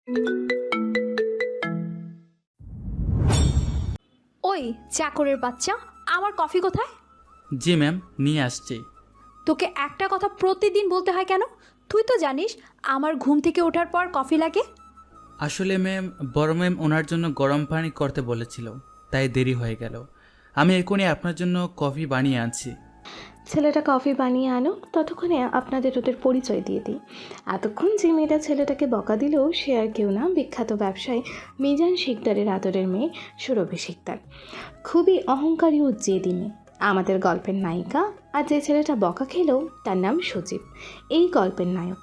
ওই চাকরের বাচ্চা, আমার কফি কোথায়? জি ম্যাম, নিয়ে আসছি। তোকে একটা কথা প্রতিদিন বলতে হয় কেন? তুই তো জানিস আমার ঘুম থেকে ওঠার পর কফি লাগে। আসলে ম্যাম, বড় ম্যাম ওনার জন্য গরম পানি করতে বলেছিল, তাই দেরি হয়ে গেল। আমি এখনই আপনার জন্য কফি বানিয়ে আনছি। ছেলেটা কফি বানিয়ে আনুক, ততক্ষণে আপনাদের ওদের পরিচয় দিয়ে দিই। এতক্ষণ যে মেয়েটা ছেলেটাকে বকা দিলেও সে আর কেউ না, বিখ্যাত ব্যবসায়ী মিজান শিকদারের আদরের মেয়ে সুরভি শিকদার। খুবই অহংকারী ও জেদি মেয়ে আমাদের গল্পের নায়িকা। আর যে ছেলেটা বকা খেলো তার নাম সজীব, এই গল্পের নায়ক।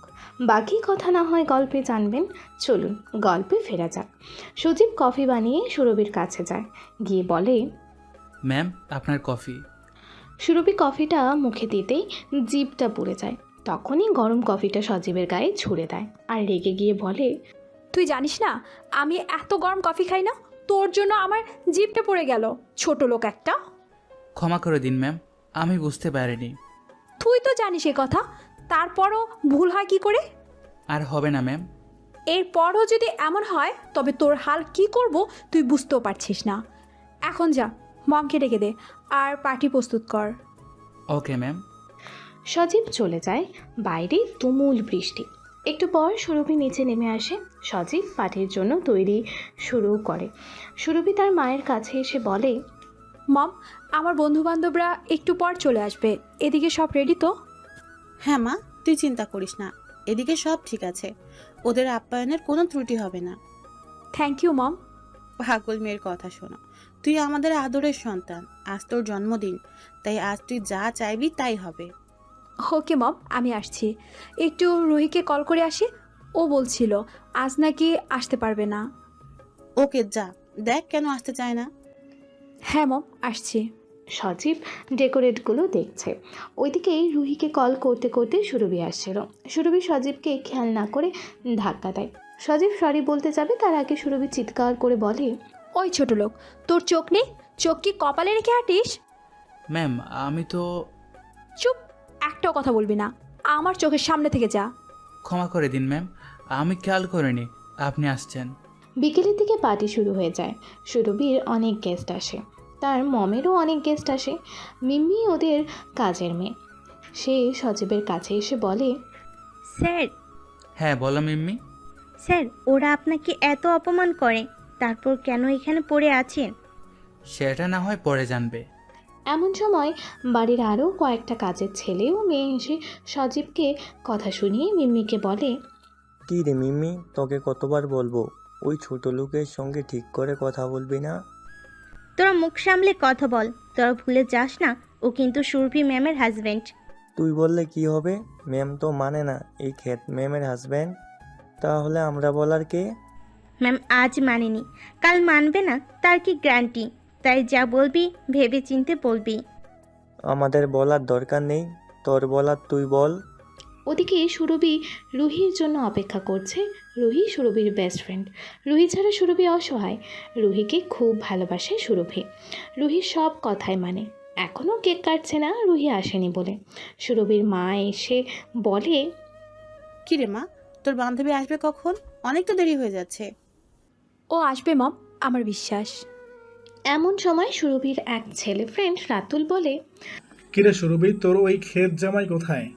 বাকি কথা না হয় গল্পে জানবেন। চলুন গল্পে ফেরা যাক। সজীব কফি বানিয়ে সুরভির কাছে যায়, গিয়ে বলে, ম্যাম, আপনার কফি। সুরভি কফিটা মুখে দিতেই জিভটা পুড়ে যায়। তখনই গরম কফিটা সজীবের গায়ে ছুঁড়ে দেয় আর রেগে গিয়ে বলে, তুই জানিস না আমি এত গরম কফি খাই না, তোর জন্য আমার জিভটা পড়ে গেল, ছোট লোক একটা। ক্ষমা করে দিন ম্যাম, আমি বুঝতে পারিনি। তুই তো জানিস এ কথা, তারপরও ভুল হয় কি করে? আর হবে না ম্যাম। এরপরও যদি এমন হয় তবে তোর হাল কি করব তুই বুঝতেও পারছিস না। এখন যা, মমকে ডেকে দে আর পার্টি প্রস্তুত কর। Okay ma'am. সজীব চলে যায়। বাইরে তুমুল বৃষ্টি। একটু পর সুরভি নিচে নেমে আসে। সজীব পার্টির জন্য তৈরি শুরু করে। সুরভি তার মায়ের কাছে এসে বলে, মম, আমার বন্ধুবান্ধবরা একটু পর চলে আসবে, এদিকে সব রেডি তো? হ্যাঁ মা, তুই চিন্তা করিস না, এদিকে সব ঠিক আছে। ওদের আপ্যায়নের কোনো ত্রুটি হবে না। Thank you mom. পাগল মেয়ের কথা শোনো, তুই আমাদের আদরের সন্তান। আজ তোর জন্মদিন, তাই আজ তুই যা চাইবি তাই হবে। ওকে মম, আমি আসছি। একটু রুহিকে কল করে আসি, ও বলছিল আজ নাকি আসতে পারবে না। ওকে যা, দেখ কেন আসতে চায় না। হ্যাঁ মম, আসছি। সজীব ডেকোরেটগুলো দেখছে। ওইদিকেই রুহিকে কল করতে করতে সুরভি আসছিল। সুরভি সজীবকে খেয়াল না করে ধাক্কা দেয়। সজীব সরি বলতে যাবে, তার আগে সুরভি চিৎকার করে বলে, ওই ছোট লোক, তোর চোখ নেই? চোখ কি কপালে রেখে হাঁটিস? ম্যাম, আমি তো। চুপ, একটাও কথা বলবি না, আমার চোখের সামনে থেকে যা। ক্ষমা করে দিন ম্যাম, আমি খেয়াল করিনি আপনি আসছেন। বিকেলের দিকে পার্টি শুরু হয়ে যায়। সুরভির অনেক গেস্ট আসে, তার মমেরও অনেক গেস্ট আসে। মিম্মি ওদের কাজের মেয়ে। সে সজীবের কাছে এসে বলে, স্যার, হ্যাঁ বলো মিম্মি। স্যার, ওরা আপনাকে এত অপমান করে, তারপর কেন এখানে পড়ে আছেন? সেটা না হয় পরে জানবে। এমন সময় বাড়ির আরও কয়েকটা কাজের ছেলে ও মেয়ে এসে সজীবকে কথা শুনিয়ে মিম্মিকে বলে, কী রে মিম্মি, তোকে কতবার বলবো ওই ছোট লোকের সঙ্গে ঠিক করে কথা বলবি না? তোরা মুখ সামলে কথা বল। তোরা ভুলে যাস না, ও কিন্তু সুরভি ম্যামের হাজব্যান্ড। তুই বললে কি হবে? ম্যাম তো মানে না এই ক্ষেত ম্যামের হাজব্যান্ড। তাহলে আমরা বলার কে? ম্যাম আজ মানেনি, কাল মানবে না তার কি গ্যারান্টি? তাই যা বলবি ভেবে চিনতে বলবি। আমাদের বলার দরকার নেই, তোর বলার তুই বল। ওদিকে সুরভি রুহির জন্য অপেক্ষা করছে। রুহি সুরভির বেস্ট ফ্রেন্ড। রুহি ছাড়া সুরভি অসহায়। রুহিকে খুব ভালোবাসে সুরভি। রুহির সব কথাই মানে। এখনও কেক কাটছে না রুহি আসেনি বলে। সুরভির মা এসে বলে, কি রে মা, তোর বান্ধবী আসবে কখন? অনেক তো দেরি হয়ে যাচ্ছে। ও আসবে মম, আমার বিশ্বাস। এমন সময় সুরভির এক ছেলে ফ্রেন্ড রাতুল বলে, কিরে সুরভি, তোর ওই ক্ষেত জামাই কোথায়?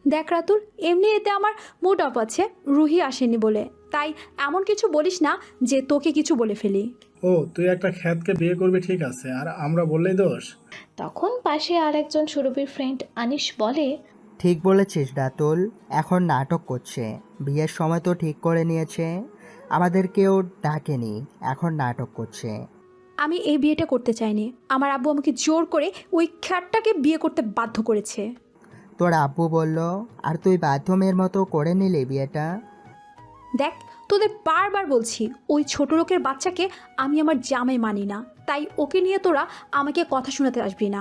দেখ রাতুল, এমনি এতে আমার মুড অফ আছে, রুহি আসেনি বলে। তাই এমন কিছু বলিস না যে তোকে কিছু বলে ফেলি। ও, তুই একটা ক্ষেতকে বিয়ে করবি ঠিক আছে, আর আমরা বললেই দোষ? তখন পাশে আর একজন সুরভির ফ্রেন্ড আনিশ বলে, ঠিক বলেছিস রাতুল, এখন নাটক করছে। বিয়ের সময় তো ঠিক করে নিয়েছে, আমাদেরকেও ডাকেনি, এখন নাটক করছে। আমি এই বিয়েটা করতে চাইনি, আমার আব্বু আমাকে জোর করে ওই খ্যাটটাকে বিয়ে করতে বাধ্য করেছে। তোর আব্বু বলল, আর তুই বাধ্য মেয়ের মতো করে নিলি বিয়েটা? দেখ, তোদের বারবার বলছি ওই ছোট লোকের বাচ্চাকে আমি আমার জামাই মানি না, তাই ওকে নিয়ে তোরা আমাকে কথা শোনাতে আসবি না।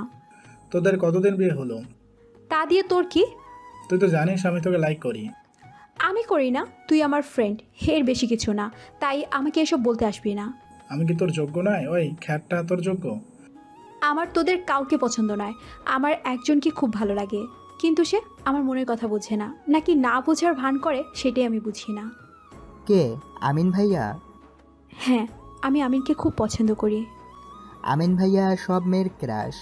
তোদের কতদিন বিয়ে হলো? তা দিয়ে তোর কি? তুই তো জানিস আমি তোকে লাইক করি। আমি করি না, তুই আমার ফ্রেন্ড, এর বেশি কিছু না, তাই আমাকে এসব বলতে আসবি না। আমি কি তোর যোগ্য নয়? ওই খ্যাতটা তোর যোগ্য? আমার তোদের কাউকে পছন্দ নয়, আমার একজনকে খুব ভালো লাগে, কিন্তু সে আমার মনের কথা বোঝে না, নাকি না বোঝার ভান করে সেটাই আমি বুঝি না। কে? আমিন ভাইয়া? হ্যাঁ, আমি আমিনকে খুব পছন্দ করি। আমিন ভাইয়া সব মেয়ের ক্রাশ,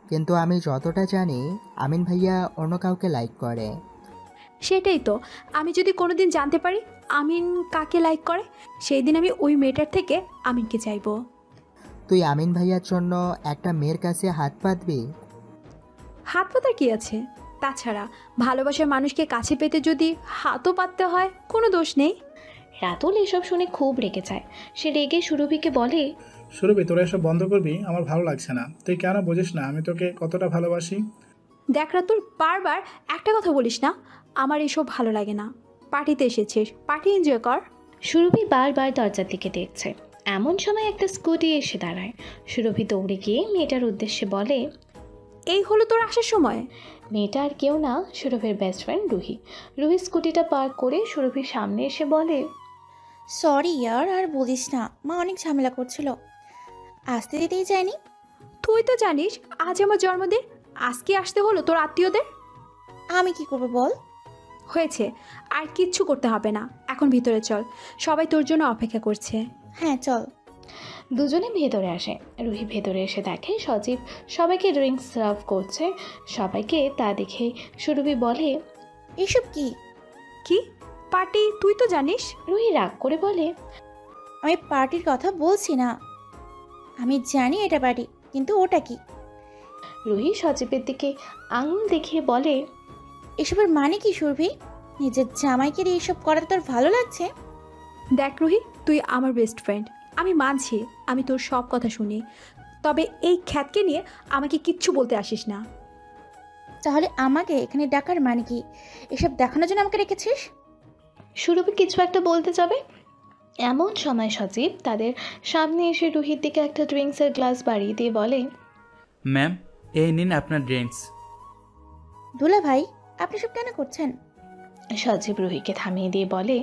কিন্তু আমি যতটা জানি আমিন ভাইয়া অন্য কাউকে লাইক করে। সেটাই তো, আমি যদি কোনোদিন জানতে পারি আমিন কাকে লাইক করে, সেই দিন আমি ওই মেয়েটার থেকে আমিনকে চাইবো। তুই আমিন ভাইয়ার জন্য একটা মেয়ের কাছে হাত পাতবি? হাত পাতার কি আছে? তাছাড়া ভালোবাসার মানুষকে কাছে পেতে যদি হাতও পাততে হয়, কোনো দোষ নেই। রাতুল এসব শুনে খুব রেগে যায়। সে রেগে সুরভিকে বলে, সুরভি, তোরা এসব বন্ধ করবি, আমার ভালো লাগছে না। তুই কেন বুঝিস না আমি তোকে কতটা ভালোবাসি? দেখ রাতুল, বারবার একটা কথা বলিস না। আমার এসব ভালো লাগে না। পার্টিতে এসেছিস, পার্টি এনজয় কর। সুরভি বারবার দরজার দিকে দেখছে। এমন সময় একটা স্কুটি এসে দাঁড়ায়। সুরভি দৌড়ে গিয়ে মেয়েটার উদ্দেশ্যে বলে, এই হলো তোর আসার সময়? মেয়েটা আর কেউ না, সুরভির বেস্ট ফ্রেন্ড রুহি। রুহি স্কুটিটা পার্ক করে সুরভির সামনে এসে বলে, সরি ইয়ার, আর বলিস না, মা অনেক ঝামেলা করছিল, আসতে দিতেই চায়নি। তুই তো জানিস আজ আমার জন্মদিন, আজকে আসতে হলো তোর আত্মীয়দের। আমি কি করবো বল? হয়েছে, আর কিচ্ছু করতে হবে না, এখন ভিতরে চল, সবাই তোর জন্য অপেক্ষা করছে। হ্যাঁ চল। দুজনে ভেতরে আসে। রুহি ভেতরে এসে দেখে সজীব সবাইকে ড্রিঙ্কস সার্ভ করছে। সবাইকে তা দেখে সুরভি বলে, এসব কি? কি পার্টি? তুই তো জানিস। রুহি রাগ করে বলে, আমি পার্টির কথা বলছি না, আমি জানি এটা পার্টি, কিন্তু ওটা কি? রুহি সজীবের দিকে আঙুল দেখিয়ে বলে, এসবের মানে কি সুরভি? নিজের জামাইকে দিয়ে এসব করাতে তোর ভালো লাগছে? দেখ রুহি, তুই আমার বেস্ট ফ্রেন্ড, আমি মানছি আমি তোর সব কথা শুনি, তবে এই খ্যাতকে নিয়ে আমাকে কিচ্ছু বলতে আসিস না। তাহলে আমাকে এখানে ডাকার মানে কি? এসব দেখানোর জন্য আমাকে রেখেছিস? সুরভি কিছু একটা বলতে যাবে, এমন সময় সজীব তাদের সামনে এসে রুহির দিকে একটা ড্রিঙ্কসের গ্লাস বাড়িয়ে দিয়ে বলে, ম্যাম, এই নিন আপনার ড্রিঙ্কস। দুলা ভাই, আপনি সব কেন করছেন? সজীব রুহিকে থামিয়ে দিয়ে বলে,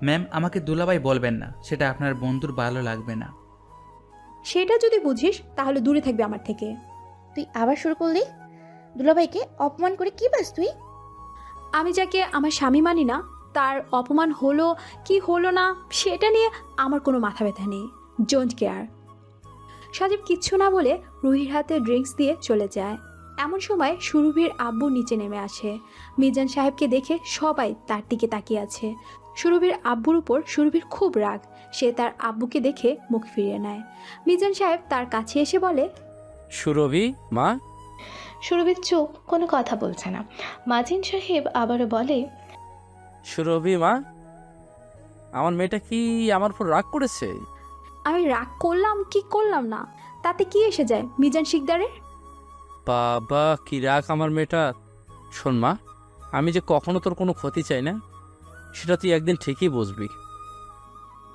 ম্যাম, আমাকে দুলাভাই বলবেন না, সেটা আপনার বন্ধুর ভালো লাগবে না। সেটা যদি বুঝিস তাহলে দূরে থাকবে আমার থেকে। তুই আবার শুরু করলি? দুলাভাইকে অপমান করে কি বাস তুই? আমি যাকে আমার স্বামী মানি না, তার অপমান হলো কি হলো না সেটা নিয়ে আমার কোনো মাথা ব্যথা নেই। Don't care. সজীব কিচ্ছু না বলে রুহির হাতে ড্রিঙ্কস দিয়ে চলে যায়। এমন সময় সুরভির আব্বু নিচে নেমে আসে। মিজান সাহেবকে দেখে সবাই তার দিকে তাকিয়ে আছে। সুরভির আব্বুর উপর সুরভির খুব রাগ। সে তার আব্বুকে দেখে মুখ ফিরিয়ে নেয়। মিজান সাহেব তার কাছে এসে বলে, সুরভি মা। সুরভির চোখ কোনো কথা বলছে না। মাজিন সাহেব আবারও বলে, সুরভি মা, আমার মেয়েটা কি আমার উপর রাগ করেছে? আমি রাগ করলাম কি করলাম না তাতে কি এসে যায় মিজান শিকদারের? বাবা, কি রাগ আমার মেয়েটা। শোন মা, আমি যে কখনো তোর কোনো ক্ষতি চাই না, সেটা তুই একদিন ঠিকই বুঝবি।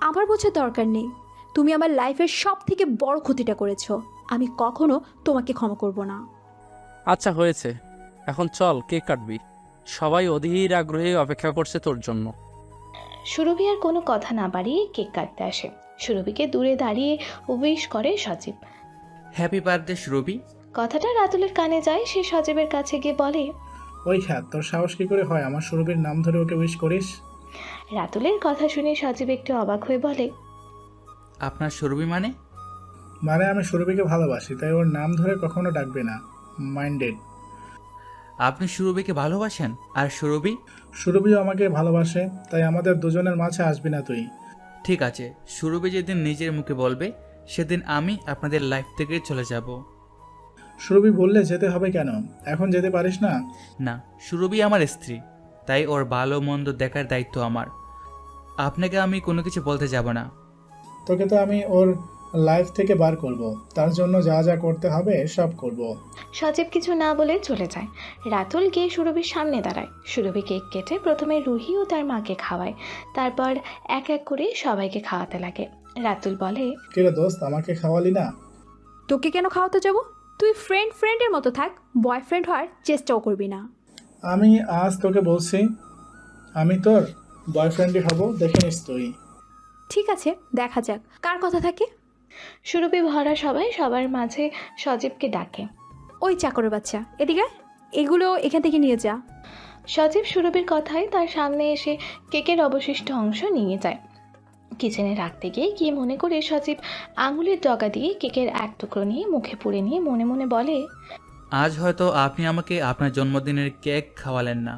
আমার বোঝার দরকার নেই। তুমি আমার লাইফের সব থেকে বড় ক্ষতিটা করেছো। আমি কখনো তোমাকে ক্ষমা করব না। আচ্ছা হয়েছে, এখন চল কেক কাটবি। সবাই অধীর আগ্রহে অপেক্ষা করছে তোর জন্য। সুরভি আর কোনো কথা না বাড়িয়ে কেক কাটতে আসে। সুরভিকে দূরে দাঁড়িয়ে উইশ করে সজীব। হ্যাপি বার্থডে সুরভি। কথাটা রাতুলের কানে যায়। সে সজীবের কাছে গিয়ে বলে, ওই খ্যাত, তোর সাহস কি করে হয় আমার সুরভির নাম ধরে ওকে উইশ করিস? রাতুলের কথা শুনে সজীব একটু অবাক হয়ে বলে, আপনার সুরভি মানে? মানে আমি সুরভিকে ভালোবাসি, তাই ওর নাম ধরে কখনো ডাকবে না। মাইন্ডেড। আপনি সুরভিকে ভালোবাসেন আর সুরভি? সুরভিও আমাকে ভালোবাসে, তাই আমাদের দুজনের মাঝে আসবি না তুই। ঠিক আছে, সুরভি যেদিন নিজের মুখে বলবে সেদিন আমি আপনাদের লাইফ থেকে চলে যাব। সুরভি বললে যেতে হবে কেন? এখন যেতে পারিস না? না, সুরভি আমার স্ত্রী, তাই ওর ভালো মন্দ দেখার দায়িত্ব আমার। আপনাকে আমি কোনো কিছু বলতে যাব না। তোকে তো আমি ওর লাইফ থেকে বার করব, তার জন্য যা যা করতে হবে সব করব। সজীব কিছু না বলে চলে যায়। রাতুল গিয়ে সুরভির সামনে দাঁড়ায়। সুরভি কেক কেটে প্রথমে রুহি ও তার মাকে খাওয়ায়, তারপর এক এক করে সবাইকে খাওয়াতে লাগে। রাতুল বলে, কিরে দোস্ত, আমাকে খাওয়ালি না? তোকে কেন খাওয়াতে যাব? তুই ফ্রেন্ডের মতো থাক, বয়ফ্রেন্ড হওয়ার চেষ্টাও করবি না। আমি আজ তোকে বলছি, আমি তোর বয়ফ্রেন্ডই হব, দেখে নিস তুই। ঠিক আছে, দেখা যাক কার কথা থাকে। সুরভি ভরা সবাই সবার মাঝে সজীবকে ডাকে। ওই চাকরের বাচ্চা, এদিকে এগুলো এখান থেকে নিয়ে যা। সজীব সুরভির কথায় তার সামনে এসে কেকের অবশিষ্ট অংশ নিয়ে যায়। কিচেনে রাখতে গিয়ে কি মনে করে সজীব আঙুলের ডগা দিয়ে কেকের এক টুকরো নিয়ে মুখে পুড়ে নিয়ে মনে মনে বলে, আজ হয়তো আপনি আমাকে আপনার জন্মদিনের কেক খাওয়ালেন না,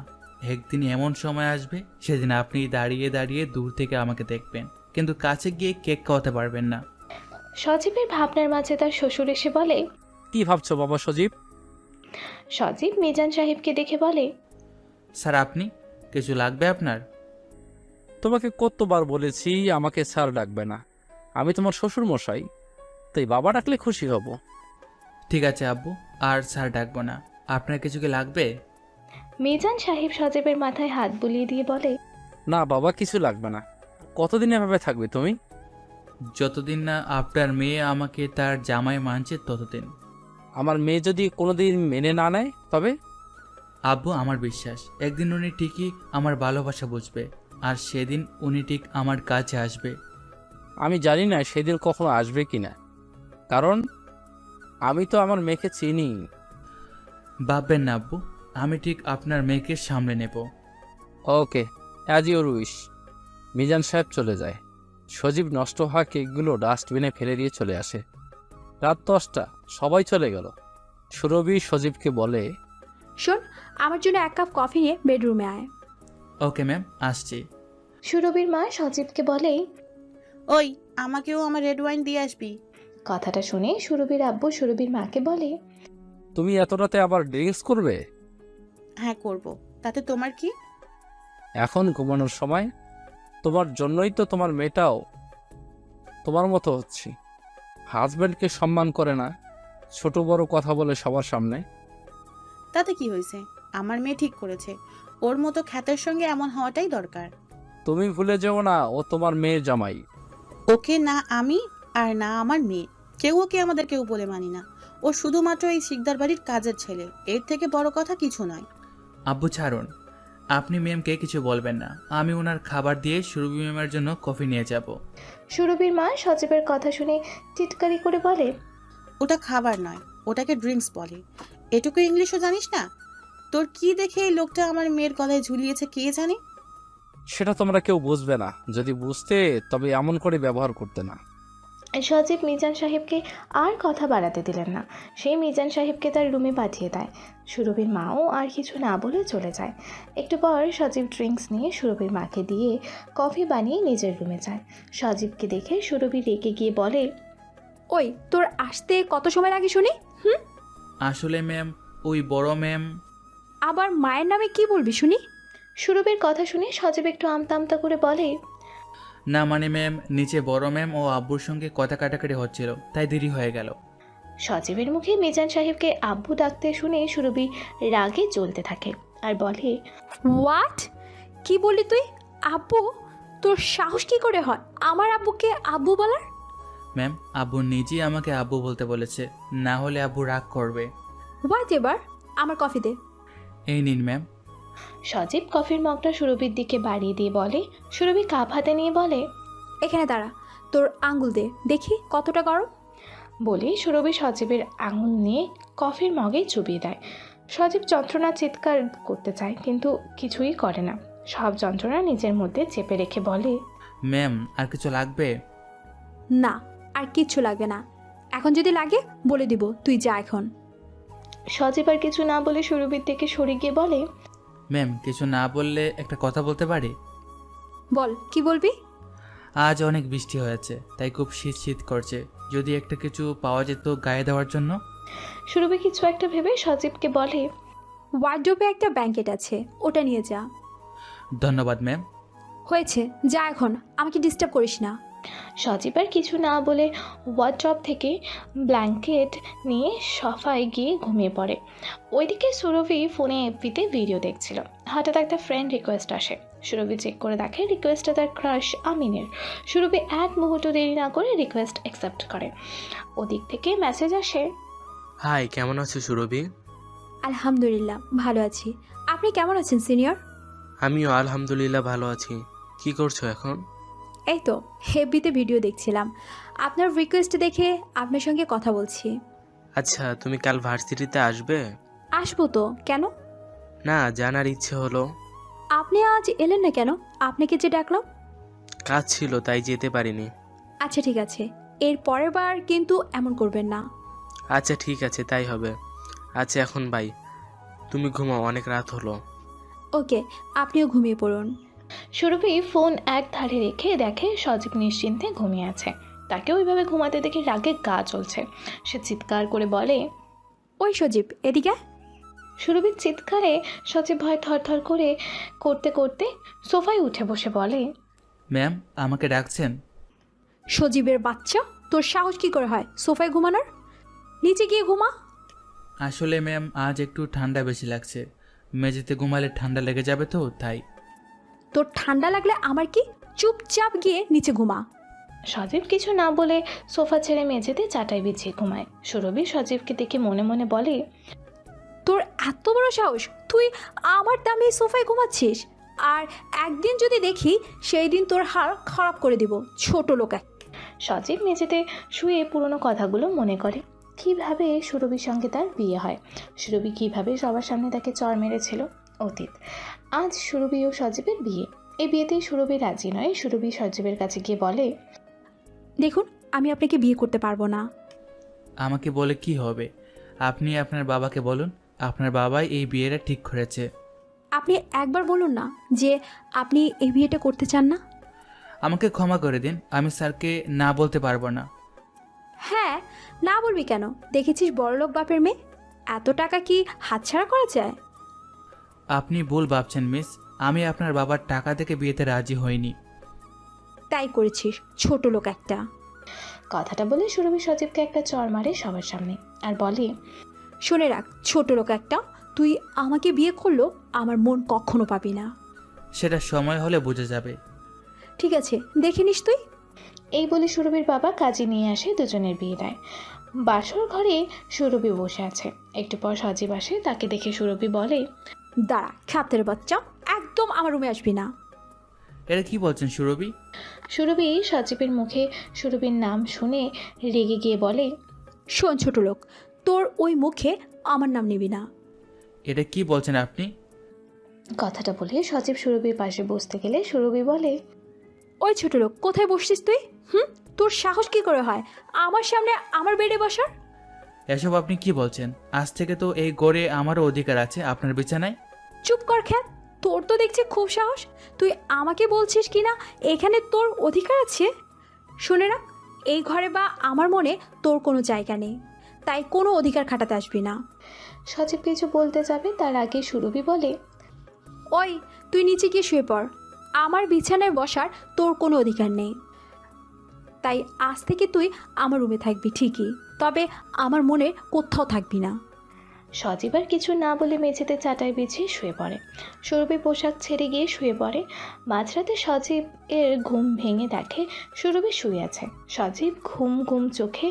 একদিন এমন সময় আসবে সেদিন আপনি দাঁড়িয়ে দাঁড়িয়ে দূর থেকে আমাকে দেখবেন, কিন্তু কাছে গিয়ে কেক খাওয়াতে পারবেন না। সজীবের ভাবনার মাঝে তার শ্বশুর এসে বলে। কি ভাবছো বাবা সজীব? সজীব মিজান সাহেবকে দেখে বলে, স্যার আপনি কিছু লাগবে আপনার? তোমাকে কতবার বলেছি আমাকে স্যার ডাকবে না, আমি তোমার শ্বশুর মশাই, তাই বাবা ডাকলে খুশি হব। ঠিক আছে আব্বু, আর স্যার ডাকবো না। আপনার কিছু কি লাগবে? মিজান সাহেব সজীবের মাথায় হাত বুলিয়ে দিয়ে বলে, না বাবা, কিছু লাগবে না। কতদিন এভাবে থাকবে তুমি? যতদিন না আপনার মেয়ে আমাকে তার জামাই মানছে ততদিন। আমার মেয়ে যদি কোনোদিন মেনে না নেয় তবে? আব্বু আমার বিশ্বাস একদিন উনি ঠিকই আমার ভালোবাসা বুঝবে, আর সেদিন উনি ঠিক আমার কাছে আসবে। আমি জানি না সেদিন কখনো আসবে কি না, কারণ আমি তো আমার মেয়েকে চিনি। ভাববেন না আব্বু, আমি ঠিক আপনার মেয়েকে সামলে নেব। ওকে, অ্যাজ ইউর উইশ। মিজান সাহেব চলে যায়। সজীব নষ্ট হওয়া কেকগুলো ডাস্টবিনে ফেলে দিয়ে চলে আসে। রাত 10টা, সবাই চলে গেল। সুরভি সজীবকে বলে, শোন, আমার জন্য 1 কাপ কফি নিয়ে বেডরুমে আয়। ওকে ম্যাম, আসছি। সুরভির মা সজীবকে বলে, ওই আমাকেও আমার রেড ওয়াইন দিয়ে আসবি। কথাটা শুনে সুরভির আব্বু সুরভির মাকে বলে, তুমি এত রাতে আবার ড্রিঙ্কস করবে? হ্যাঁ করব, তাতে তোমার কি? এখন ঘুমানোর সময়? তোমার জন্যই তো তোমার মেয়েটাও তোমার মতো হচ্ছে। হাজব্যান্ডকে সম্মান করে না, ছোট বড় কথা বলে সবার সামনে। তাতে কি হয়েছে? আমার মেয়ে ঠিক করেছে, ওর মতো খ্যাতের সঙ্গে এমন হওয়াটাই দরকার। তুমি ভুলে যেও না, ও তোমার মেয়ের জামাই। ওকে না আমি আর না আমার মেয়ে, কেউ ওকে আমাদের কেউ বলে মানি না। ও শুধুমাত্র এই শিকদার বাড়ির কাজের ছেলে, এর থেকে বড় কথা কিছু নয়। আব্বু ছাড়ুন, আপনি ম্যামকে কিছু বলবেন না। আমি ওনার খাবার দিয়ে সুরভি ম্যামের জন্য কফি নিয়ে যাব। সুরভির মা সজীবের কথা শুনে টিটকারি করে বলে, ওটা খাবার নয়, ওটাকে ড্রিঙ্কস বলে। এটুকু ইংলিশও জানিস না? তোর কি দেখে এই লোকটা আমার মেয়ের গলায় ঝুলিয়েছে কে জানে? সেটা তোমরা কেউ বুঝবে না, যদি বুঝতে তবে এমন করে ব্যবহার করতে না। সজীব মিজান সাহেবকে আর কথা বাড়াতে দিলেন না। সেই মিজান সাহেবকে তার রুমে পাঠিয়ে দেয়। সুরভির মাও আর কিছু না বলে চলে যায়। একটু পর সজীব ড্রিঙ্কস নিয়ে সুরভির মাকে দিয়ে কফি বানিয়ে নিজের রুমে যায়। সজীবকে দেখে সুরভি রেগে গিয়ে বলে, ওই তোর আসতে কত সময় লাগে শুনি? আসলে ম্যাম, ওই বড় ম্যাম। আবার মায়ের নামে কি বলবি শুনি? সুরভির কথা শুনে সজীব একটু আমতা আমতা করে বলে, না মানে ম্যাম, নিচে বড় ম্যাম ও আব্বুর সঙ্গে কথা কাটাকাটি হচ্ছিল, তাই দেরি হয়ে গেল। সজীবের মুখে মিজান সাহেবকে আব্বু ডাকতে শুনে সুরভি রাগে জ্বলতে থাকে আর বলে, হোয়াট? কি বললি তুই? আব্বু? তোর সাহস কি করে হয় আমার আব্বুকে আব্বু বলার? ম্যাম, আব্বু নিজেই আমাকে আব্বু বলতে বলেছে, না হলে আব্বু রাগ করবে। হোয়াট এবার? আমার কফি দে। এই নিন ম্যাম। সজীব কফির মগটা সুরভির দিকে বাড়িয়ে দিয়ে বলে। সুরভি কাপ হাতে নিয়ে বলে, এখানে দাঁড়া, তোর আঙ্গুল দে দেখি কতটা গরম। বলে সুরভি সজীবের আঙুল নিয়ে কফির মগে চুবিয়ে দেয়। সজীব যন্ত্রণা চিৎকার করতে চায়, কিন্তু কিছুই করে না। সব যন্ত্রণা নিজের মধ্যে চেপে রেখে বলে, ম্যাম আর কিছু লাগবে? না, আর কিচ্ছু লাগবে না। এখন যদি লাগে বলে দিব, তুই যা এখন। সজীব আর কিছু না বলে সুরভির দিকে সরে গিয়ে বলে, ম্যাম কিছু না বললে একটা কথা বলতে পারি? বল, কি বলবি? আজ অনেক বৃষ্টি হয়েছে, তাই খুব শীত শীত করছে, যদি একটা কিছু পাওয়া যেত গায়ে দেওয়ার জন্য। সুরভি কিছু একটা ভেবে সজীবকে বলে, ওয়ার্ড্রোবে একটা ব্ল্যাঙ্কেট আছে, ওটা নিয়ে যা। ধন্যবাদ ম্যাম। হয়েছে, যা এখন, আমাকে ডিস্টার্ব করিস না। সজীব আর কিছু না বলে ওয়ার্ড্রপ থেকে ব্ল্যাঙ্কেট নিয়ে সোফায় গিয়ে ঘুমিয়ে পড়ে। ওইদিকে সুরভি ফোনে এফবিতে ভিডিও দেখছিল। হঠাৎ একটা ফ্রেন্ড রিকোয়েস্ট আসে। সুরভি চেক করে দেখে রিকোয়েস্টটা তার ক্রাশ আমিনের। সুরভি এক মুহূর্ত দেরি না করে রিকোয়েস্ট অ্যাকসেপ্ট করে। ওদিক থেকে মেসেজ আসে, হাই, কেমন আছো সুরভি? আলহামদুলিল্লাহ ভালো আছি। আপনি কেমন আছেন সিনিয়র? আমিও আলহামদুলিল্লাহ ভালো আছি। কি করছো এখন? এই তো এফবিতে ভিডিও দেখছিলাম, আপনার রিকোয়েস্ট দেখে আপনার সঙ্গে কথা বলছি। আচ্ছা, তুমি কাল ভার্সিটিতে আসবে? আসবো তো, কেন? না, জানার ইচ্ছে হলো। আপনি আজ এলেন না কেন? আপনাকে যে ডাকলাম। কাজ ছিল তাই যেতে পারিনি। আচ্ছা ঠিক আছে, এর পরের বার কিন্তু এমন করবেন না। আচ্ছা ঠিক আছে, তাই হবে। আচ্ছা এখন বাই, তুমি ঘুমাও, অনেক রাত হলো। ওকে, আপনিও ঘুমিয়ে পড়ুন। সুরভি ফোন এক ধারে রেখে দেখে সজীব নিশ্চিন্তে ঘুমিয়ে আছে। তাকে ওইভাবে ঘুমাতে দেখে রাগে গা চলছে। সে চিৎকার করে বলে, ওই সজীব, এদিকে। সুরভির চিৎকারে সজীব ভয় থরথর করে করতে করতে সোফায় উঠে বসে বলে, ম্যাম, আমাকে ডাকছেন? সজীবের বাচ্চা, তোর সাহস কি করে হয় সোফায় ঘুমানোর? নিচে গিয়ে ঘুমা। আসলে ম্যাম, আজ একটু ঠান্ডা বেশি লাগছে। মেঝেতে ঘুমালে ঠান্ডা লেগে যাবে তো, তাই। তোর ঠান্ডা লাগলে আমার কি, চুপচাপ গিয়ে নিচে ঘুমা। সজীব কিছু না বলে সোফা ছেড়ে মেঝেতে চাটাই বিছিয়ে ঘুমায়। সুরভি সজীবকে দেখে মনে মনে বলে, তোর এত বড় সাহস, তুই আমার দামি সোফায় ঘুমাচ্ছিস? আর একদিন যদি দেখি, সেই দিন তোর হাড় খারাপ করে দিব, ছোট লোক এক। সজীব মেঝেতে শুয়ে পুরনো কথাগুলো মনে করে। কিভাবে সুরভির সঙ্গে তার বিয়ে হয়, সুরভি কিভাবে সবার সামনে তাকে চড় মেরেছিল, অতীত। আজ সুরভি ও সজীবের বিয়ে। এই বিয়েতেই সুরভি রাজি নয়। সুরভি সজীবের কাছে গিয়ে বলে, দেখুন, আমি আপনাকে বিয়ে করতে পারবো না। আমাকে বলে কি হবে? আপনি আপনার বাবাকে বলুন, আপনার বাবাই এই বিয়েটা ঠিক করেছে। আপনি একবার বলুন না যে আপনি এই বিয়েটা করতে চান না। আমাকে ক্ষমা করে দিন, আমি স্যারকে না বলতে পারবো না। হ্যাঁ, না বলবি কেন? দেখেছিস বড়লোক বাপের মেয়ে, এত টাকা কি হাতছাড়া করা যায়? আপনি ভুল ভাবছেন মিস, আমি আপনার বাবার টাকা থেকে বিয়েতে রাজি হইনি। তাই করেছিস, ছোট লোক একটা। কথাটা বলে সুরভি সজীবকে একটা চড় মারে সবার সামনে আর বলে, শুনে রাখ ছোট লোক একটা, তুই আমাকে বিয়ে করলো আমার মন কখনো পাবি না। সেটা সময় হলে বুঝে যাবে। ঠিক আছে, দেখে নিস তুই। এই বলে সুরভির বাবা কাজে নিয়ে আসে দুজনের বিয়ে দেয়। বাসর ঘরে সুরভি বসে আছে। একটু পর সজীব আসে। তাকে দেখে সুরভি বলে, দাঁড়া খাতের বাচ্চা, একদম আমার রুমে আসবি না। এটা কি বলছেন সুরভি? সুরভি সজীবের মুখে সুরভির নাম শুনে রেগে গিয়ে বলে, শোন ছোট লোক, তোর ওই মুখে আমার নাম নিবি না। এটা কি বলছেন আপনি? কথাটা বলে সজীব সুরভির পাশে বসতে গেলে সুরভি বলে, ওই ছোট লোক, কোথায় বসছিস তুই? তোর সাহস কি করে হয় আমার সামনে আমার বেডে বসার? এসব আপনি কি বলছেন? আজ থেকে তো এই গড়ে আমারও অধিকার আছে আপনার বিছানায়। চুপ কর খ্যাত, তোর তো দেখছি খুব সাহস। তুই আমাকে বলছিস কি না এখানে তোর অধিকার আছে? শুনে রাখ, এই ঘরে বা আমার মনে তোর কোনো জায়গা নেই, তাই কোনো অধিকার খাটাতে আসবি না। সজীব কিছু বলতে যাবে তার আগে সুরভি বলে, ওই তুই নিচে গিয়ে শুয়ে পড়, আমার বিছানায় বসার তোর কোনো অধিকার নেই। তাই আজ থেকে তুই আমার রুমে থাকবি ঠিকই, তবে আমার মনে কোথাও থাকবি না। সজীব আর কিছু না বলে মেঝেতে চাটাই বিছিয়ে শুয়ে পড়ে। সুরভি পোশাক ছেড়ে গিয়ে শুয়ে পড়ে। মাঝরাতে সজীব এর ঘুম ভেঙে দেখে সুরভি শুয়ে আছে। সজীব ঘুম ঘুম চোখে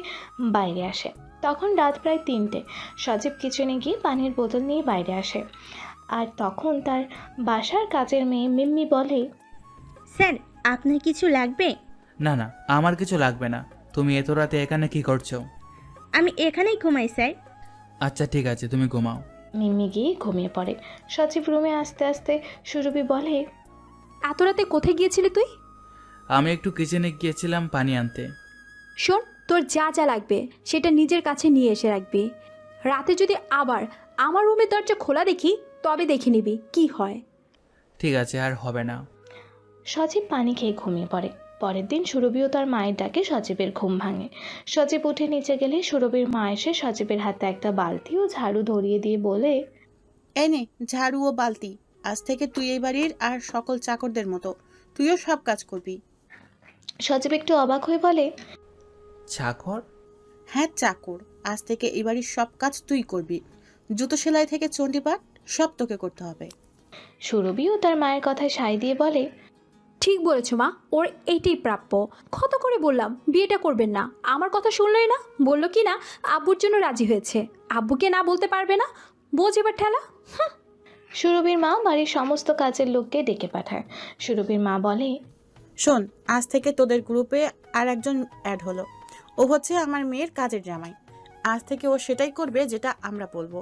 বাইরে আসে। তখন রাত প্রায় 3টে। সজীব কিচেনে গিয়ে পানির বোতল নিয়ে বাইরে আসে। আর তখন তার বাসার কাজের মেয়ে মিম্মি বলে, স্যার, আপনার কিছু লাগবে? না না, আমার কিছু লাগবে না। তুমি এত রাতে এখানে কি করছো? আমি এখানেই ঘুমাই স্যার। আচ্ছা ঠিক আছে, তুমি ঘুমাও। মিম্মি গিয়ে ঘুমিয়ে পড়ে। সজীব রুমে আসতে আসতে সুরভি বলে, এত রাতে কোথায় গিয়েছিলি তুই? আমি একটু কিচেনে গিয়েছিলাম পানি আনতে। শোন, তোর যা যা লাগবে সেটা নিজের কাছে নিয়ে এসে রাখবি। রাতে যদি আবার আমার রুমের দরজা খোলা দেখি, তবে দেখে নিবি কি হয়। ঠিক আছে, আর হবে না। সজীব পানি খেয়ে ঘুমিয়ে পড়ে। পরের দিন সুরভিও তার মায়ের ডাকে সজীবের ঘুম ভাঙে। সজীব উঠে নিচে গেলে সুরভির মা এসে সজীবের হাতে একটা বালতি ও ঝাড়ু ধরিয়ে দিয়ে বলে, এই নে ঝাড়ু ও বালতি, আজ থেকে তুই এই বাড়ির আর সকল চাকরদের মতো তুইও সব কাজ করবি। সজীব একটু অবাক হয়ে বলে, চাকর? হ্যাঁ চাকর, আজ থেকে এই বাড়ির সব কাজ তুই করবি। জুতো সেলাই থেকে চণ্ডীপাঠ সব তোকে করতে হবে। সুরভিও তার মায়ের কথায় সায় দিয়ে বলে, ঠিক বলেছো মা, ওর এইটাই প্রাপ্য। কত করে বললাম বিয়েটা করবেন না, আমার কথা শুনলই না। বললো কি না আব্বুর জন্য রাজি হয়েছে, আব্বুকে না বলতে পারবে না, বোঝ এবার ঠেলা। সুরভির মা বাড়ির সমস্ত কাজের লোককে ডেকে পাঠায়। সুরভির মা বলে, শোন, আজ থেকে তোদের গ্রুপে আর একজন অ্যাড হলো। ও হচ্ছে আমার মেয়ের কাজের জামাই। আজ থেকে ও সেটাই করবে যেটা আমরা বলবো।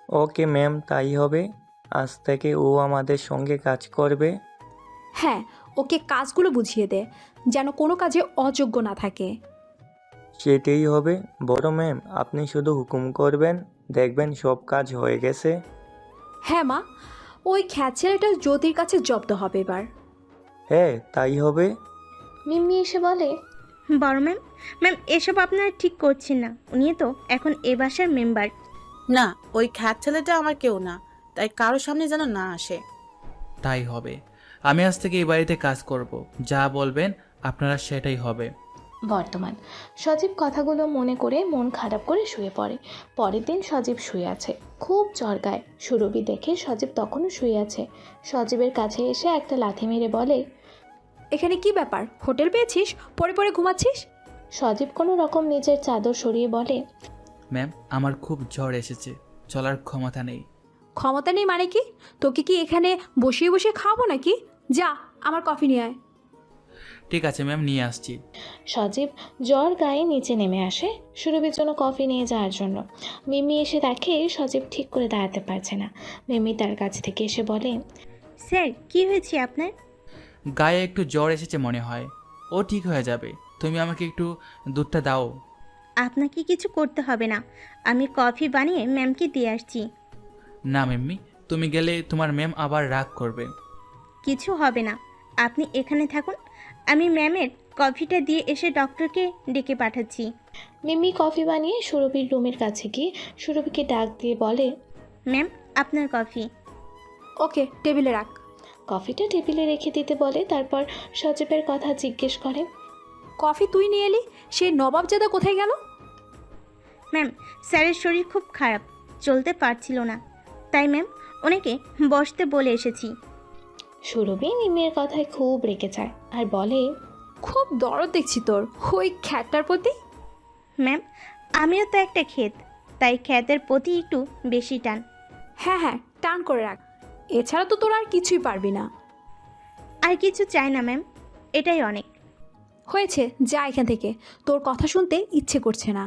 ওকে ম্যাম, তাই হবে। আজ থেকে ও আমাদের সঙ্গে কাজ করবে। হ্যাঁ, ওকে কাজগুলো বুঝিয়ে দে, যেন কোনো কাজে অযোগ্য না থাকে। সেটাই হবে। বড় ম্যাম, আপনি শুধু হুকুম করবেন, দেখবেন সব কাজ হয়ে গেছে। হ্যাঁ মা, ওই খ্যাত ছেলেটা জ্যোতির কাছে জব্দ হবে এবার। হ্যাঁ, তাই হবে। মিম্মি এসে বলে, বড় ম্যাম, ম্যাম এসব আপনারা ঠিক করছেন না। উনি তো এখন এ বাসার মেম্বার। না, ওই খ্যাত ছেলেটা আমার কেউ না, তাই কারোর সামনে যেন না আসে। তাই হবে। আমি আজ থেকে এই বাড়িতে কাজ করব, যা বলবেন আপনারা সেটাই হবে। বর্তমান সজীব কথাগুলো মনে করে মন খারাপ করে শুয়ে পড়ে। পরের দিন সজীব শুয়ে আছে, খুব জ্বর গায়। সুরভি দেখে সজীব তখনও শুয়ে আছে। সজীবের কাছে এসে একটা লাথি মেরে বলে, এখানে কি ব্যাপার? হোটেল পেয়েছিস, পরে পরে ঘুমাচ্ছিস? সজীব কোনো রকম নিজের চাদর সরিয়ে বলে, ম্যাম, আমার খুব জ্বর এসেছে, চলার ক্ষমতা নেই। ক্ষমতা নেই মানে কি? তোকে কি এখানে বসিয়ে বসিয়ে খাওয়াবো নাকি? যা, আমার কফি নিয়ে আয়। ঠিক আছে ম্যাম, নিয়ে আসছি। সজীব জ্বর গায়ে নিচে নেমে আসে সুরভির জন্য কফি নিয়ে যাওয়ার জন্য। মিমি এসে দেখে সজীব ঠিক করে দাঁড়াতে পারছে না। মিমি তার কাছ থেকে এসে বলে, স্যার কি হয়েছে আপনার? গায়ে একটু জ্বর এসেছে মনে হয়, ও ঠিক হয়ে যাবে। তুমি আমাকে একটু দুধটা দাও। আপনাকে কিছু করতে হবে না, আমি কফি বানিয়ে ম্যামকে দিয়ে আসছি। না মেম্মি, তুমি গেলে তোমার ম্যাম আবার রাগ করবে। কিছু হবে না, আপনি এখানে থাকুন। আমি ম্যামের কফিটা দিয়ে এসে ডক্টরকে ডেকে পাঠাচ্ছি। মিমি কফি বানিয়ে সুরভির রুমের কাছে গিয়ে সুরভিকে ডাক দিয়ে বলে, ম্যাম আপনার কফি। ওকে, টেবিলে রাখ। কফিটা টেবিলে রেখে দিতে বলে। তারপর সজীবের কথা জিজ্ঞেস করে, কফি তুই নিয়ে এলি, সেই নবাবজাদা কোথায় গেল? ম্যাম স্যারের শরীর খুব খারাপ, চলতে পারছিল না, তাই ম্যাম ওনাকে বসতে বলে এসেছি। সুরভি মিমির কথায় খুব রেগে যায় আর বলে, খুব দরদ দেখছি তোর ওই খ্যাটটার প্রতি। ম্যাম আমিও তো একটা ক্ষেত, তাই ক্ষেতের প্রতি একটু বেশি টান। হ্যাঁ হ্যাঁ, টান করে রাখ, এছাড়া তো তোর আর কিছুই পারবি না। আর কিছু চাই না ম্যাম, এটাই অনেক। হয়েছে, যা এখান থেকে, তোর কথা শুনতে ইচ্ছে করছে না।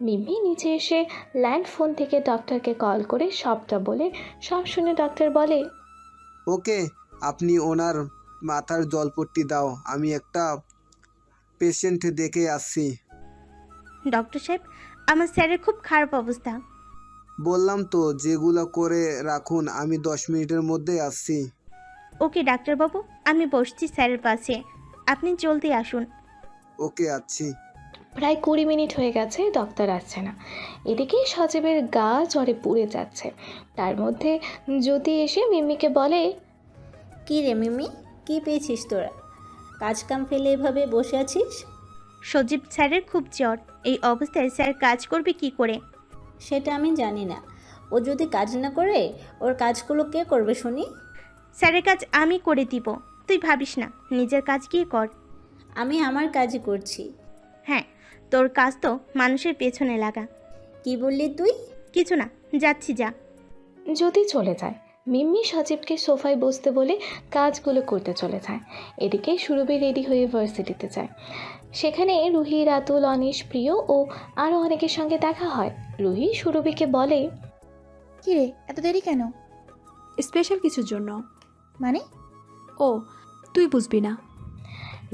মিমি নিচে এসে ল্যান্ড ফোন থেকে ডক্টরকে কল করে সবটা বলে। সব শুনে ডক্টর বলে, ওকে, আপনি ওনার মাথার জলপট্টি দাও, আমি একটা পেশেন্ট দেখে আসছি। ডক্টর সাহেব, আমার স্যারের খুব খারাপ অবস্থা। বললাম তো যেগুলো করে রাখুন, আমি 10 মিনিটের মধ্যে আসছি। ওকে ডাক্তারবাবু, আমি বসছি স্যারের পাশে, আপনি জলদি আসুন। ওকে, আসছি। প্রায় 20 মিনিট হয়ে গেছে, ডক্টর আসছে না। এদিকে সজীবের গা জ্বরে পুড়ে যাচ্ছে। তার মধ্যে জ্যোতি এসে মিমিকে বলে, কী রে মিমি, কী পেয়েছিস তোরা? কাজ কাম ফেলে এভাবে বসে আছিস? সজীব স্যারের খুব জ্বর, এই অবস্থায় স্যার কাজ করবে কি করে? সেটা আমি জানি না, ও যদি কাজ না করে ওর কাজগুলো কে করবে শুনি? স্যারের কাজ আমি করে দিব, তুই ভাবিস না, নিজের কাজ গিয়ে কর। আমি আমার কাজই করছি। হ্যাঁ, তোর কাজ তো মানুষের পেছনে লাগা। কি বললি তুই? কিছু না, যাচ্ছি, যা। জ্যোতি চলে যায়। মিম্মি সজীবকে সোফায় বসতে বলে কাজগুলো করতে চলে যায়। এদিকে সুরভি রেডি হয়ে ভার্সিটিতে যায়। সেখানে রুহি, রাতুল, অনিশ, প্রিয় ও আরও অনেকের সঙ্গে দেখা হয়। রুহি সুরভিকে বলে, কি রে, এত দেরি কেন? স্পেশাল কিছুর জন্য। মানে? ও, তুই বুঝবি না।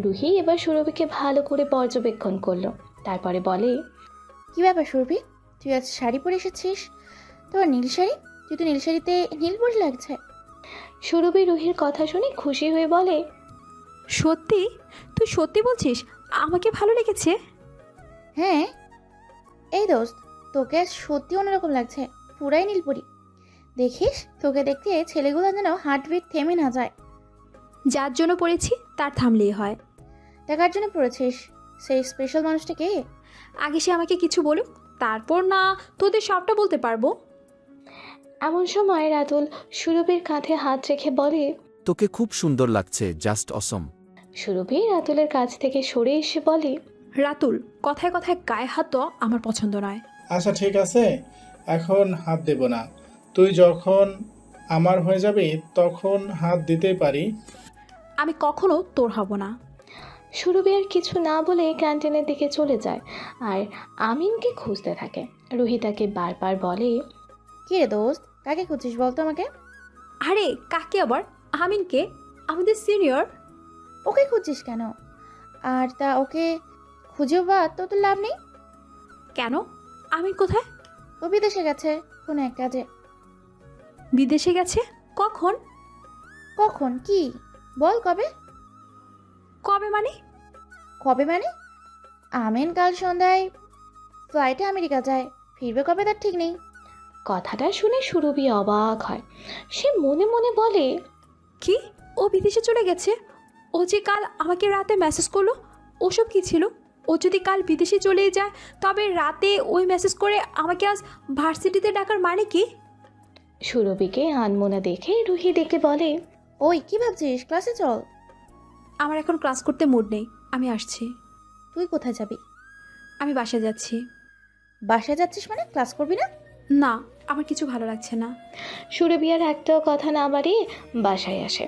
রুহি এবার সুরভিকে ভালো করে পর্যবেক্ষণ করলো। তারপরে বলে, কি ব্যাপার সুরভি, তুই আজ শাড়ি পরে এসেছিস? তোর নীল শাড়ি, তুই তো নীল শাড়িতে নীল পরে লাগছে। সুরভি রুহির কথা শুনে খুশি হয়ে বলে, সত্যি? তুই সত্যি বলছিস আমাকে ভালো লেগেছে? হ্যাঁ, এই দোস্ত, তোকে আজ সত্যি অন্যরকম লাগছে, পুরাই নীলপরি। দেখিস, তোকে দেখতে ছেলেগুলো যেন হার্টবিট থেমে না যায়। যার জন্য পড়েছি তার থামলেই হয়। দেখার জন্য পড়েছিস, সেই স্পেশাল মানুষটা কে? আগে সে আমাকে কিছু বলুক, তারপর না তোদের সবটা বলতে পারবো। এমন সময় রাতুল সুরভির কাঁধে হাত রেখে বলে, তোকে খুব সুন্দর লাগছে, জাস্ট অসম। সুরভি রাতুলের কাছ থেকে সরে এসে বলে, রাতুল, কথায় কথায় গায়ে হাত তো আমার পছন্দ নয়। আচ্ছা ঠিক আছে, এখন হাত দেব না। তুই যখন আমার হয়ে যাবি তখন হাত দিতেই পারি। আমি কখনো তোর হব না। সুরভি আর কিছু না বলে ক্যান্টিনের দিকে চলে যায় আর আমিনকে খুঁজতে থাকে। রুহি তাকে বারবার বলে, কি রে দোস্ত, কাকে খুঁজছিস বলতো আমাকে? আরে কাকে আবার? আমিনকে, আমাদের সিনিয়র। ওকে খুঁজছিস কেন? আর তা ওকে খুঁজেও বা তো লাভ নেই। কেন? আমিন কোথায়? ও বিদেশে গেছে কোনো এক কাজে। বিদেশে গেছে? কখন? কখন কি বল, কবে? কবে মানে? কবে মানে আমিন কাল সন্ধ্যায় ফ্লাইটে আমেরিকা যায়, ফিরবে কবে তার ঠিক নেই। কথাটা শুনে সুরভি অবাক হয়। সে মনে মনে বলে, কি? ও বিদেশে চলে গেছে? ও যে কাল আমাকে রাতে মেসেজ করলো, ওসব কি ছিল? ও যদি কাল বিদেশে চলে যায় তবে রাতে ওই মেসেজ করে আমাকে আজ ভার্সিটিতে ডাকার মানে কি? সুরভিকে আনমোনা দেখে রুহি ডেকে বলে, ওই কি ভাবছিস, ক্লাসে চল। আমার এখন ক্লাস করতে মুড নেই, আমি আসছি। তুই কোথায় যাবি? আমি বাসায় যাচ্ছি। বাসায় যাচ্ছিস মানে ক্লাস করবি না? না, আমার কিছু ভালো লাগছে না। সুরভি আর একটাও কথা না বাড়িয়ে বাসায় আসে।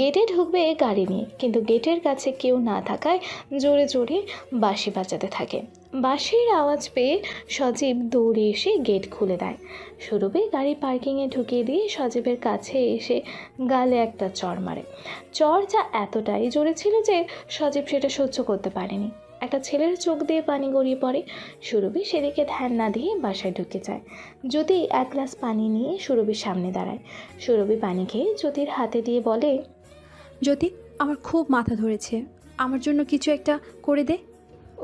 গেটে ঢুকবে গাড়ি নিয়ে, কিন্তু গেটের কাছে কেউ না থাকায় জোরে জোরে বাঁশি বাজাতে থাকে। বাঁশির আওয়াজ পেয়ে সজীব দৌড়ে এসে গেট খুলে দেয়। সুরভি গাড়ি পার্কিংয়ে ঢুকিয়ে দিয়ে সজীবের কাছে এসে গালে একটা চড় মারে। চড় যা এতটাই জোরে ছিল যে সজীব সেটা সহ্য করতে পারেনি। একটা ছেলের চোখ দিয়ে পানি গড়িয়ে পড়ে। সুরভি সেদিকে ধ্যান না দিয়ে বাসায় ঢুকে যায়। জ্যোতি এক গ্লাস পানি নিয়ে সুরভির সামনে দাঁড়ায়। সুরভি পানি খেয়ে জ্যোতির হাতে দিয়ে বলে, জ্যোতি, আমার খুব মাথা ধরেছে, আমার জন্য কিছু একটা করে দে।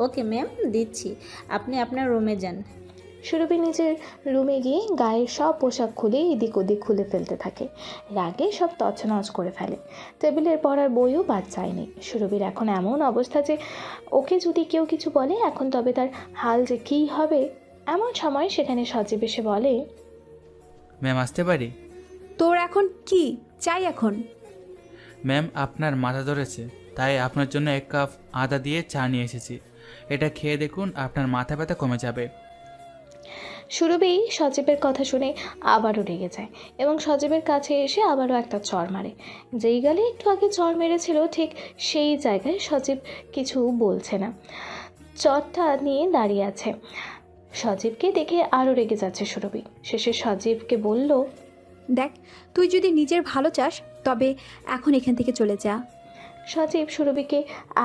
ওকে ম্যাম, দিচ্ছি। আপনি আপনার রুমে যান। সুরভি নিজের রুমে গিয়ে গায়ের সব পোশাক খুলে এদিক ওদিক খুলে ফেলতে থাকে। রাগে সব তছনছ করে ফেলে। টেবিলের পড়ার বইও বাদ যায়নি। সুরভির এখন এমন অবস্থা যে ওকে যদি কেউ কিছু বলে এখন তবে তার হাল যে কী হবে। এমন সময় সেখানে সজীব এসে বলে, ম্যাম আসতে পারি? তোর এখন কি চাই? এখন ম্যাম আপনার মাথা ধরেছে, তাই আপনার জন্য 1 কাপ আদা দিয়ে চা নিয়ে এসেছি। এটা খেয়ে দেখুন, আপনার মাথা ব্যথা কমে যাবে। সুরভি সজীবের কথা শুনে আবারও রেগে যায় এবং সজীবের কাছে এসে আবারও একটা চড় মারে। যেই গালে একটু আগে চড় মেরেছিল ঠিক সেই জায়গায় সজীব কিছু বলছে না, চড়টা নিয়ে দাঁড়িয়ে আছে। সজীবকে দেখে আরও রেগে যাচ্ছে সুরভি। শেষে সজীবকে বলল, দেখ, তুই যদি নিজের ভালো চাস তবে এখন এখান থেকে চলে যা। সজীব সুরভিকে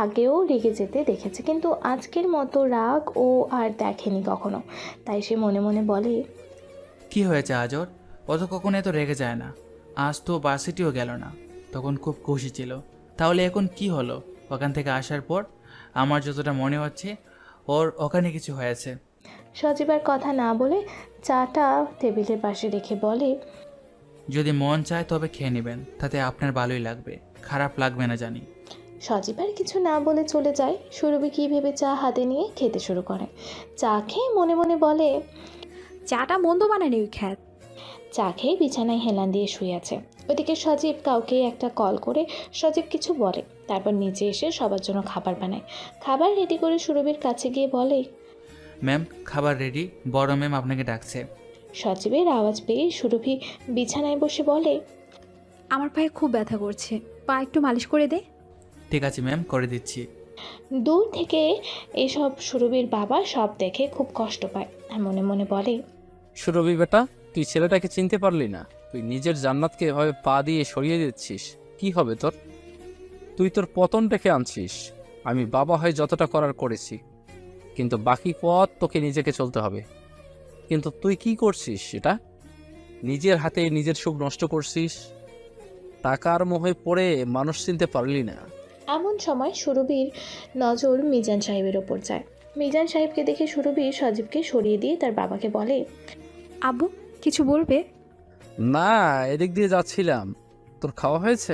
আগেও রেগে যেতে দেখেছে, কিন্তু আজকের মতো রাগ ও আর দেখেনি কখনো। তাই সে মনে মনে বলে, কি হয়েছে আজ ওর? ও তো কখনো এত রেগে যায় না। আজ তো ভার্সিটিও গেল না, তখন খুব খুশি ছিল। তাহলে এখন কি হলো? ওখান থেকে আসার পর আমার যতটা মনে হচ্ছে ওর ওখানে কিছু হয়েছে। সজীবের কথা না বলে চাটা টেবিলের পাশে রেখে বলে, যদি মন চায় তবে খেয়ে নেবেন, তাতে আপনার ভালোই লাগবে, খারাপ লাগবে না জানি। সজীব আর কিছু না বলে চলে যায়। সুরভি কি ভেবে চা হাতে নিয়ে খেতে শুরু করে। চা খেয়ে মনে মনে বলে, চাটা মন্দ বানায়নি ওই খ্যাত। চা খেয়ে বিছানায় হেলান দিয়ে শুয়ে আছে। ওদিকে সজীব কাউকে একটা কল করে সজীব কিছু বলে, তারপর নিচে এসে সবার জন্য খাবার বানায়। খাবার রেডি করে সুরভির কাছে গিয়ে বলে, ম্যাম খাবার রেডি, বড় ম্যাম আপনাকে ডাকছে। সজীবের আওয়াজ পেয়ে সুরভি বিছানায় বসে বলে, আমার পায়ে খুব ব্যথা করছে, পা একটু মালিশ করে দে। ঠিক আছে ম্যাম, করে দিচ্ছি। দূর থেকে এসব সুরভির বাবা সব দেখে খুব কষ্ট পায় আর মনে মনে বলে, সুরভি বেটা, তুই ছেলেটাকে চিনতে পারলি না? তুই নিজের জান্নাতকে এভাবে পা দিয়ে সরিয়ে দিচ্ছিস, কি হবে তোর? তুই তোর পতন ডেকে আনছিস। আমি বাবা হয়ে যতটা করার করেছি, কিন্তু বাকি পথ তোকে নিজেকে চলতে হবে। কিন্তু তুই কি করছিস সেটা? নিজের হাতে নিজের সুখ নষ্ট করছিস। টাকার মোহে পড়ে মানুষ চিনতে পারলি না। এমন সময় সুরভির নজর মিজান সাহেবের ওপর যায়। মিজান সাহেবকে দেখে সুরভি সজীবকে সরিয়ে দিয়ে তার বাবাকে বলে, আব্বু কিছু বলবে? না, এদিক দিয়ে যাচ্ছিলাম। তোর খাওয়া হয়েছে?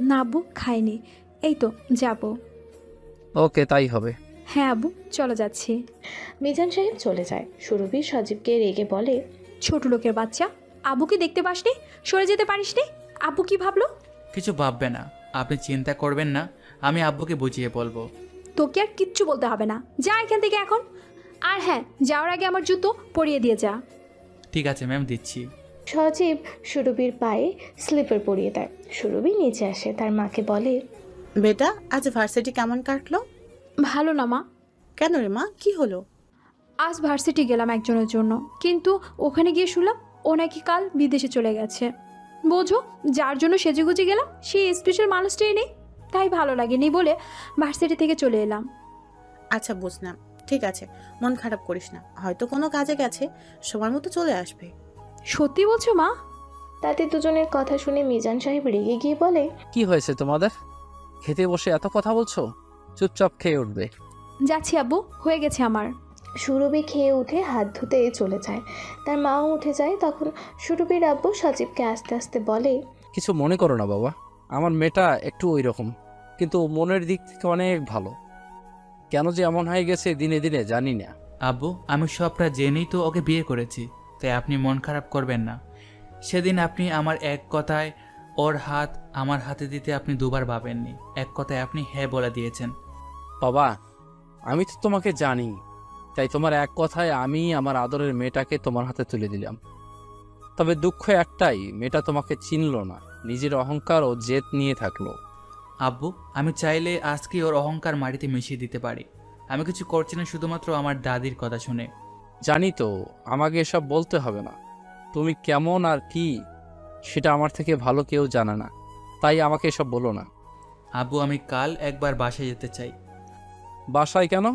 না আব্বু, খাইনি, এই তো যাব। ওকে, তাই হবে। হ্যাঁ আব্বু, চলো যাচ্ছি। মিজান সাহেব চলে যায়। সুরভি সজীবকে রেগে বলে, ছোট লোকের বাচ্চা, আব্বুকে দেখতে পাসনি, সরে যেতে পারিসনি? আব্বু কি ভাবলো? কিছু ভাববে না, আপনি চিন্তা করবেন না, আমি আব্বুকে বুঝিয়ে বলবো। তোকে আর কিচ্ছু বলতে হবে না, যা এখান থেকে এখন। আর হ্যাঁ, যাওয়ার আগে আমার জুতো পরিয়ে দিয়ে যা। ঠিক আছে ম্যাম, দিচ্ছি। সজীব সুরভির পায়ে স্লিপার পরিয়ে দেয়। সুরভি নিচে আসে, তার মাকে বলে, বেটা, আজ ভার্সিটি কেমন কাটলো? ভালো না মা। কেন রে মা, কি হলো? আজ ভার্সিটি গেলাম একজনের জন্য, কিন্তু ওখানে গিয়ে শুনলাম ও নাকি কাল বিদেশে চলে গেছে। বোঝো, যার জন্য সেজেগুজে গেলাম সেই স্পেশাল মানুষটাই নেই, তাই ভালো লাগেনি বলে ভার্সিটি থেকে চলে এলাম। আচ্ছা বুঝলাম, ঠিক আছে, মন খারাপ করিস না, হয়তো কোনো কাজে গেছে, সময় মতো চলে আসবে। সত্যি বলছো মা? তাদের দুজনের কথা শুনে মিজান সাহেব রেগে গিয়ে বলে, কি হয়েছে তোমাদের? খেতে বসে এত কথা বলছো? চুপচাপ খেয়ে উঠবে। যাচ্ছি আব্বু, হয়ে গেছে আমার। সুরভি খেয়ে উঠে হাত ধুতে চলে যায়। তার মাও উঠে যায়। তখন সুরভির আব্বু সজীবকে আস্তে আস্তে বলে, কিছু মনে করো না বাবা, আমার মেয়েটা একটু ওই রকম, কিন্তু মনের দিক থেকে অনেক ভালো। কেন যে এমন হয়ে গেছে দিনে দিনে জানি না। আব্বু, আমি সবটা জেনেই তো ওকে বিয়ে করেছি, তাই আপনি মন খারাপ করবেন না। সেদিন আপনি আমার এক কথায় ওর হাত আমার হাতে দিতে আপনি দুবার ভাবেননি, এক কথায় আপনি হ্যাঁ বলে দিয়েছেন। বাবা, আমি তো তোমাকে জানি, তাই তোমার এক কথায় আমি আমার আদরের মেয়েটাকে তোমার হাতে তুলে দিলাম। তবে দুঃখ একটাই, মেয়েটা তোমাকে চিনল না, নিজের অহংকার ও জেদ নিয়ে থাকলো। আব্বু, আমি চাইলে আজকে ওর অহংকার মাটিতে মিশিয়ে দিতে পারি। আমি কিছু করছি না শুধুমাত্র আমার দাদির কথা শুনে। জানি তো, আমাকে এসব বলতে হবে না। তুমি কেমন আর কি সেটা আমার থেকে ভালো কেউ জানে না, তাই আমাকে এসব বলো না। আব্বু, আমি কাল একবার বাসায় যেতে চাই। বাসায় কেন?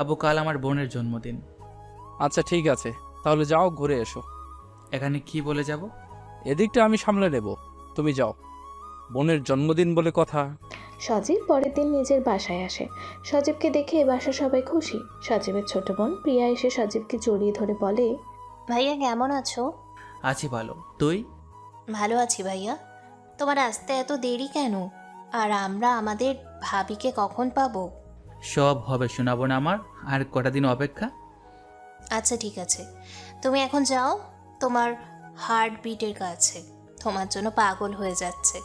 আব্বু, কাল আমার বোনের জন্মদিন। আচ্ছা ঠিক আছে, তাহলে যাও ঘুরে এসো। এখানে কি বলে যাব? এদিকটা আমি সামলে নেব, তুমি যাও। বোনের জন্মদিন বলে কথা। সজীব পরের দিন নিজের বাসায় আসে। সজীবকে দেখে বাসা সবাই খুশি। সজীবের ছোট বোন প্রিয়া এসে সজীবকে জড়িয়ে ধরে বলে, ভাইয়া কেমন আছো? আছি ভালো, তুই? ভালো আছি ভাইয়া। তোমার আসতে এত দেরি কেন? আর আমরা আমাদের ভাবিকে কখন পাবো? সব হবে, শোনাবো না আমার, আর কটা দিন অপেক্ষা। আচ্ছা ঠিক আছে, তুমি এখন যাও তোমার হার্ট বিটের কাছে, তোমার জন্য পাগল হয়ে যাচ্ছে।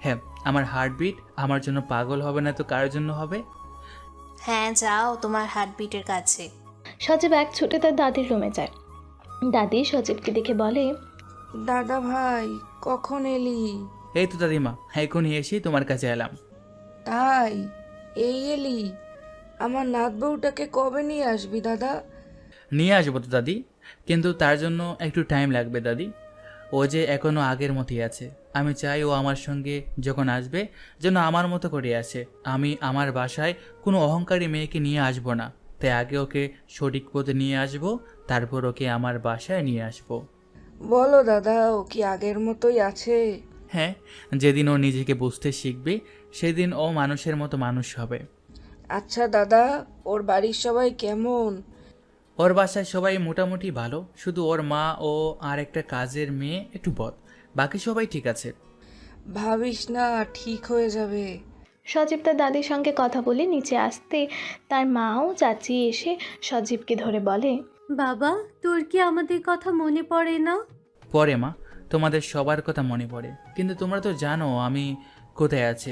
হ্যাঁ, আমার হার্টবিট আমার জন্য পাগল হবে না তো কার জন্য হবে? হ্যাঁ যাও তোমার হার্ট বিটের কাছে। সজীব এক ছুটে তার দাদির রুমে যায়। দাদি সজীবকে দেখে বলে, দাদা ভাই কখন এলি? এই তো দাদিমা, এখনই এসে তোমার কাছে এলাম। তাই এই এলি? আমার নাত বউটাকে কবে নিয়ে আসবি দাদা? নিয়ে আসবো তো দাদি, কিন্তু তার জন্য একটু টাইম লাগবে দাদি। ও যে এখনও আগের মতোই আছে। আমি চাই ও আমার সঙ্গে যখন আসবে যেন আমার মতো করে আসে। আমি আমার বাসায় কোনো অহংকারী মেয়েকে নিয়ে আসবো না, তাই আগে ওকে সঠিক পথে নিয়ে আসবো, তারপর ওকে আমার বাসায় নিয়ে আসবো। বলো দাদা, ও কি আগের মতোই আছে? হ্যাঁ, যেদিন ও নিজেকে বুঝতে শিখবে সেদিন ও মানুষের মতো মানুষ হবে। আচ্ছা দাদা, ওর বাড়ির সবাই কেমন? ওর বাসায় সবাই মোটামুটি ভালো, শুধু ওর মা ও আর একটা কাজের মেয়ে একটু বদ, বাকি সবাই ঠিক আছে। ভাবিস না, ঠিক হয়ে যাবে। সজীব তার দাদির সঙ্গে কথা বলে নিচে আসতে তার মাও চাচি এসে সজীবকে ধরে বলে, বাবা, তোর কি আমাদের কথা মনে পড়ে না? পরে মা, তোমাদের সবার কথা মনে পড়ে, কিন্তু তোমরা তো জানো আমি কোথায় আছি।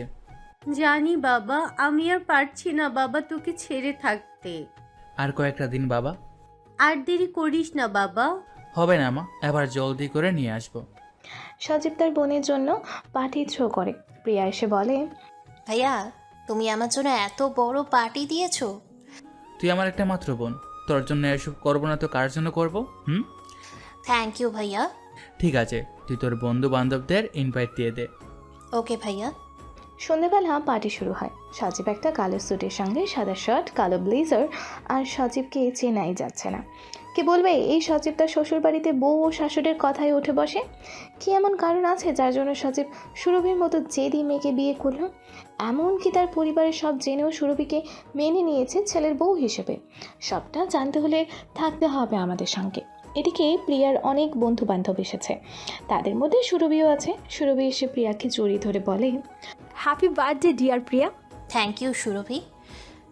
জানি বাবা, আমি আর পারছি না বাবা তোকে ছেড়ে থাকতে। আর কয়েকটা দিন বাবা। আর দেরি করিস না বাবা। হবে না মা, এবার জলদি করে নিয়ে আসবো। সজীব তার বোনের জন্য পার্টি থ্রো করে। প্রিয়া এসে বলে, ভাইয়া তুমি আমার জন্য এত বড় পার্টি দিয়েছো। তুই আমার একটা মাত্র বোন, তোর জন্য এসব করবো না তো কার জন্য করবো? থ্যাংক ইউ ভাইয়া। ঠিক আছে, তুই তোর বন্ধু বান্ধবদের ইনভাইট দিয়ে দে। ওকে ভাইয়া। সন্ধ্যেবেলা পার্টি শুরু হয়। সজীব একটা কালো স্যুটের সঙ্গে সাদা শার্ট, কালো ব্লেজার, আর সজীবকে চেনাই যাচ্ছে না। কি বলবে এই সজীব তার শ্বশুরবাড়িতে বউ ও শাশুড়ির কথায় উঠে বসে? কি এমন কারণ আছে যার জন্য সজীব সুরভির মতো জেদি মেয়েকে বিয়ে করল? এমনকি তার পরিবারের সব জেনেও সুরভিকে মেনে নিয়েছে ছেলের বউ হিসেবে। সবটা জানতে হলে থাকতে হবে আমাদের সঙ্গে। এদিকে প্রিয়ার অনেক বন্ধু বান্ধব এসেছে, তাদের মধ্যে সুরভিও আছে। সুরভি এসে প্রিয়াকে জড়িয়ে ধরে বলে, happy birthday dear Priya. Thank you Surabhi.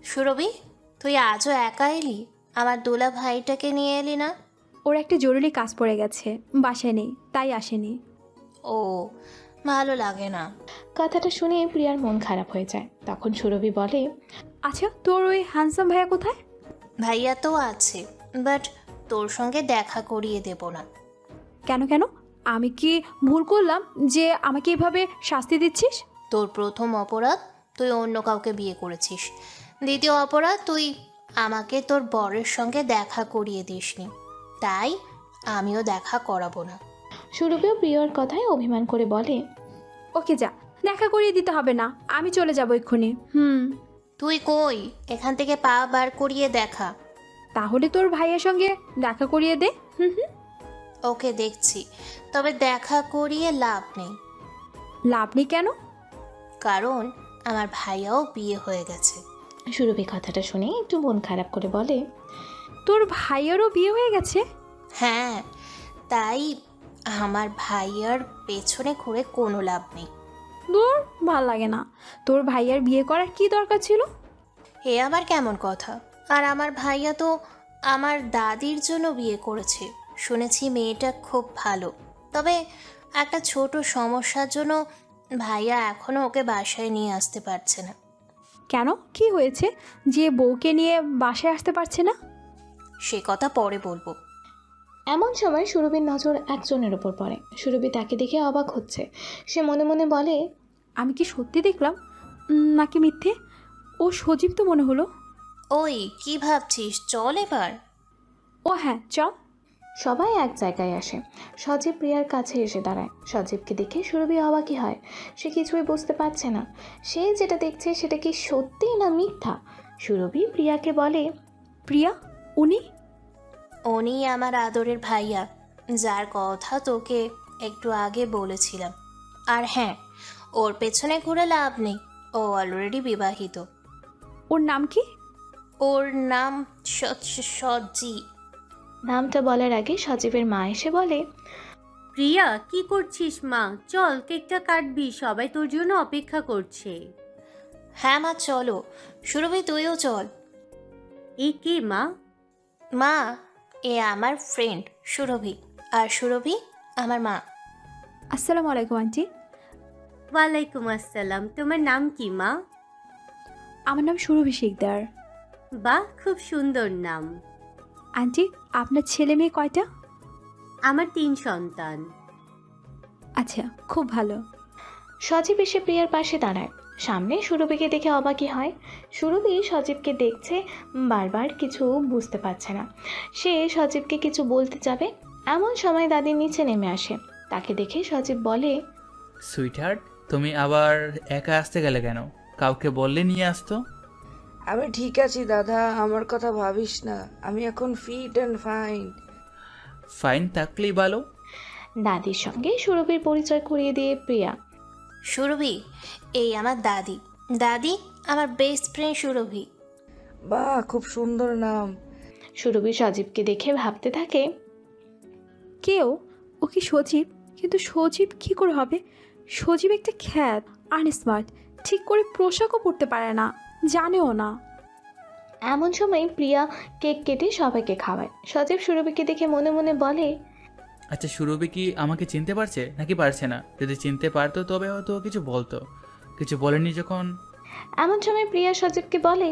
Surabhi, তুই আজও একা এলি? আমার দোলা ভাইটাকে নিয়ে এলি না? ওর একটা জরুরি কাজ পড়ে গেছে, বাসায় নেই, তাই আসেনি। ও, ভালো লাগে না। কথাটা শুনে প্রিয়ার মন খারাপ হয়ে যায়। তখন সুরভি বলে, আচ্ছা তোর ওই হ্যান্ডসাম ভাইয়া কোথায়? ভাইয়া তো আছে, বাট তোর সঙ্গে দেখা করিয়ে দেব না। কেন কেন? আমি কি ভুল করলাম যে আমাকে এভাবে শাস্তি দিচ্ছিস? তোর প্রথম অপরাধ তুই অন্য কাউকে বিয়ে করেছিস। দ্বিতীয় অপরাধ তুই আমাকে তোর বরের সঙ্গে দেখা করিয়ে দিসনি, তাই আমিও দেখা করাবো না। সুরভিও প্রিয়র কথায় অভিমান করে বলে, ওকে যা, দেখা করিয়ে দিতে হবে না, আমি চলে যাবো এক্ষুনি। তুই কই? এখান থেকে পা বার করিয়ে দেখা। তাহলে তোর ভাইয়ের সঙ্গে দেখা করিয়ে দে। ওকে দেখছি, তবে দেখা করিয়ে লাভ নেই। লাভ নেই কেন? কারণ আমার ভাইয়াও বিয়ে হয়ে গেছে। সুরভি কথাটা শুনে একটু মন খারাপ করে বলে, তোর ভাইয়েরও বিয়ে হয়ে গেছে? হ্যাঁ, তাই আমার ভাইয়ার পেছনে ঘুরে কোনো লাভ নেই। দূর, ভাল লাগে না। তোর ভাইয়ার বিয়ে করার কি দরকার ছিল? এ আবার কেমন কথা? আর আমার ভাইয়া তো আমার দাদির জন্য বিয়ে করেছে। শুনেছি মেয়েটা খুব ভালো, তবে একটা ছোট সমস্যার জন্য ভাইয়া এখনও ওকে বাসায় নিয়ে আসতে পারছে না। কেন, কি হয়েছে যে বউকে নিয়ে বাসায় আসতে পারছে না? সে কথা পরে বলবো। এমন সময় সুরভির নজর একজনের ওপর পড়ে। সুরভি তাকে দেখে অবাক হচ্ছে। সে মনে মনে বলে, আমি কি সত্যি দেখলাম নাকি মিথ্যে? ও সজীব তো মনে হলো। ওই কি ভাবছিস, চল এবার। ও হ্যাঁ, চল। সবাই এক জায়গায় আসে। সজীব প্রিয়ার কাছে এসে দাঁড়ায়। সজীবকে দেখে সুরভি অবাকই হয়। সে কিছুই বুঝতে পারছে না, সে যেটা দেখছে সেটা কি সত্যি না মিথ্যা। সুরভি প্রিয়াকে বলে, প্রিয়া, উনি? উনি আমার আদরের ভাইয়া, যার কথা তোকে একটু আগে বলেছিলাম। আর হ্যাঁ, ওর পেছনে ঘুরে লাভ নেই, ও অলরেডি বিবাহিত। ওর নাম কি? ওর নাম সজ্জি। নামটা বলার আগে সজীবের মা এসে বলে, প্রিয়া, কি করছিস মা? চল, কেকটা কাটবি, সবাই তোর জন্য অপেক্ষা করছে। হ্যাঁ মা, চলো। সুরভি, তুইও চল। এই কে মা? মা, এ আমার ফ্রেন্ড সুরভি, আর সুরভি আমার মা। আসসালামু আলাইকুম আন্টি। ওয়ালাইকুম আসসালাম। তোমার নাম কি মা? আমার নাম সুরভি শিকদার। বাহ, খুব সুন্দর নাম। আন্টি, আপনার ছেলে মেয়ে কয়টা? আমার 3 সন্তান। আচ্ছা, খুব ভালো। সজীব এসে প্রিয়ার পাশে দাঁড়ায়। সামনে সুরভিকে দেখে অবাকই হয়। সুরভি সজীবকে দেখছে, বারবার কিছু বুঝতে পারছে না। সে সজীবকে কিছু বলতে যাবে, এমন সময় দাদি নিচে নেমে আসে। তাকে দেখে সজীব বলে, সুইটহার্ট, তুমি আবার একা আসতে গেলে কেন? কাউকে বললে নিয়ে আসতো। আমি ঠিক আছি দাদা, আমার কথা ভাবিস না। আমি এখন ফিট অ্যান্ড ফাইন। ফাইন থাকলেই ভালো। দাদির সঙ্গে সুরভির পরিচয় করিয়ে দিয়ে প্রিয়া, সুরভি, এই আমার দাদি। দাদি, আমার বেস্ট ফ্রেন্ড সুরভি। বাহ, খুব সুন্দর নাম। সুরভি সজীবকে দেখে ভাবতে থাকে, কেউ ও কি সজীব? কিন্তু সজীব কি করে হবে? সজীব একটা খ্যাত, আনস্মার্ট, ঠিক করে পোশাকও পরতে পারে না, জানেও না। এমন সময় প্রিয়া কেক কেটে সবাইকে খাওয়ায়। সজীব সুরভিকে দেখে মনে মনে বলে, আচ্ছা, সুরভি কি আমাকে চিনতে পারছে নাকি পারছে না? যদি চিনতে পারতো তবে হয়তো কিছু বলতো, কিছু বলেনি যখন। এমন সময় প্রিয়া সজীবকে বলে,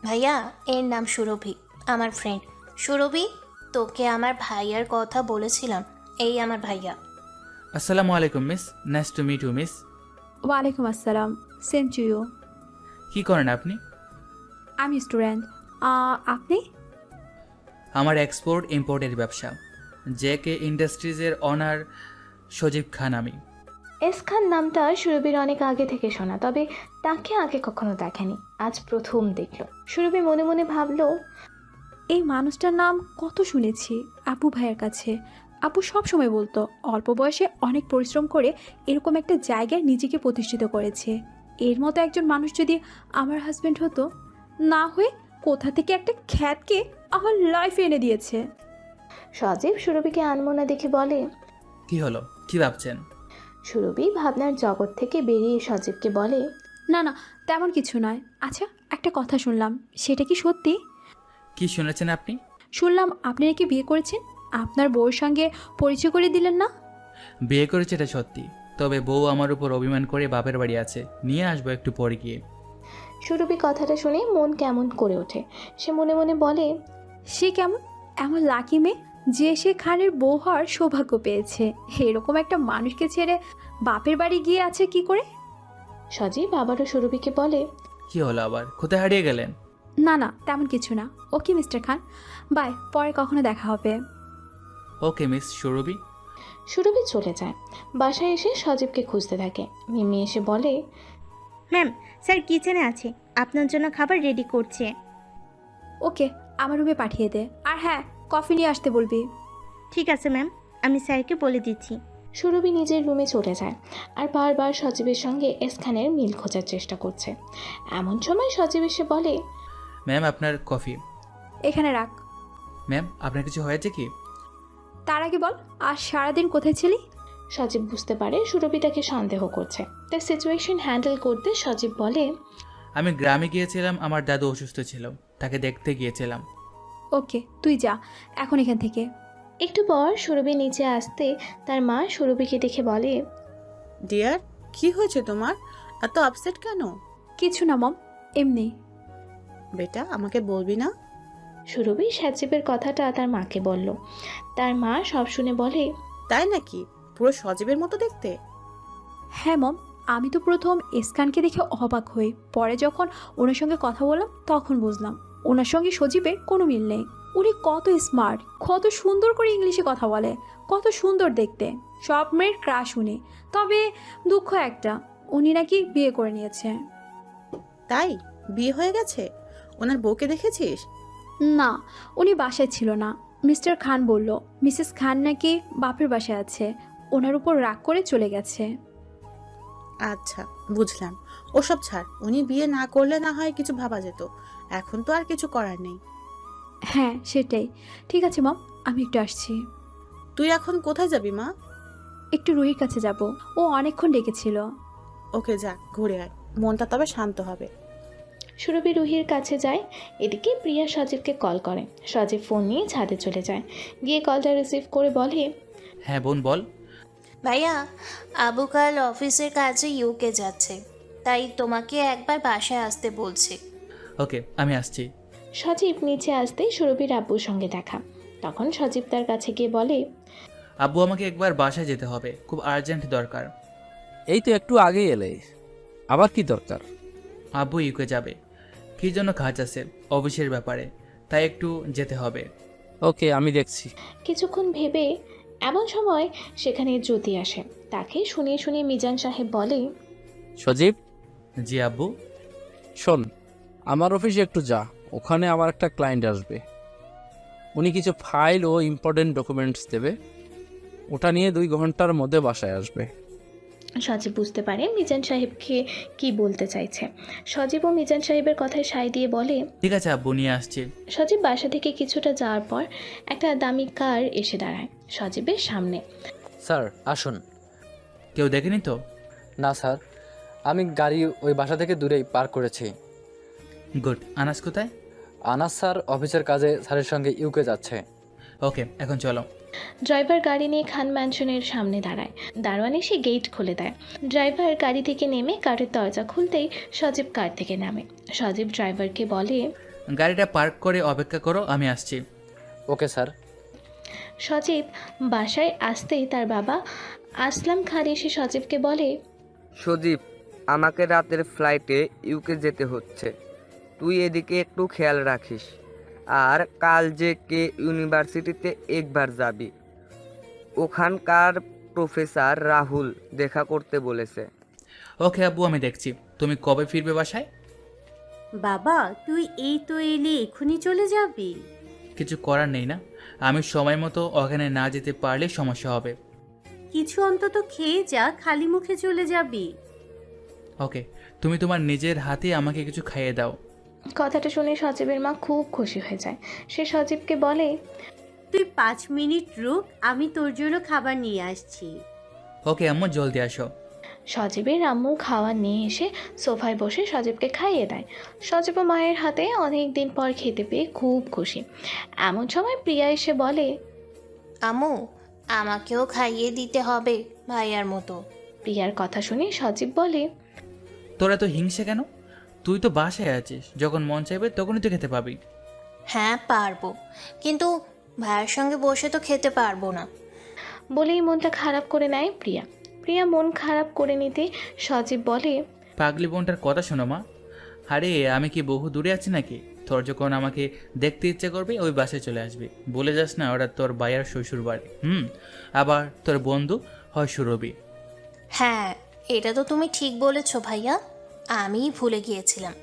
ভাইয়া, এর নাম সুরভি, আমার ফ্রেন্ড। সুরভি, তোকে আমার ভাইয়ার কথা বলেছিলাম, এই আমার ভাইয়া। আসসালামু আলাইকুম miss, nice to meet you miss. ওয়ালাইকুম আসসালাম, সেম টু ইউ। কী করেন আপনি? আমি স্টুডেন্ট। আপনি? আমার এক্সপোর্ট ইম্পোর্টের ব্যবসা। জেকে ইন্ডাস্ট্রিজের অনার সজীব খান আমি। এস খান নামটা সুরভির অনেক আগে থেকে শোনা, তবে তাকে আগে কখনো দেখেনি, আজ প্রথম দেখল। সুরভি মনে মনে ভাবল, এই মানুষটার নাম কত শুনেছি আপু ভাইয়ের কাছে। আপু সব সময় বলতো অল্প বয়সে অনেক পরিশ্রম করে এরকম একটা জায়গায় নিজেকে প্রতিষ্ঠিত করেছে। এর মতো একজন মানুষ যদি আমার হাজব্যান্ড হতো, না হয়ে কোথা থেকে একটা খ্যাতকে আমার লাইফে এনে দিয়েছে। সজীব সুরভিকে আনমনা দেখে বলে, কি হলো, কি ভাবছেন? সুরভি ভাবনার জগৎ থেকে বেরিয়ে সজীবকে বলে, না না, তেমন কিছু নয়। আচ্ছা, একটা কথা শুনলাম, সেটা কি সত্যি? কি শুনেছেন আপনি? শুনলাম আপনি নাকি বিয়ে করেছেন। আপনার বউর সঙ্গে পরিচয় করে দিলেন না? বিয়ে করেছে, এটা সত্যি, তবে বউ আমার উপর অভিমান করে বাপের বাড়ি আছে, নিয়ে আসবো একটু পরে গিয়ে। সুরভি কথাটা শুনে মন কেমন করে ওঠে। সে মনে মনে বলে, সে কেমন এমন লাকি মেয়ে যে সে খানের বউ হওয়ার সৌভাগ্য পেয়েছে। এরকম একটা মানুষকে ছেড়ে বাপের বাড়ি গিয়ে আছে কি করে? সজীব আবারও সুরভিকে বলে, কি হলো আবার, কোথায় হারিয়ে গেলেন? না না, তেমন কিছু না। ওকে মিস্টার খান, বাই, পরে কখনো দেখা হবে। ওকে মিস সুরভি। সুরভি চলে যায়। বাসায় এসে সজীবকে খুঁজতে থাকে। মিমি এসে বলে, ম্যাম, স্যার কিচেনে আছে, আপনার জন্য খাবার রেডি করছে। ওকে, আমার রুমে পাঠিয়ে দে। আর হ্যাঁ, কফি নিয়ে আসতে বলবি। ঠিক আছে ম্যাম, আমি স্যারকে বলে দিচ্ছি। সুরভি নিজের রুমে চলে যায় আর বারবার সজীবের সঙ্গে এসখানের মিল খোঁজার চেষ্টা করছে। এমন সময় সজীব এসে বলে, ম্যাম আপনার কফি। এখানে রাখ। ম্যাম আপনার কিছু হয়েছে কি? তার আগে বল, আজ সারাদিন কোথায় ছিলি? সজীব বুঝতে পারে সুরভি তাকে সন্দেহ করছে। তার সিচুয়েশন হ্যান্ডেল করতে সজীব বলে, আমি গ্রামে গিয়েছিলাম, আমার দাদু অসুস্থ ছিল, তাকে দেখতে গিয়েছিলাম। ওকে, তুই যা এখন এখান থেকে। একটু পর সুরভি নিচে আসতে তার মা সুরভিকে দেখে বলে, ডিয়ার, কি হয়েছে তোমার? এত আপসেট কেন? কিছু না মম, এমনি। বেটা, আমাকে বলবি না? সুরভি সজীবের কথাটা তার মাকে বলল। তার মা সব শুনে বলে, তাই নাকি? পুরো সজীবের মতো দেখতে? হ্যাঁ মম, আমি তো প্রথম এসকানকে দেখে অবাক হই, পরে যখন ওনার সঙ্গে কথা বললাম তখন বুঝলাম ওনার সঙ্গে সজীবের কোনো মিল নেই। উনি কত স্মার্ট, কত সুন্দর করে ইংলিশে কথা বলে, কত সুন্দর দেখতে, সব মেয়ের ক্রাশ উনি। তবে দুঃখ একটা, উনি নাকি বিয়ে করে নিয়েছে। তাই? বিয়ে হয়ে গেছে? ওনার বউকে দেখেছিস? না, উনি বাসায় ছিল না। মিস্টার খান বলল মিসেস খান নাকি বাপের বাসায় আছে, ওনার উপর রাগ করে চলে গেছে। আচ্ছা, বুঝলাম। ওসব ছাড়, উনি বিয়ে না করলে না হয় কিছু ভাবা যেত, এখন তো আর কিছু করার নেই। হ্যাঁ সেটাই। ঠিক আছে মম, আমি একটু আসছি। তুই এখন কোথায় যাবি মা? একটু রুহির কাছে যাব, ও অনেকক্ষণ ডেকেছিল। ওকে, যা ঘুরে আয়, মনটা তবে শান্ত হবে। সুরভি রুহির কাছে যায়। এদিকে প্রিয়া সজীবকে কল করে। সজীব ফোন নিয়ে ছাদে চলে যায়, গিয়ে কলটা রিসিভ করে বলে, হ্যাঁ বোন বল। ভাইয়া, আবু কাল অফিসের কাজে ইউকে যাচ্ছে, তাই তোমাকে একবার বাসায় আসতে বলছে। ওকে, আমি আসছি। সজীব নিচে আসতেই সুরভির আব্বুর সঙ্গে দেখা। তখন সজীব তার কাছে গিয়ে বলে, আব্বু আমাকে একবার বাসায় যেতে হবে, খুব আর্জেন্ট দরকার। এই তো একটু আগে এলে, আবার কি দরকার? আব্বু ইউকে যাবে, কী জন্য কাজ আছে অফিসের ব্যাপারে, তাই একটু যেতে হবে। ওকে, আমি দেখছি। কিছুক্ষণ ভেবে এমন সময় সেখানে জ্যোতি আসে। তাকে শুনিয়ে শুনিয়ে মিজান সাহেব বলে, সজীব, জি আব্বু। শোন, আমার অফিসে একটু যা, ওখানে আমার একটা ক্লায়েন্ট আসবে। উনি কিছু ফাইল ও ইম্পর্টেন্ট ডকুমেন্টস দেবে, ওটা নিয়ে 2 ঘন্টার মধ্যে বাসায় আসবে। সজীব বুঝতে পারে মিজান সাহেবকে কি বলতে চাইছে। সজীব ও মিজান সাহেবের কথায় সায় দিয়ে বলে, ঠিক আছে আব্বু, নিয়ে আসছি। সজীব বাসা থেকে কিছুটা যাওয়ার পর একটা দামি কার এসে দাঁড়ায় সজীবের সামনে। স্যার আসুন। কেউ দেখেনি তো? না স্যার, আমি গাড়ি ওই বাসা থেকে দূরেই পার্ক করেছি। গুড। আনাস কোথায়? আনাস স্যার অফিসের কাজে স্যারের সঙ্গে ইউকে যাচ্ছে। ওকে, এখন চলো। ড্রাইভার গাড়ি নিয়ে খান ম্যানশনের সামনে দাঁড়ায়। দারোয়ান এসে গেট খুলে দেয়। ড্রাইভার গাড়ি থেকে নেমে কারের দরজা খুলতেই সজীব কার থেকে নামে। সজীব ড্রাইভারকে বলে, গাড়িটা পার্ক করে অপেক্ষা করো, আমি আসছি। Okay sir. সজীব বাসায় আসতেই তার বাবা আসলাম খান এসে সজীবকে বলে, সজীব, আমাকে রাতের ফ্লাইটে ইউকে যেতে হচ্ছে, তুই এদিকে একটু খেয়াল রাখিস। আর কাল যে কে ইউনিভার্সিটিতে একবার যাবি, ওখানকার প্রফেসর রাহুল দেখা করতে বলেছে। ওকে আব্বু, আমি দেখছি। তুমি কবে ফিরবে বাসায়? বাবা, তুই এই তো এলি, এক্ষুনি চলে যাবি? কিছু করার নেই না, আমি সময় মতো ওখানে না যেতে পারলে সমস্যা হবে। কিছু অন্তত খেয়ে যা, খালি মুখে চলে যাবি? ওকে, তুমি তোমার নিজের হাতে আমাকে কিছু খাইয়ে দাও। কথাটা শুনে সজীবের মা খুব খুশি হয়ে যায়। সে সজীবকে বলে, তুই 5 মিনিট রুক, আমি তোর জন্য খাবার নিয়ে আসছি। ওকে আম্মু, জলদি আসো। সজীবের আম্মু খাবার নিয়ে এসে সোফায় বসে সজীবকে খাইয়ে দেয়। সজীব ও মায়ের হাতে অনেক দিন পর খেতে পেয়ে খুব খুশি। এমন সময় প্রিয়া এসে বলে, আম্মু, আমাকেও খাইয়ে দিতে হবে ভাইয়ার মতো। প্রিয়ার কথা শুনে সজীব বলে, তোরা তো হিংসে কেন? তুই তো বাসায় আছিস, যখন মন চাইবে তখনই তো খেতে পাবি। হ্যাঁ পারবো, কিন্তু ভাইয়ের সঙ্গে বসে তো খেতে পারবো না। বলেই মনটা খারাপ করে নেয় প্রিয়া। প্রিয়া মন খারাপ করে নিতে সজীব বলে, পাগলি বোনটার কথা শোনো মা, আরে আমি কি বহু দূরে আছি নাকি? তোর যখন আমাকে দেখতে ইচ্ছে করবে ওই বাসে চলে আসবে। বলে যাস না ওরা তোর ভাইয়ার শ্বশুর বাড়ি। আবার তোর বন্ধু হয় সুরভি। হ্যাঁ, এটা তো তুমি ঠিক বলেছ ভাইয়া, আমিই ভুলে গিয়েছিলাম।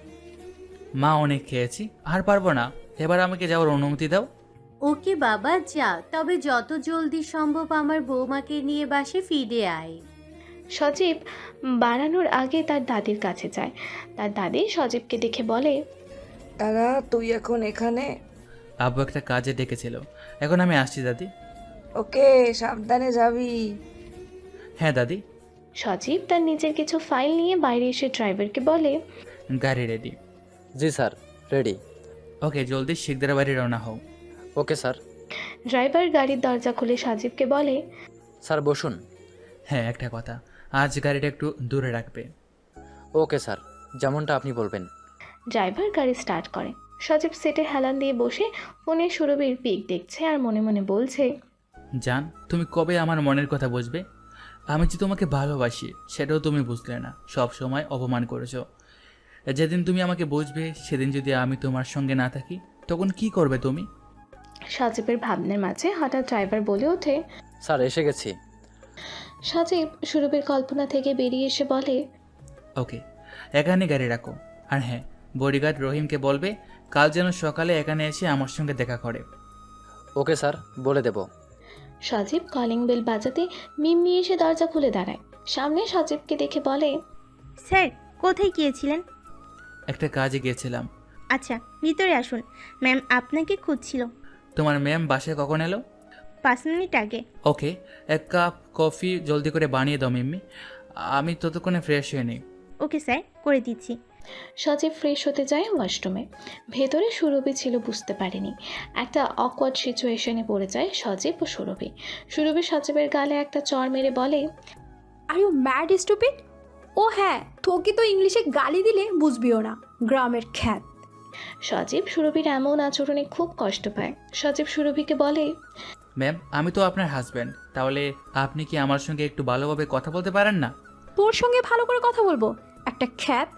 মা অনেক খেয়েছি, আর পারবো না, এবার আমাকে যাওয়ার অনুমতি দাও। ওকে বাবা যা, তবে যত জলদি সম্ভব আমার বৌমাকে নিয়ে বাসে ফিরে আয়। সজীব বাড়ানোর আগে তার দাদির কাছে যায়। তার দাদি সজীবকে দেখে বলে, দাদা তুই এখন এখানে? আব্বু একটা কাজে ডেকেছিল, এখন আমি আসছি দাদি। ওকে, সাবধানে যাবি। হ্যাঁ দাদি। সজীব তার নিজের কিছু ফাইল নিয়ে বাইরে এসে ড্রাইভারকে বলে, গাড়ি রেডি? জি স্যার, রেডি। ওকে, জলদি শিকদার বাড়ি রওনা হও। Okay sir. ড্রাইভার গাড়ির দরজা খুলে সজীবকে বলে, স্যার বসুন। হ্যাঁ, একটা কথা, আজ গাড়িটা একটু দূরে রাখবে। ওকে স্যার, যেমনটা আপনি বলবেন। ড্রাইভার গাড়ি স্টার্ট করে। সজীব সিটে হেলান দিয়ে বসে ফোনে সুরভির পিক দেখছে আর মনে মনে বলছে, জান, তুমি কবে আমার মনের কথা বুঝবে? আমি যে তোমাকে ভালোবাসি সেটাও তুমি বুঝলে না, সব সময় অপমান করেছো। যেদিন তুমি আমাকে বুঝবে সেদিন যদি আমি তোমার সঙ্গে না থাকি তখন কি করবে তুমি? সজীবের ভাবনার মাঝে হঠাৎ ড্রাইভার বলে ওঠে, স্যার এসে গেছি। সজীব সুরভির কল্পনা থেকে বেরিয়ে এসে বলে, ওকে, এখানে গাড়ি রাখো। আর হ্যাঁ, বডিগার্ড রহিমকে বলবে কাল যেন সকালে এখানে এসে আমার সঙ্গে দেখা করে। ওকে স্যার, বলে দেব। সজীব কলিং বেল বাজাতে মিম্মি এসে দরজা খুলে দাঁড়ায়। সামনে সজীবকে দেখে বলে, স্যার কোথায় গিয়েছিলেন? একটা কাজে গিয়েছিলাম। আচ্ছা ভিতরে আসুন, ম্যাম আপনাকে খুঁজছিল। তোমার ম্যাম বাসায় কখন এলো? 5 মিনিট আগে। ওকে, এক কাপ কফি জলদি করে বানিয়ে দাও মিম্মি, আমি ততক্ষণে ফ্রেশ হয়ে নিই। ওকে স্যার, করে দিচ্ছি। সজীব ফ্রেশ হতে যায় ওয়াশরুমে। ভেতরে সুরভি ছিল, বুঝতে পারেনি। একটা অকওয়ার্ড সিচুয়েশনে পড়ে যায় সজীব ও সুরভি। সুরভি সজীবের গালে একটা চড় মেরে বলে, আর ইউ ম্যাড স্টুপিড? ও হ্যাঁ, তোকে তো ইংলিশে গালি দিলে বুঝবিও না, গ্রামের খ্যাত। সজীব সুরভির এমন আচরণে খুব কষ্ট পায়। সজীব সুরভিকে বলে, ম্যাম, আমি তো আপনার হাজব্যান্ড, তাহলে আপনি কি আমার সঙ্গে একটু ভালোভাবে কথা বলতে পারেন না? তোর সঙ্গে ভালো করে কথা বলবো? একটা খ্যাত।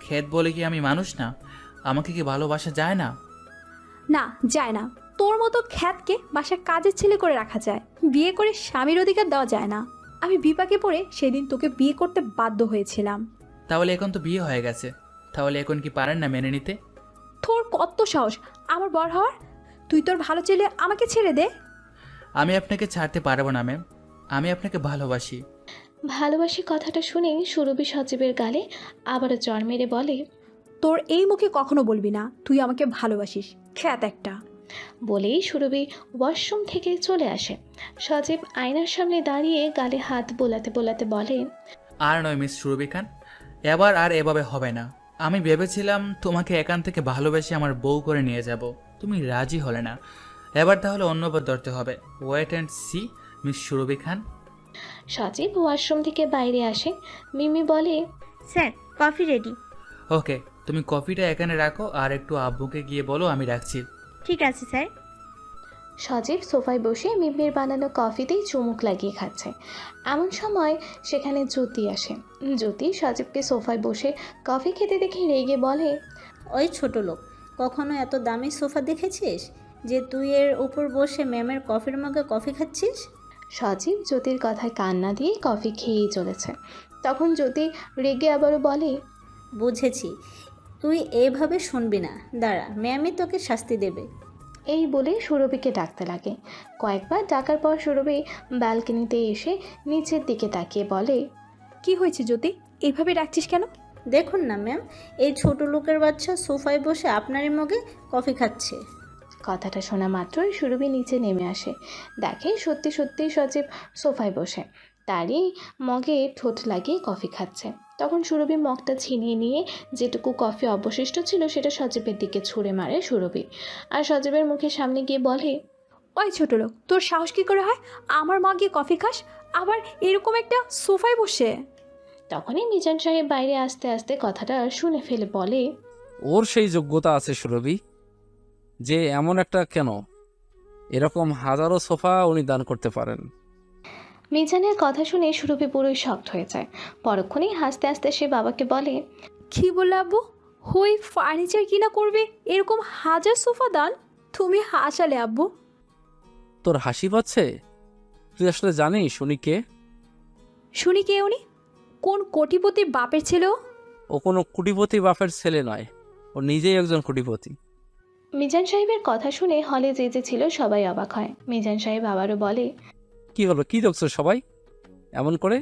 খেত বলে কি আমি মানুষ না? আমাকে কি ভালোবাসা যায় না? না, যায় না। তোর মতো খ্যাতকে বাসার কাজের ছেলে করে রাখা যায়, বিয়ে করে স্বামীর অধিকার দেওয়া যায় না। আমি বিপাকে পড়ে সেদিন তোকে বিয়ে করতে বাধ্য হয়েছিলাম। তাহলে এখন তো বিয়ে হয়ে গেছে, তাহলে এখন কি পারেন না মেনে নিতে? তোর কত সাহস আমার বর হওয়ার? তুই তোর ভালো ছেলে আমাকে ছেড়ে দে। আমি আপনাকে ছাড়তে পারবো না ম্যাম, আমি আপনাকে ভালোবাসি। ভালোবাসি কথাটা শুনে সুরভি সজীবের গালে আবারও চড় মেরে বলে, তোর এই মুখে কখনো বলবি না তুই আমাকে ভালোবাসিস, খ্যাত একটা। বলেই সুরভি ওয়াশরুম থেকে চলে আসে। সজীব আয়নার সামনে দাঁড়িয়ে গালে হাত বোলাতে বোলাতে বলে, আর নয় মিস সুরভি খান, এবার আর এভাবে হবে না। আমি ভেবেছিলাম তোমাকে এখান থেকে ভালোবেসে আমার বউ করে নিয়ে যাব, তুমি রাজি হলে না। এবার তাহলে অন্যবার ধরতে হবে। Wait and see miss Surbhi Khan. Sajib washroom থেকে বাইরে আসে। মিমি বলে, স্যার কফি রেডি। ওকে, তুমি কফিটা এখানে রাখো আর একটু আব্বুকে গিয়ে বলো আমি রাখছি। ঠিক আছে স্যার। সজীব সোফায় বসে মিমির বানানো কফিতেই চুমুক লাগিয়ে খাচ্ছে। এমন সময় সেখানে জ্যোতি আসে। জ্যোতি সজীবকে সোফায় বসে কফি খেতে দেখে রেগে বলে, ওই ছোট লোক, কখনো এত দামি সোফা দেখেছিস যে তুই এর উপর বসে ম্যামের কফির মগে কফি খাচ্ছিস? সজীব জ্যোতির কথায় কান্না দিয়ে কফি খেয়েই চলেছে। তখন জ্যোতি রেগে আবারও বলে, বুঝেছি, তুই এইভাবে শুনবি না, দাঁড়া, ম্যামই তোকে শাস্তি দেবে। এই বলে সুরভিকে ডাকতে লাগে। কয়েকবার ডাকার পর সুরভি ব্যালকনিতে এসে নিচের দিকে তাকিয়ে বলে, কি হয়েছে জ্যোতি, এইভাবে ডাকছিস কেন? দেখুন না ম্যাম, এই ছোট লোকের বাচ্চা সোফায় বসে আপনারই মগে কফি খাচ্ছে। কথাটা শোনা মাত্রই সুরভি নিচে নেমে আসে। দেখে সত্যি সত্যি সজীব সোফায় বসে তারই মগে ঠোঁট লাগিয়ে কফি খাচ্ছে। তখন সুরভি মগটা ছিনিয়ে নিয়ে যেটুকু কফি অবশিষ্ট ছিল সেটা সজীবের দিকে ছুঁড়ে মারে সুরভি। আর সজীবের মুখের সামনে গিয়ে বলে, ওই ছোট লোক, তোর সাহস কি করে হয় আমার মা গিয়ে কফি খাস, আবার এরকম একটা সোফায় বসে? তখনই মিজান সাহেব বাইরে আস্তে আস্তে কথাটা শুনে ফেলে বলে, ওর সেই যোগ্যতা আছে সুরভি যে এমন একটা কেন, এরকম হাজারো সোফা উনি দান করতে পারেন। মিজানের কথা শুনে সুরভি পুরোই শকড হয়ে যায়। পরক্ষণেই হাসতে হাসতে সে বাবাকে বলে, কি বললে আব্বু? হই ফার্নিচার কিনা করবে এরকম হাজার সোফা দান? তুমি হাসালে আব্বু। তোর হাসি পাচ্ছে? তুই আসলে জানিস উনি কে? শুনি কে উনি? কোন কোটিপতির বাপের ছেলেও? ও কোনো কোটিপতি বাপের ছেলে নয়, ও নিজেই একজন কোটিপতি। মিজান সাহেবের কথা শুনে হলে যে ছিল সবাই অবাক হয়। মিজান সাহেব আবারও বলে, কি হলো, কি দেখছো সবাই এমন করে?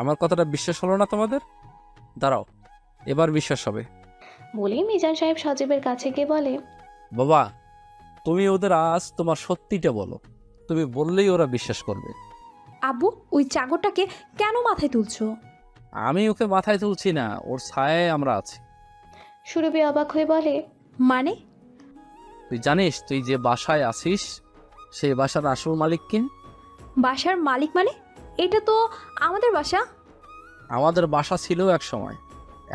আমার কথাটা বিশ্বাস হলো না তোমাদের? দাঁড়াও, এবার বিশ্বাস হবে। বলেই মিজান সাহেব সজীবের কাছে গিয়ে বলে, বাবা, তুমি ওদের আজ তোমার সত্যিটা বলো, তুমি বললেই ওরা বিশ্বাস করবে। আব্বু, ওই চাকরটাকে কেন মাথায় তুলছো? আমি ওকে মাথায় তুলছি না, ওর ছায়ায় আমরা আছি। সুরভি অবাক হয়ে বলে, মানে? তুই জানিস তুই যে বাসায় আছিস সেই বাসার আসল মালিক কে? বাসার মালিক মানে? এটা তো আমাদের বাসা। আমাদের বাসা ছিল এক সময়,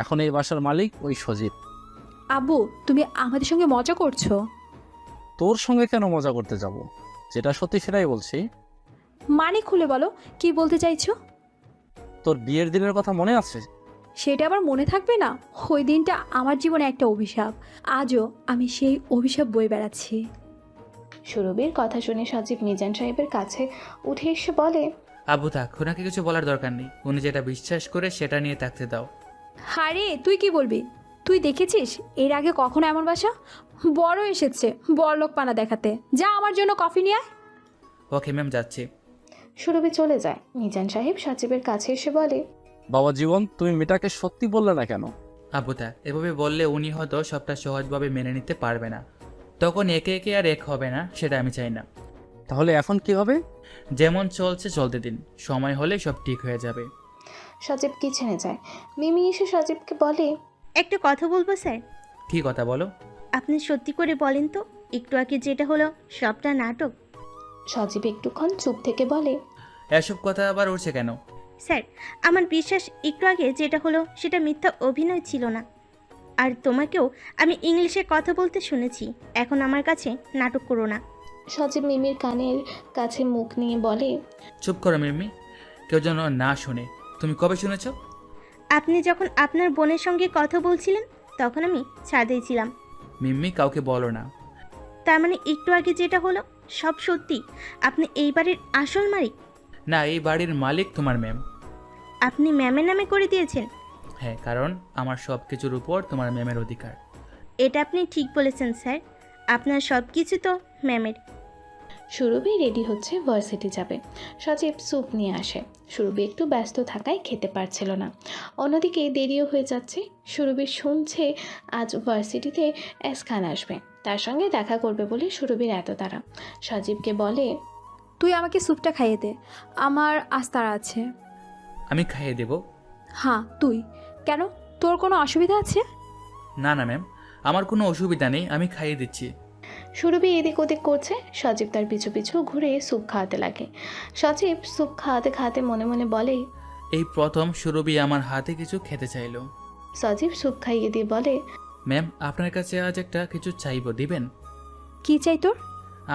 এখন এই বাসার মালিক ওই সজীব। আব্বু, তুমি আমাদের সঙ্গে মজা করছো? তোর সঙ্গে কেন মজা করতে যাব? যেটা সত্যি সেটাই বলছি। মানে খুলে বলো, কি বলতে চাইছো? তোর বিয়ের দিনের কথা মনে আছে? সেটা আবার মনে থাকবে না? ওই দিনটা আমার জীবনে একটা অভিশাপ। আজও আমি সেই অভিশাপ বয়ে বেড়াচ্ছি। সুরভির কথা শুনে সজীব মিজান সাহেবের কাছে উঠে এসে বলে, আব্বু থাক, ওনাকে কিছু বলার দরকার নেই। উনি যেটা বিশ্বাস করে সেটা নিয়ে থাকতে দাও। হারে, তুই কি বলবি? তুই দেখেছিস এর আগে কখনো এমন বাসা? বড় এসেছে বড়লোক পানা দেখাতে। যা আমার জন্য কফি নিয়ে আয়। ওকে ম্যাম, যাচ্ছি। সুরভি চলে যায়। মিজান সাহেব সজীবের কাছে এসে বলে, বাবা জীবন, তুমি মেয়েটাকে সত্যি বললে না কেন? আব্বু থাক, এভাবে বললে উনি হয়তো সবটা সহজভাবে মেনে নিতে পারবে না। তখন একে একে আর এক হবে না, সেটা আমি চাই না। তাহলে এখন কি হবে? যেমন চলছে চলতে দিন, সময় হলে সব ঠিক হয়ে যাবে। সজীব কিচেনে যায়। মিমি এসে সজীবকে বলে, একটা কথা বলবো স্যার। কি কথা বলো? আপনি সত্যি করে বলেন তো, একটু আগে যেটা হলো সবটা নাটক? সজীব একটুক্ষণ চুপ থেকে বলে, এসব কথা আবার উঠছে কেন? স্যার, আমার বিশ্বাস একটু আগে যেটা হলো সেটা মিথ্যা অভিনয় ছিল না। আর তোমাকেও আমি ইংলিশে কথা বলতে শুনেছি। এখন আমার কাছে নাটক করো না। সজীব মিমির কানের কাছে মুখ নিয়ে বলে, চুপ করো মিম্মি, কেউ যেন না শুনে। তুমি কবে শুনেছ? আপনি যখন আপনার বোনের সঙ্গে কথা বলছিলেন তখন আমি ছাদেই ছিলাম। মিম্মি, কাউকে বলো না। তার মানে একটু আগে যেটা হলো সব সত্যি? আপনি এই বাড়ির আসল মালিক? না, এই বাড়ির মালিক তোমার ম্যাম। আপনি ম্যামের নামে করে দিয়েছেন? হ্যাঁ, কারণ আমার সব কিছুর উপর তোমার ম্যামের অধিকার। এটা আপনি ঠিক বলেছেন স্যার, আপনার সব কিছু তো ম্যামের। সুরভি রেডি হচ্ছে, ভার্সিটি যাবে। সজীব স্যুপ নিয়ে আসে। সুরভি একটু ব্যস্ত থাকায় খেতে পারছিল না। অন্যদিকে দেরিও হয়ে যাচ্ছে। সুরভি শুনছে আজ ভার্সিটিতে এস খান আসবে, তার সঙ্গে দেখা করবে বলে সুরভির এত তাড়া। সজীবকে বলে, তুই আমাকে স্যুপটা খাইয়ে দে, আমার আজ তাড়া আছে। আমি খাইয়ে দেব? হ্যাঁ তুই। কেন, তোর কোনো অসুবিধা আছে? না না ম্যাম, আমার কোনো অসুবিধা নেই, আমি খাইয়ে দিচ্ছি। সুরভি এদিক ওদিক করছে। সজীব তার পিছু পিছু ঘুরে স্যুপ খাওয়াতে লাগে। সজীব স্যুপ খাওয়াতে খাওয়াতে মনে মনে বলে, এই প্রথম সুরভি আমার হাতে কিছু খেতে চাইলো। সজীব স্যুপ খাইয়ে দিয়ে বলে, ম্যাম, আপনার কাছে আজ একটা কিছু চাইবো, দিবেন? কি চাই তোর?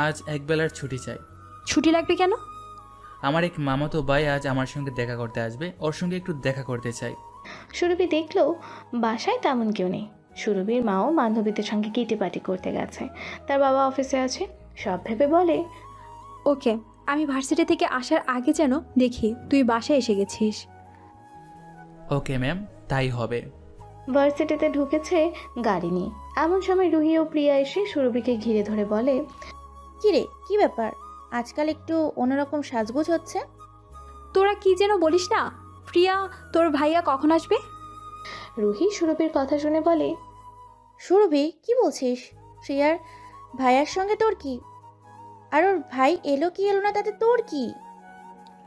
আজ একবেলার ছুটি চাই। ছুটি লাগবে কেন? আমার এক মামাতো ভাই আজ আমার সঙ্গে দেখা করতে আসবে, ওর সঙ্গে একটু দেখা করতে চাই। সুরভি দেখলো বাসায় তেমন কেউ নেই। সুরভির মাও বান্ধবীদের সঙ্গে কিটি পার্টি করতে গেছে, তার বাবা অফিসে আছে। সব ভেবে বলে, ওকে, আমি ভার্সিটি থেকে আসার আগে যেন দেখি তুই বাসায় এসে গেছিস। ওকে ম্যাম, তাই হবে। ভার্সিটিতে ঢুকেছে গাড়ি নিয়ে। এমন সময় রুহি ও প্রিয়া এসে সুরভিকে ঘিরে ধরে বলে, কিরে, কি ব্যাপার? আজকাল একটু অন্যরকম সাজগোজ হচ্ছে। তোরা কি যেন বলিস না? প্রিয়া, তোর ভাইয়া কখন আসবে? রুহি সুরভির কথা শুনে বলে, সুরভি, কি বলছিস? প্রিয়ার ভাইয়ার সঙ্গে তোর কি? আর ওর ভাই এলো কি এলো না তাতে তোর কি?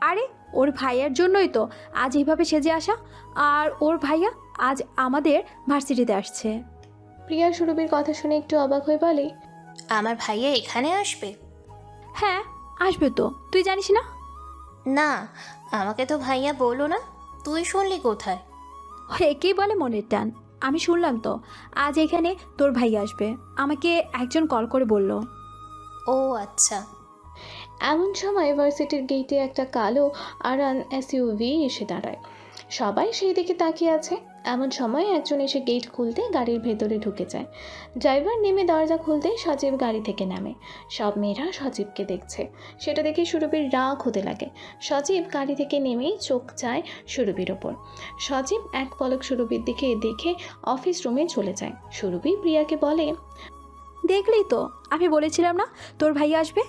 আরে, ওর ভাইয়ার জন্যই তো আজ এইভাবে সেজে আসা। আর ওর ভাইয়া আজ আমাদের ভার্সিটিতে আসছে। প্রিয়া সুরভির কথা শুনে একটু অবাক হয়ে বলে, আমার ভাইয়া এখানে আসবে? হ্যাঁ, আসবে তো, তুই জানিস না? না, আমাকে তো ভাইয়া বলো না। তুই শুনলি কোথায়? একেই বলে মনের টান। আমি শুনলাম তো আজ এখানে তোর ভাই আসবে, আমাকে একজন কল করে বলল। ও আচ্ছা। এমন সময় ভার্সিটির গেটে একটা কালো আরান এসইউভি এসে দাঁড়ায়। সবাই সেই দিকে তাকিয়ে আছে। এমন সময় একজন এসে গেট খুলতে গাড়ির ভেতরে ঢুকে যায়। ড্রাইভার নেমে দরজা খুলতে সজীব গাড়ি থেকে নামে। সব মেয়েরা সজীবকে দেখছে, সেটা দেখে সুরভির রাগ হতে লাগে। সজীব গাড়ি থেকে নেমেই চোখ যায় সুরভির ওপর। সজীব এক পলক সুরভির দিকে দেখে অফিস রুমে চলে যায়। সুরভি প্রিয়াকে বলে, দেখলি তো, আমি বলেছিলাম না তোর ভাই আসবে।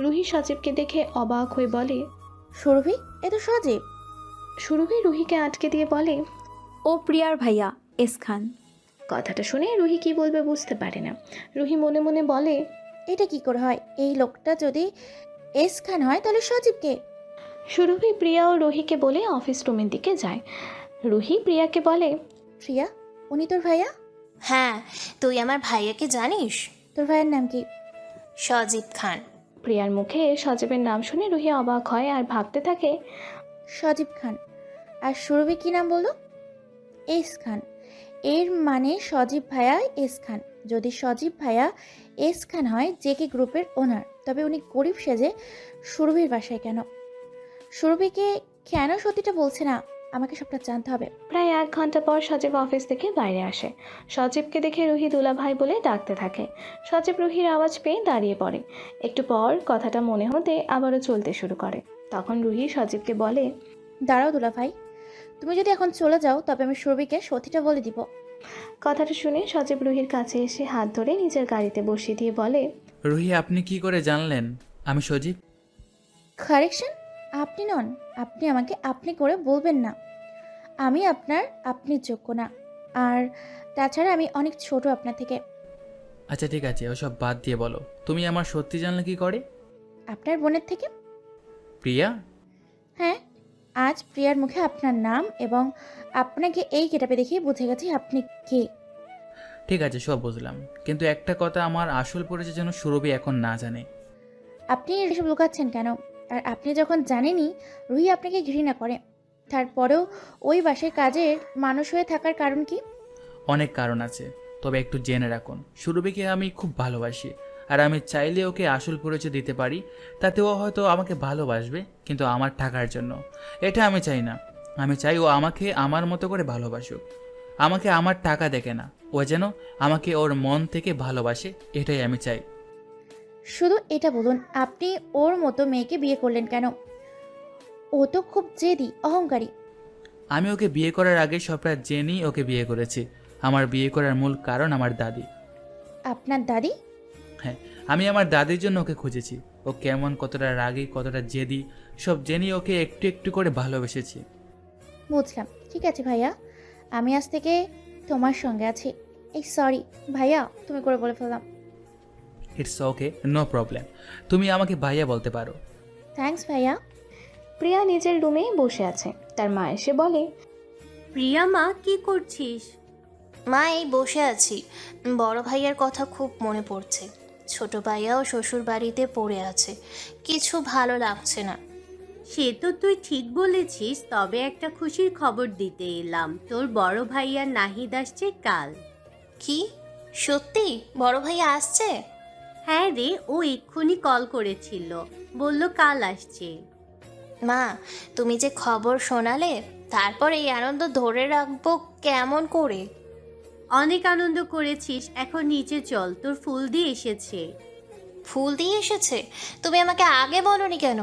রুহি সজীবকে দেখে অবাক হয়ে বলে, সুরভি, এ তো সজীব। সুরভি রুহিকে আটকে দিয়ে বলে, ও প্রিয়ার ভাইয়া এস খান। কথাটা শুনে রুহি কি বলবে বুঝতে পারে না। রুহি মনে মনে বলে, এটা কি করে হয়? এই লোকটা যদি এস খান হয় তাহলে সজীবকে। সুরভি প্রিয়া ও রুহিকে বলে অফিস রুমের দিকে যায়। রুহি প্রিয়াকে বলে, প্রিয়া, উনি তোর ভাইয়া? হ্যাঁ, তুই আমার ভাইয়াকে জানিস? তোর ভাইয়ের নাম কি? সজীব খান। প্রিয়ার মুখে সজীবের নাম শুনে রুহি অবাক হয় আর ভাবতে থাকে, সজীব খান। আর সুরভি কি নাম বললো? এস খান। এর মানে সজীব ভাইয়া এস খান। যদি সজীব ভাইয়া এস খান হয় জেকে গ্রুপের ওনার, তবে উনি গরিব সেজে সুরভির বাসায় কেন? সুরভিকে কেন সত্যিটা বলছে না? আমাকে সবটা জানতে হবে। প্রায় 1 ঘন্টা পর সজীব অফিস থেকে বাইরে আসে। সজীবকে দেখে রুহি দুলা ভাই বলে ডাকতে থাকে। সজীব রুহির আওয়াজ পেয়ে দাঁড়িয়ে পড়ে। একটু পর কথাটা মনে হতে আবারও চলতে শুরু করে। তখন রুহি সজীবকে বলে, দাঁড়াও দুলা ভাই, তুমি যদি এখন চলে যাও তবে আমি সুরভিকে সত্যিটা বলে দিব। কথাটা শুনে সজীব রুহির কাছে এসে হাত ধরে নিজের গাড়িতে বসিয়ে দিয়ে বলে, রুহি, আপনি কি করে জানলেন আমি সজীব? কারেকশন, আপনি নন। আপনি আমাকে আপনি করে বলবেন না। আমি আপনার আপনি যোগ্য না। আর তাছাড়া আমি অনেক ছোট আপনার থেকে। আচ্ছা ঠিক আছে, ওসব বাদ দিয়ে বলো, তুমি আমার সত্যি জানলে কি করে? আপনার বোনের থেকে। প্রিয়া? হ্যাঁ, আজ প্রিয়ার মুখে আপনার নাম এবং আপনাকে এই গেটাপে দেখে বুঝে গেছি আপনি কে। ঠিক আছে, সব বুঝলাম, কিন্তু একটা কথা, আমার আসল পরিচয় যেন সুরভি এখন না জানে। আপনি এসব লুকাচ্ছেন কেন? আর আপনি যখন জানেনই রুহি আপনাকে ঘৃণা করে, তারপরেও ওই বাসায় কাজের মানুষ হয়ে থাকার কারণ কি? অনেক কারণ আছে, তবে একটু জেনে রাখুন, সুরভিকে আমি খুব ভালোবাসি। আর আমি চাইলে ওকে আসল পরিচয় দিতে পারি, তাতে ও হয়তো আমাকে ভালোবাসবে, কিন্তু আমার টাকার জন্য। এটা আমি চাই না। আমি চাই ও আমাকে আমার মতো করে ভালোবাসুক, আমাকে আমার টাকা দেখে না, ও যেন আমাকে ওর মন থেকে ভালোবাসে, এটাই আমি চাই। শুধু এটা বলুন, আপনি ওর মতো মেয়েকে বিয়ে করলেন কেন? ও তো খুব জেদি, অহংকারী। আমি ওকে বিয়ে করার আগে সবটা জেনেই ওকে বিয়ে করেছি। আমার বিয়ে করার মূল কারণ আমার দাদি। আপনার দাদি? হ্যাঁ, আমি আমার দাদির জন্য ওকে খুঁজেছি। ও কেমন, কতটা রাগী, কতটা জেদি, সব জেনেই ওকে একটু একটু করে ভালোবেসেছি। বুঝলাম। ঠিক আছে ভাইয়া, আমি আজ থেকে তোমার সঙ্গে আছি। এই সরি ভাইয়া, তুমি করে বলে ফেললাম। ইটস ওকে, নো প্রবলেম, তুমি আমাকে ভাইয়া বলতে পারো। থ্যাঙ্কস ভাইয়া। প্রিয়া নিজের রুমে বসে আছে। তার মা এসে বলে, প্রিয়া মা, কি করছিস? মা, এই বসে আছি। বড় ভাইয়ার কথা খুব মনে পড়ছে। ছোট ভাইয়াও শ্বশুর বাড়িতে পড়ে আছে, কিছু ভালো লাগছে না। সে তো তুই ঠিক বলেছিস, তবে একটা খুশির খবর দিতে এলাম। তোর বড় ভাইয়া নাহিদ আসছে কাল। কি সত্যি বড় ভাইয়া আসছে? হ্যাঁ রে, ও এক্ষুনি কল করেছিল, বলল কাল আসছে। মা, তুমি যে খবর শোনালে, তারপর এই আনন্দ ধরে রাখবো কেমন করে? অনেক আনন্দ করেছিস, এখন নিচে চল, তোর ফুল দিয়ে এসেছে। ফুল দিয়ে এসেছে? তুমি আমাকে আগে বলনি কেন?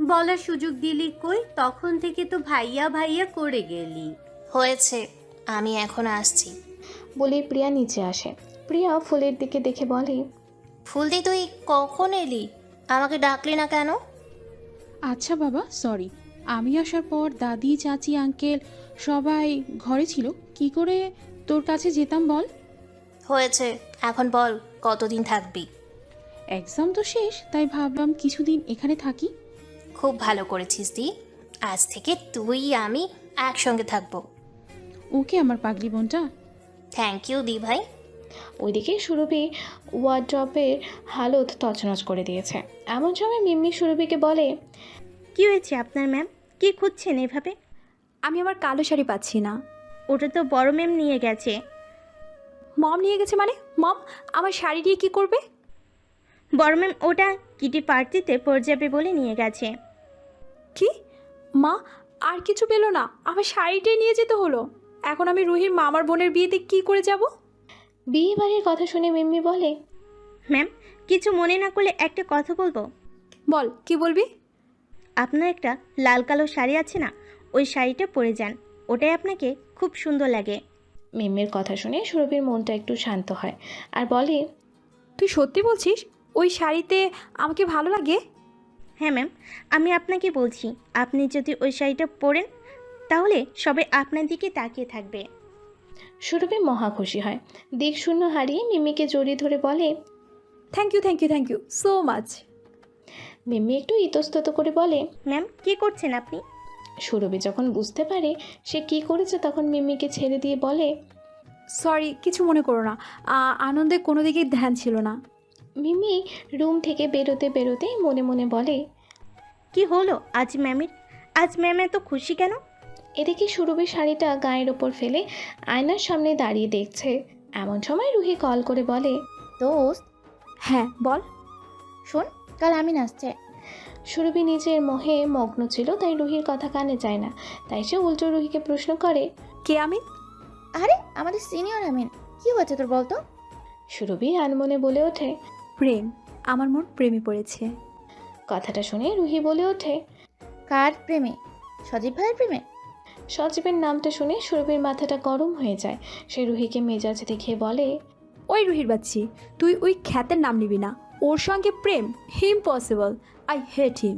বলার সুযোগ দিলি কই? তখন থেকে তো ভাইয়া ভাইয়া করে গেলি। হয়েছে, আমি এখন আসছি বলে প্রিয়া নিচে আসে। প্রিয়া ফুলের দিকে দেখে বলে, ফুল দি, তুই কখন এলি? আমাকে ডাকলি না কেন? আচ্ছা বাবা, সরি। আমি আসার পর দাদি, চাচি, আঙ্কেল সবাই ঘরে ছিল, কি করে তোর কাছে যেতাম বল? হয়েছে, এখন বল কতদিন থাকবি? এক্সাম তো শেষ, তাই ভাবলাম কিছুদিন এখানে থাকি। খুব ভালো করেছিস দি, আজ থেকে তুই আমি একসঙ্গে থাকবো। ওকে আমার পাগলি বোনটা। থ্যাংক ইউ দি ভাই। ওইদিকে সুরভি ওয়ার্ড্রপের হালত তছনছ করে দিয়েছে। এমন সময় মিম্মি সুরভিকে বলে, কি হয়েছে আপনার ম্যাম? কি খুঁজছেন এভাবে? আমি আমার কালো শাড়ি পাচ্ছি না। ওটা তো বড় ম্যাম নিয়ে গেছে। মম নিয়ে গেছে মানে? মম আমার শাড়ি দিয়ে কি করবে? বড় ম্যাম ওটা কিটি পার্টিতে পড়ে যাবে বলে নিয়ে গেছে। কি? মা, আর কিছু পেলো না, আমার শাড়িটাই নিয়ে যেতে হলো। এখন আমি রুহির মামার বোনের বিয়েতে কি করে যাব? বিয়ে বাড়ির কথা শুনে মিম্মি বলে, ম্যাম কিছু মনে না করলে একটা কথা বলবো। বল, কি বলবি? আপনার একটা লাল কালো শাড়ি আছে না, ওই শাড়িটা পরে যান, ওটাই আপনাকে খুব সুন্দর লাগে। মিম্মির কথা শুনে সুরভির মনটা একটু শান্ত হয় আর বলে, তুই সত্যি বলছিস ওই শাড়িতে আমাকে ভালো লাগে? হ্যাঁ ম্যাম, আমি আপনাকে বলছি, আপনি যদি ওই শাড়িটা পরেন তাহলে সবাই আপনার দিকে তাকিয়ে থাকবে। সুরভি মহা খুশি হয়। দিক শূন্য হারিয়ে মিম্মিকে জড়িয়ে ধরে বলে, thank you thank you thank you so much. Mimmi একটু ইতস্তত করে বলে, ম্যাম কি করছেন আপনি? সুরভি যখন বুঝতে পারে সে কি করেছে তখন মিম্মিকে ছেড়ে দিয়ে বলে, সরি, কিছু মনে করো না, আনন্দে কোনো দিকেই ধ্যান ছিল না। মিম্মি রুম থেকে বেরোতে বেরোতে মনে মনে বলে, কি হলো আজ ম্যামের? আজ ম্যাম এত খুশি কেন? এদিকে সুরভির শাড়িটা গায়ের ওপর ফেলে আয়নার সামনে দাঁড়িয়ে দেখছে। এমন সময় রুহি কল করে বলে, দোস্ত, হ্যাঁ বল। শোন, কাল আমি নাচছে। সুরভি নিজের মোহে মগ্ন ছিল, তাই রুহির কথা কানে যায় না। তাই সে উল্টো রুহিকে প্রশ্ন করে, কে আমিন? আরে আমাদের সিনিয়র আমিন, কি হয়েছে তোর বলতো? সুরভি আনমনে বলে ওঠে, প্রেম, আমার মন প্রেমে পড়েছে। কথাটা শুনে রুহি বলে ওঠে, কার প্রেমে? সজীব ভাইয়ের প্রেমে? সজীবের নামটা শুনে সুরভির মাথাটা গরম হয়ে যায়। সে রুহিকে মেজাজ দেখিয়ে বলে, ওই রুহির বাচ্চি, তুই ওই খ্যাতের নাম নিবি না। ওর সঙ্গে প্রেম ইম্পসিবল, আই হেট হিম।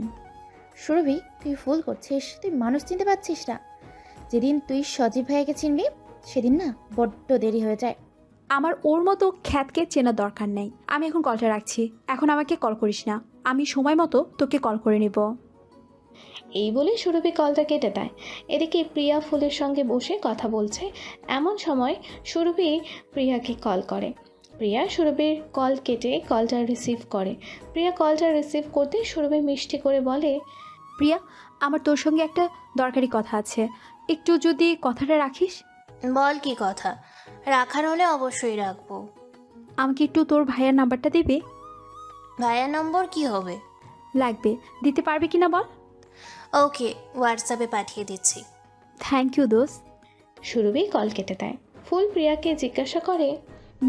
সুরভি, তুই ভুল করছিস, তুই মানুষ চিনতে পারছিস না। যেদিন তুই সজীব ভাইয়াকে চিনবি সেদিন না বড্ড দেরি হয়ে যায়। আমার ওর মতো খ্যাতকে চেনার দরকার নেই। আমি এখন কলটা রাখছি, এখন আমাকে কল করিস না, আমি সময় মতো তোকে কল করে নেব। এই বলে সুরভি কলটা কেটে দেয়। এদিকে প্রিয়া ফুলের সঙ্গে বসে কথা বলছে। এমন সময় সুরভি প্রিয়াকে কল করে। প্রিয়া সুরভির কল কেটে কলটা রিসিভ করে। প্রিয়া কলটা রিসিভ করতে সুরভি মিষ্টি করে বলে, প্রিয়া, আমার তোর সঙ্গে একটা দরকারি কথা আছে, একটু যদি কথাটা রাখিস। বল কি কথা, রাখার হলে অবশ্যই রাখবো। আমাকে একটু তোর ভাইয়ের নাম্বারটা দিবি? ভাইয়া নম্বর কি হবে? লাগবে, দিতে পারবি কিনা বল। ওকে, হোয়াটসঅ্যাপে পাঠিয়ে দিচ্ছি। থ্যাংক ইউ দোস্ত। সুরভি কল কেটে দেয়। ফুল প্রিয়াকে জিজ্ঞাসা করে,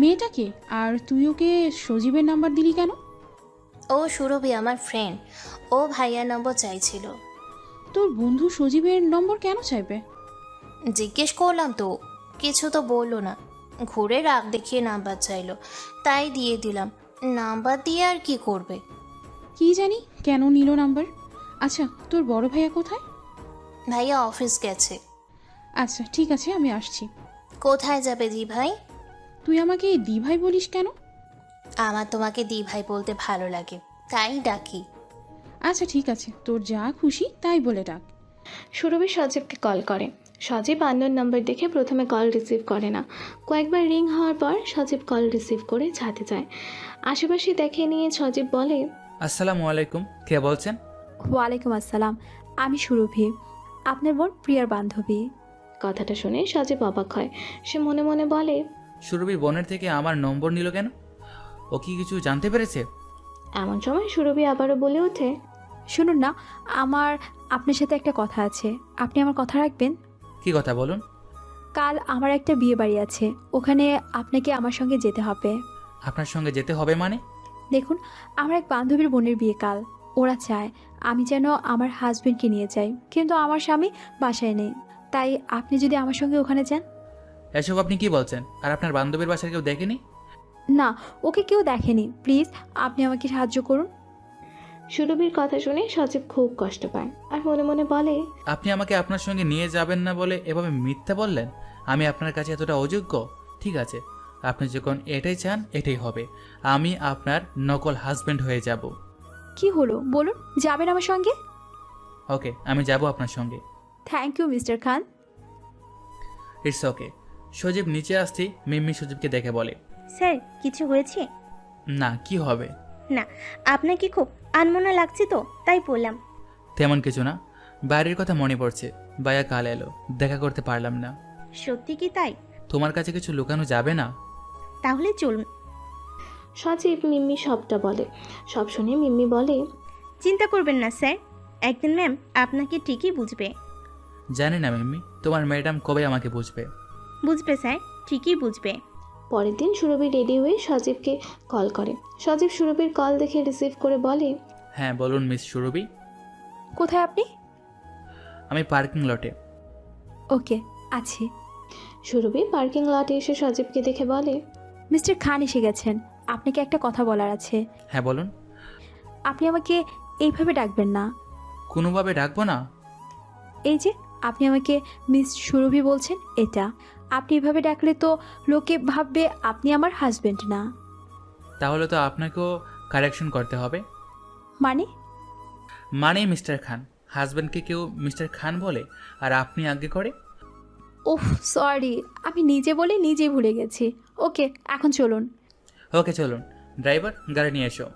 মেয়েটাকে, আর তুই ওকে সজীবের নাম্বার দিলি কেন? ও সুরভি আমার ফ্রেন্ড, ও ভাইয়ার নম্বর চাইছিল। তোর বন্ধু সজীবের নম্বর কেন চাইবে? জিজ্ঞেস করলাম তো, কিছু তো বললো না, ঘুরে রাগ দেখিয়ে নাম্বার চাইলো, তাই দিয়ে দিলাম। নাম্বার দিয়ে আর কি করবে? কি জানি কেন নিল নাম্বার। আচ্ছা, তোর বড় ভাইয়া কোথায়? ভাইয়া অফিস গেছে। আচ্ছা ঠিক আছে, আমি আসছি। কোথায় যাবে দি ভাই? তুই আমাকে দি ভাই বলিস কেন? আমার তোমাকে দি ভাই বলতে ভালো লাগে, তাই ডাকি। আচ্ছা ঠিক আছে, তোর যা খুশি তাই বলে ডাক। সুরভি সজীবকে কল করে। সজীব আননোন নাম্বার দেখে প্রথমে কল রিসিভ করে না। কয়েকবার রিং হওয়ার পর সজীব কল রিসিভ করে ছাদে যায়। আশেপাশে দেখে নিয়ে সজীব বলে, আসসালামু আলাইকুম, কে বলছেন? ওয়ালাইকুম আসসালাম, আমি সুরভি, আপনার বোন প্রিয়ার বান্ধবী। কথাটা শুনে সজীব অবাক হয়। সে মনে মনে বলে, সুরভির বোনের থেকে আমার নম্বর নিল কেন? ও কি কিছু জানতে পেরেছে? এমন সময় সুরভি আবারও বলে ওঠে, শুনুন না, আমার আপনার সাথে একটা কথা আছে, আপনি আমার কথা রাখবেন? কি কথা বলুন? কাল আমার একটা বিয়ে বাড়ি আছে, ওখানে আপনাকে আমার সঙ্গে যেতে হবে। আপনার সঙ্গে যেতে হবে মানে? দেখুন, আমার এক বান্ধবীর বোনের বিয়ে কাল, ওরা চায় আমি যেন আমার হাজবেন্ডকে নিয়ে যাই, কিন্তু আমার স্বামী বাসায় নেই, তাই আপনি যদি আমার সঙ্গে ওখানে যান। এসব আপনি কি বলছেন? আর আপনার বান্ধবীর বাসায় কেউ দেখেনি? না, ওকে কেউ দেখেনি, প্লিজ আপনি আমাকে সাহায্য করুন। সুরভির কথা শুনে সজীব খুব কষ্ট পায় আর মনে মনে বলে, আপনি আমাকে আপনার সঙ্গে নিয়ে যাবেন না বলে এভাবে মিথ্যা বললেন? আমি আপনার কাছে এতটা অযোগ্য? ঠিক আছে, আপনি যখন এটাই চান এটাই হবে, আমি আপনার নকল হাজবেন্ড হয়ে যাব। কি হলো বলুন, যাবেন আমার সঙ্গে? ওকে, আমি যাব আপনার সঙ্গে। Thank you mister Khan. It's okay. Sajib নিচে আসতেই মিম্মি সজীবকে দেখে বলে, স্যার কিছু হয়েছে? না, কি হবে? না, আপনাকে খুব আনমনা লাগছে তো তাই বললাম। তেমন কিছু না, বাইরের কথা মনে পড়ছে, ভাইয়া কাল এলো, দেখা করতে পারলাম না। সত্যি কি তাই? তোমার কাছে কিছু লুকানো যাবে না? তাহলে চলুন। সজীব মিম্মি সবটা বলে। সব শুনে মিম্মি বলে, চিন্তা করবেন না স্যার, একদিন ম্যাম আপনাকে ঠিকই বুঝবে। জানি না মিম্মি, তোমার ম্যাডাম কবে আমাকে বুঝবে। বুঝবে স্যার, ঠিকই বুঝবে। পরের দিন সুরভি রেডি হয়ে সজীবকে কল করে। সজীব সুরভির কল দেখে রিসিভ করে বলে, হ্যাঁ বলুন মিস সুরভি। কোথায় আপনি? আমি পার্কিং লটে। ওকে, আছি। সুরভি পার্কিং লটে এসে সজীবকে দেখে বলে, মিস্টার খান এসে গেছেন, আপনাকে একটা কথা বলার আছে। হ্যাঁ বলুন। আপনি আমাকে এইভাবে ডাকবেন না। কোনোভাবে ডাকবো না? এই যে আপনি আমাকে মিস সুরভি বলছেন, এটা আপনি এভাবে ডাকলে তো লোকে ভাববে আপনি আমার হাজবেন্ড না। তাহলে তো আপনাকেও কারেকশন করতে হবে। মানে মিস্টার খান, হাজব্যান্ডকে কেউ মিস্টার খান বলে আর আপনি আগে করে। ওহ সরি, আমি নিজে বলে নিজেই ভুলে গেছি। ওকে, এখন চলুন। ওকে চলুন। ড্রাইভার, গাড়ি নিয়ে এসো।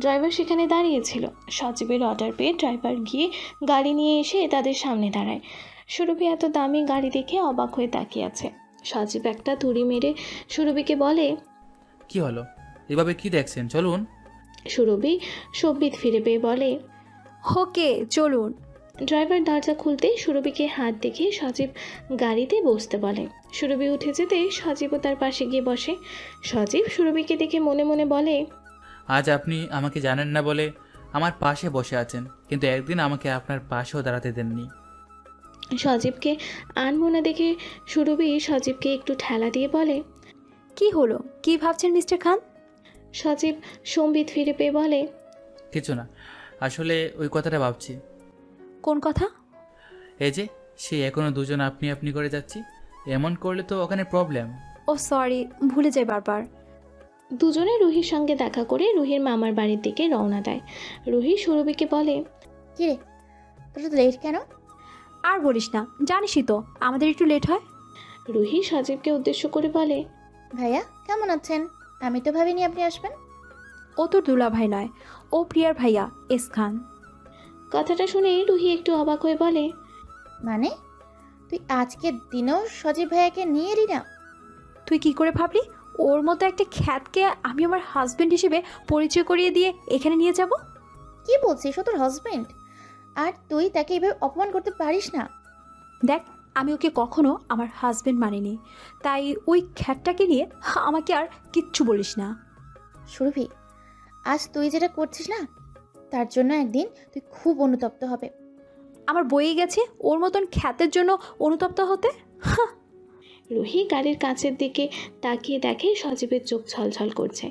ড্রাইভার সেখানে দাঁড়িয়েছিল। সজীবের অর্ডার পেয়ে ড্রাইভার গিয়ে গাড়ি নিয়ে এসে তাদের সামনে দাঁড়ায়। সুরভি এত দামি গাড়ি দেখে অবাক হয়ে তাকিয়ে আছে। সজীব একটা তুড়ি মেরে সুরভিকে বলে, কি হলো, এভাবে কি দেখছেন, চলুন। সুরভি সব্বিত ফিরে পেয়ে বলে, ওকে চলুন। ড্রাইভার দরজা খুলতে সুরভিকে হাত দেখে সজীব গাড়িতে বসতে বলে। সুরভি উঠে যেতে সজীবও তার পাশে গিয়ে বসে। সজীব সুরভিকে দেখে মনে মনে বলে, আজ আপনি আমাকে জানেন না বলে আমার পাশে বসে আছেন, কিন্তু একদিন আমাকে আপনার পাশেও দাঁড়াতে দেননি। সজীবকে আনমোনা দেখে সুরভি সজীবকে একটু ঠেলা দিয়ে বলে, কি হলো, কি ভাবছেন মিস্টার খান? সজীব সম্বিত ফিরে পেয়ে বলে, কিছু না, আসলে ওই কথাটা ভাবছি। কোন কথা? এই যে সে এখনো দুজন আপনি আপনি করে যাচ্ছি, এমন করলে তো ওখানে প্রবলেম। ও সরি, ভুলে যাই বারবার। দুজনে রুহির সঙ্গে দেখা করে রুহির মামার বাড়ির দিকে রওনা দেয়। রুহি সুরভিকে বলে, কিরে তোর তো লেট কেন? আর বলিস না, জানিসই তো আমাদের একটু লেট হয়। রুহি সজীবকে উদ্দেশ্য করে বলে, ভাইয়া কেমন আছেন? আমি তো ভাবিনি আপনি আসবেন। ও তোর দুলা ভাই নয়, ও প্রিয়ার ভাইয়া এস খান। কথাটা শুনে রুহি একটু অবাক হয়ে বলে, মানে তুই আজকের দিনেও সজীব ভাইয়াকে নিয়ে এলি না? তুই কি করে ভাবলি ওর মতো একটা খ্যাতকে আমি আমার হাজবেন্ড হিসেবে পরিচয় করিয়ে দিয়ে এখানে নিয়ে যাব? কি বলছিস, ও তোর হাজবেন্ড আর তুই তাকে এভাবে অপমান করতে পারিস না। দেখ, আমি ওকে কখনো আমার হাজবেন্ড মানিনি, তাই ওই খ্যাতটাকে নিয়ে আমাকে আর কিচ্ছু বলিস না। সুরভি, আজ তুই যেটা করছিস না, তার জন্য একদিন তুই খুব অনুতপ্ত হবে। আমার বয়ে গেছে ওর মতন খ্যাতের জন্য অনুতপ্ত হতে। রুহি গাড়ির কাছের দিকে তাকিয়ে দেখে সজীবের চোখ ছলছল করছে।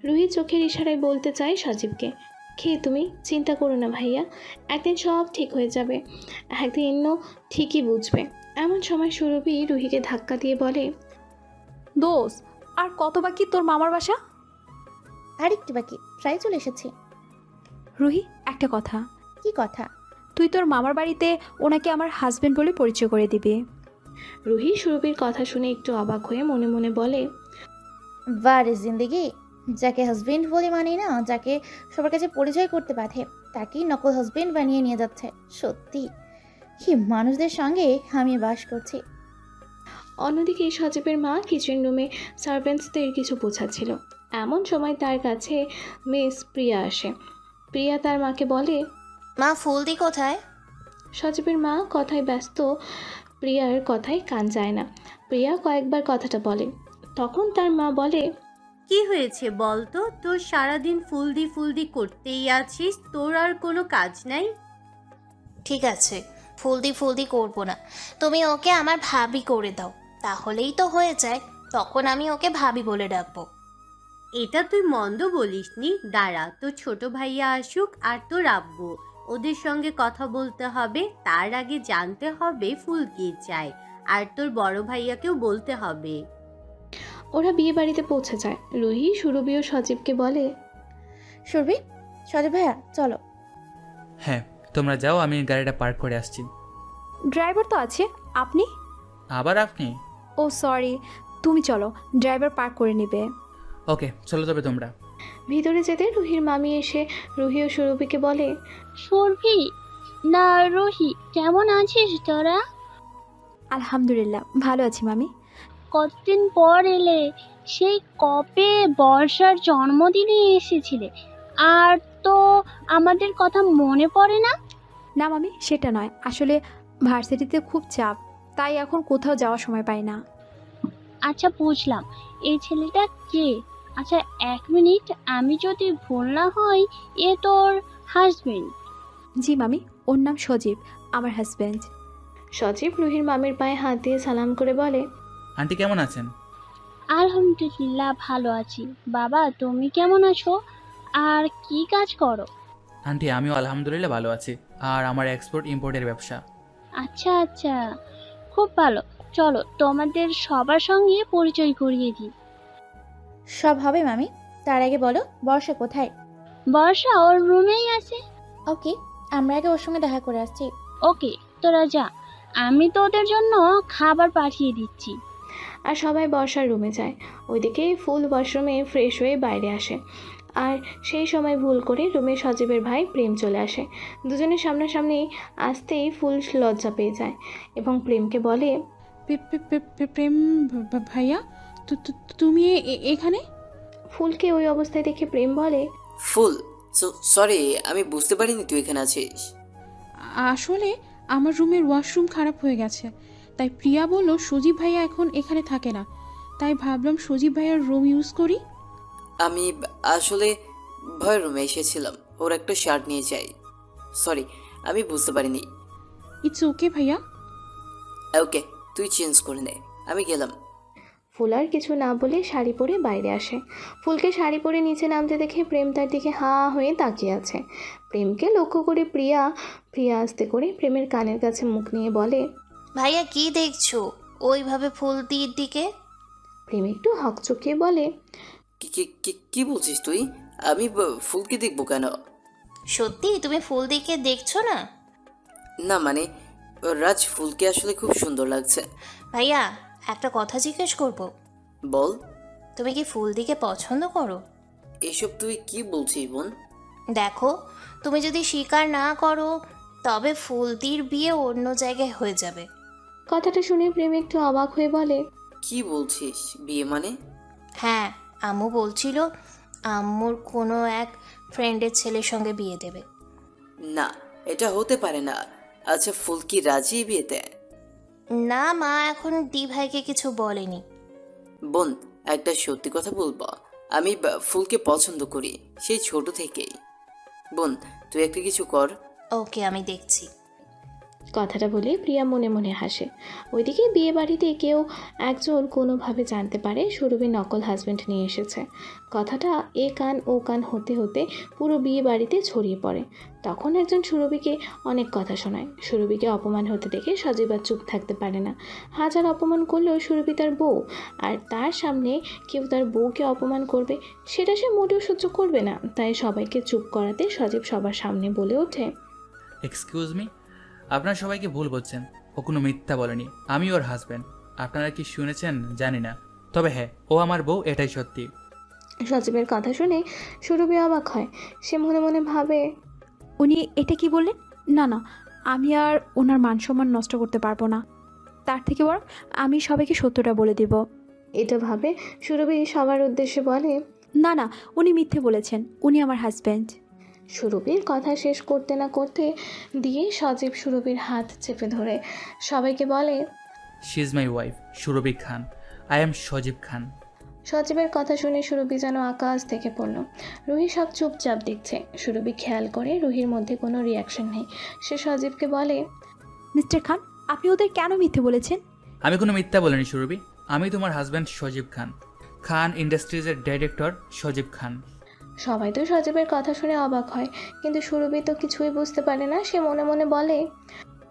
রুহি চোখের ইশারায় বলতে চায় সজীবকে, খেয়ে তুমি চিন্তা করো না ভাইয়া, একদিন সব ঠিক হয়ে যাবে, একদিনও ঠিকই বুঝবে। এমন সময় সুরভি রুহিকে ধাক্কা দিয়ে বলে, দোষ, আর কত বাকি তোর মামার বাসা? আর একটু বাকি, প্রায় চলে এসেছি। রুহি, একটা কথা। কি কথা? তুই তোর মামার বাড়িতে ওনাকে আমার হাজবেন্ড বলে পরিচয় করে দিবি। রুহি সুরভির কথা শুনে একটু অবাক হয়ে মনে মনে বলে, বারে জিন্দেগি, যাকে হাজবেন্ড বলে মানি না, যাকে সবার কাছে পরিচয় করতে বাধে, তাকেই নকল হাজবেন্ড বানিয়ে নিয়ে যাচ্ছে। সত্যি কি মানুষদের সঙ্গে আমি বাস করছি। অন্যদিকে সজীবের মা কিচেন রুমে সার্ভেন্টসদের কিছু বোঝাচ্ছিল। এমন সময় তার কাছে মিস প্রিয়া আসে। প্রিয়া তার মাকে বলে, মা ফুলদি কোথায়? সজীবের মা কথায় ব্যস্ত, প্রিয়ার কথায় কান যায় না। প্রিয়া কয়েকবার কথাটা বলে, তখন তার মা বলে, কি হয়েছে বল তো, তোর সারাদিন ফুলদি ফুলদি করতেই আছিস, তোর আর কোনো কাজ নাই? ঠিক আছে, ফুলদি ফুলদি করবো না, তুমি ওকে আমার ভাবি করে দাও, তাহলেই তো হয়ে যায়। তখন আমি ওকে ভাবি বলে ডাকবো। এটা তুই মন্দ বলিসনি। দাঁড়া, তোর ছোট ভাইয়া আসুক আর তোর আব্বু, ওদের সঙ্গে কথা বলতে হবে। তার আগে জানতে হবে ফুল কি চায়, আর তোর বড় ভাইয়াকেও বলতে হবে। ওরা বিয়ে বাড়িতে পৌঁছে যায়। রুহি সুরভি ও সজীবকে বলে, সুরভি, সজীব ভাইয়া চলো। হ্যাঁ তোমরা যাও, আমি গাড়িটা পার্ক করে আসছি। ড্রাইভার তো আছে, আপনি? আবার আপনি? ও সরি, তুমি চলো, ড্রাইভার পার্ক করে নেবে। ওকে চলো তবে তোমরা। ভিতরে যেতে রুহির মামি এসে রুহি ও সুরভিকে বলে, সুরভি না রুহি, কেমন আছিস তোরা? আলহামদুলিল্লাহ ভালো আছি মামি। কতদিন পর এলে, সেই কবে বর্ষার জন্মদিনে এসেছিলে, আর তো আমাদের কথা মনে পড়ে না। না মামি, সেটা নয়, আসলে ভার্সিটিতে খুব চাপ, তাই এখন কোথাও যাওয়ার সময় পাই না। আচ্ছা বুঝলাম, এই ছেলেটা কে? আচ্ছা 1 মিনিট, আমি যদি ভুল না হই এ তোর হাজবেন্ড? জি মামি, ওর নাম সজীব, আমার হাজব্যান্ড। সজীব রুহির মামির পায়ে হাত দিয়ে সালাম করে বলে, আন্টি কেমন আছেন? আলহামদুলিল্লাহ ভালো আছি। বাবা তুমি কেমন আছো? আর কি কাজ করো? আন্টি আমিও আলহামদুলিল্লাহ ভালো আছি, আর আমার এক্সপোর্ট ইম্পোর্টের ব্যবসা। আচ্ছা আচ্ছা, খুব ভালো। চলো তোমাদের সবার সঙ্গে পরিচয় করিয়ে দিই। সব হবে মামি, তার আগে বলো বর্ষা কোথায়? বর্ষা ওর রুমেই আছে। ওকে, আমরা আগে ওর সঙ্গে দেখা করে আসছি। ওকে তোরা যা, আমি তোদের জন্য খাবার পাঠিয়ে দিচ্ছি। আর সবাই বর্ষার রুমে যায়। ওইদিকে ফুল ওয়াশরুমে ফ্রেশ হয়ে বাইরে আসে। আর সেই সময় ভুল করে রুমে সজীবের ভাই প্রেম চলে আসে। দুজনের সামনাসামনি আসতেই ফুল লজ্জা পেয়ে যায় এবং প্রেমকে বলে, প্রেম ভাইয়া, তুমি এখানে? ফুলকে ওই অবস্থায় দেখে প্রেম বলে, ফুল, সরি, আমি বুঝতে পারিনি তুই এখানে আছিস। আসলে আমার রুমের ওয়াশরুম খারাপ হয়ে গেছে, তাই প্রিয়া বলল সজীব ভাইয়া এখন এখানে থাকে না, তাই ভাবলাম সজীব ভাইয়ার রুম ইউজ করি। আমি আসলে ভয়ের রুমে এসেছিলাম, ওর একটা শার্ট নিয়ে যাই। সরি, আমি বুঝতে পারিনি। ইটস ওকে ভাইয়া। ওকে, তুই চেঞ্জ করে নে, আমি গেলাম। ফুল আর কিছু না বলে শাড়ি পরে বাইরে আসে। ফুলকে শাড়ি পরে নিচে নামতে দেখে প্রেম তার দিকে হাঁ হয়ে তাকিয়ে আছে। প্রেমকে লক্ষ্য করে প্রিয়া আস্তে করে প্রেমের কানের কাছে মুখ নিয়ে বলে, ভাইয়া কি দেখছো ওইভাবে ফুলদির দিকে? প্রেম একটু হকচকিয়ে বলে, কি বলছিস তুই? আমি ফুলকে দেখবো কেন? সত্যি তুমি ফুলদিকে দেখছো না? না মানে, রাজ, ফুলকে আসলে খুব সুন্দর লাগছে। ভাইয়া একটা কথা জিজ্ঞেস করব। বল। তুমি কি ফুলদিকে পছন্দ করো? এসব তুই কি বলছিস বোন? দেখো, তুমি যদি স্বীকার না করো তবে ফুলদির বিয়ে অন্য জায়গায় হয়ে যাবে। কথাটা শুনে প্রেম একটু অবাক হয়ে বলে, কি বলছিস, বিয়ে মানে? হ্যাঁ, আম্মু বলছিল আম্মুর কোনো এক ফ্রেন্ডের ছেলের সঙ্গে বিয়ে দেবে। না, এটা হতে পারে না। আচ্ছা, ফুল কি রাজি বিয়েতে? না মা, এখন দি ভাইকে কিছু বলেনি। বোন, একটা সত্যি কথা বলবো, আমি ফুলকে পছন্দ করি সেই ছোট থেকেই। বোন, তুই একটা কিছু কর। ওকে, আমি দেখছি। কথাটা বলে প্রিয়া মনে মনে হাসে। ওইদিকে বিয়ে বাড়িতে কেউ একজন কোনোভাবে জানতে পারে সুরভি নকল হাজব্যান্ড নিয়ে এসেছে। কথাটা এ কান ও কান হতে হতে পুরো বিয়ে বাড়িতে ছড়িয়ে পড়ে। তখন একজন সুরভিকে অনেক কথা শোনায়। সুরভিকে অপমান হতে দেখে সজীব আর চুপ থাকতে পারে না। হাজার অপমান করলেও সুরভি তার বউ, আর তার সামনে কেউ তার বউকে অপমান করবে সেটা সে মোটেও সহ্য করবে না। তাই সবাইকে চুপ করাতে সজীব সবার সামনে বলে ওঠে, এক্সকিউজ মি, আপনারা সবাইকে ভুল বলছেন, ও কোনো মিথ্যা বলেনি, আমি ওর হাজব্যান্ড। আপনারা কি শুনেছেন জানি না, তবে হ্যাঁ, ও আমার বউ, এটাই সত্যি। সজীবের কথা শুনে সুরভি অবাক হয়। সে মনে মনে ভাবে, উনি এটা কি বললেন? না না, আমি আর ওনার মান সম্মান নষ্ট করতে পারবো না, তার থেকে বরং আমি সবাইকে সত্যটা বলে দেব। এটা ভাবে সুরভি সবার উদ্দেশ্যে বলে, না না, উনি মিথ্যে বলেছেন, উনি আমার হাজব্যান্ড। সুরভির কথা শেষ করতে না করতে দিয়ে সজীব সুরভির হাত চেপে ধরে সবাইকে বলে, she is my wife Surabhi Khan, I am Sajib Khan. সজীবের কথা শুনে সুরভি যেন আকাশ থেকে পড়ল। রুহি সব চুপচাপ দেখছে। সুরভি খেয়াল করে রুহির মধ্যে কোনো রিয়াকশন নেই। সে সজীবকে বলে, মিস্টার খান, আপনি ওদের কেন মিথ্যে বলেছেন? আমি কোনো মিথ্যা বলিনি সুরভি, আমি তোমার হাজব্যান্ড সজীব খান, খান ইন্ডাস্ট্রিজের ডাইরেক্টর সজীব খান। সবাই তো সজীবের কথা শুনে অবাক হয়, কিন্তু সুরভি তো কিছুই বুঝতে পারে না। সে মনে মনে বলে,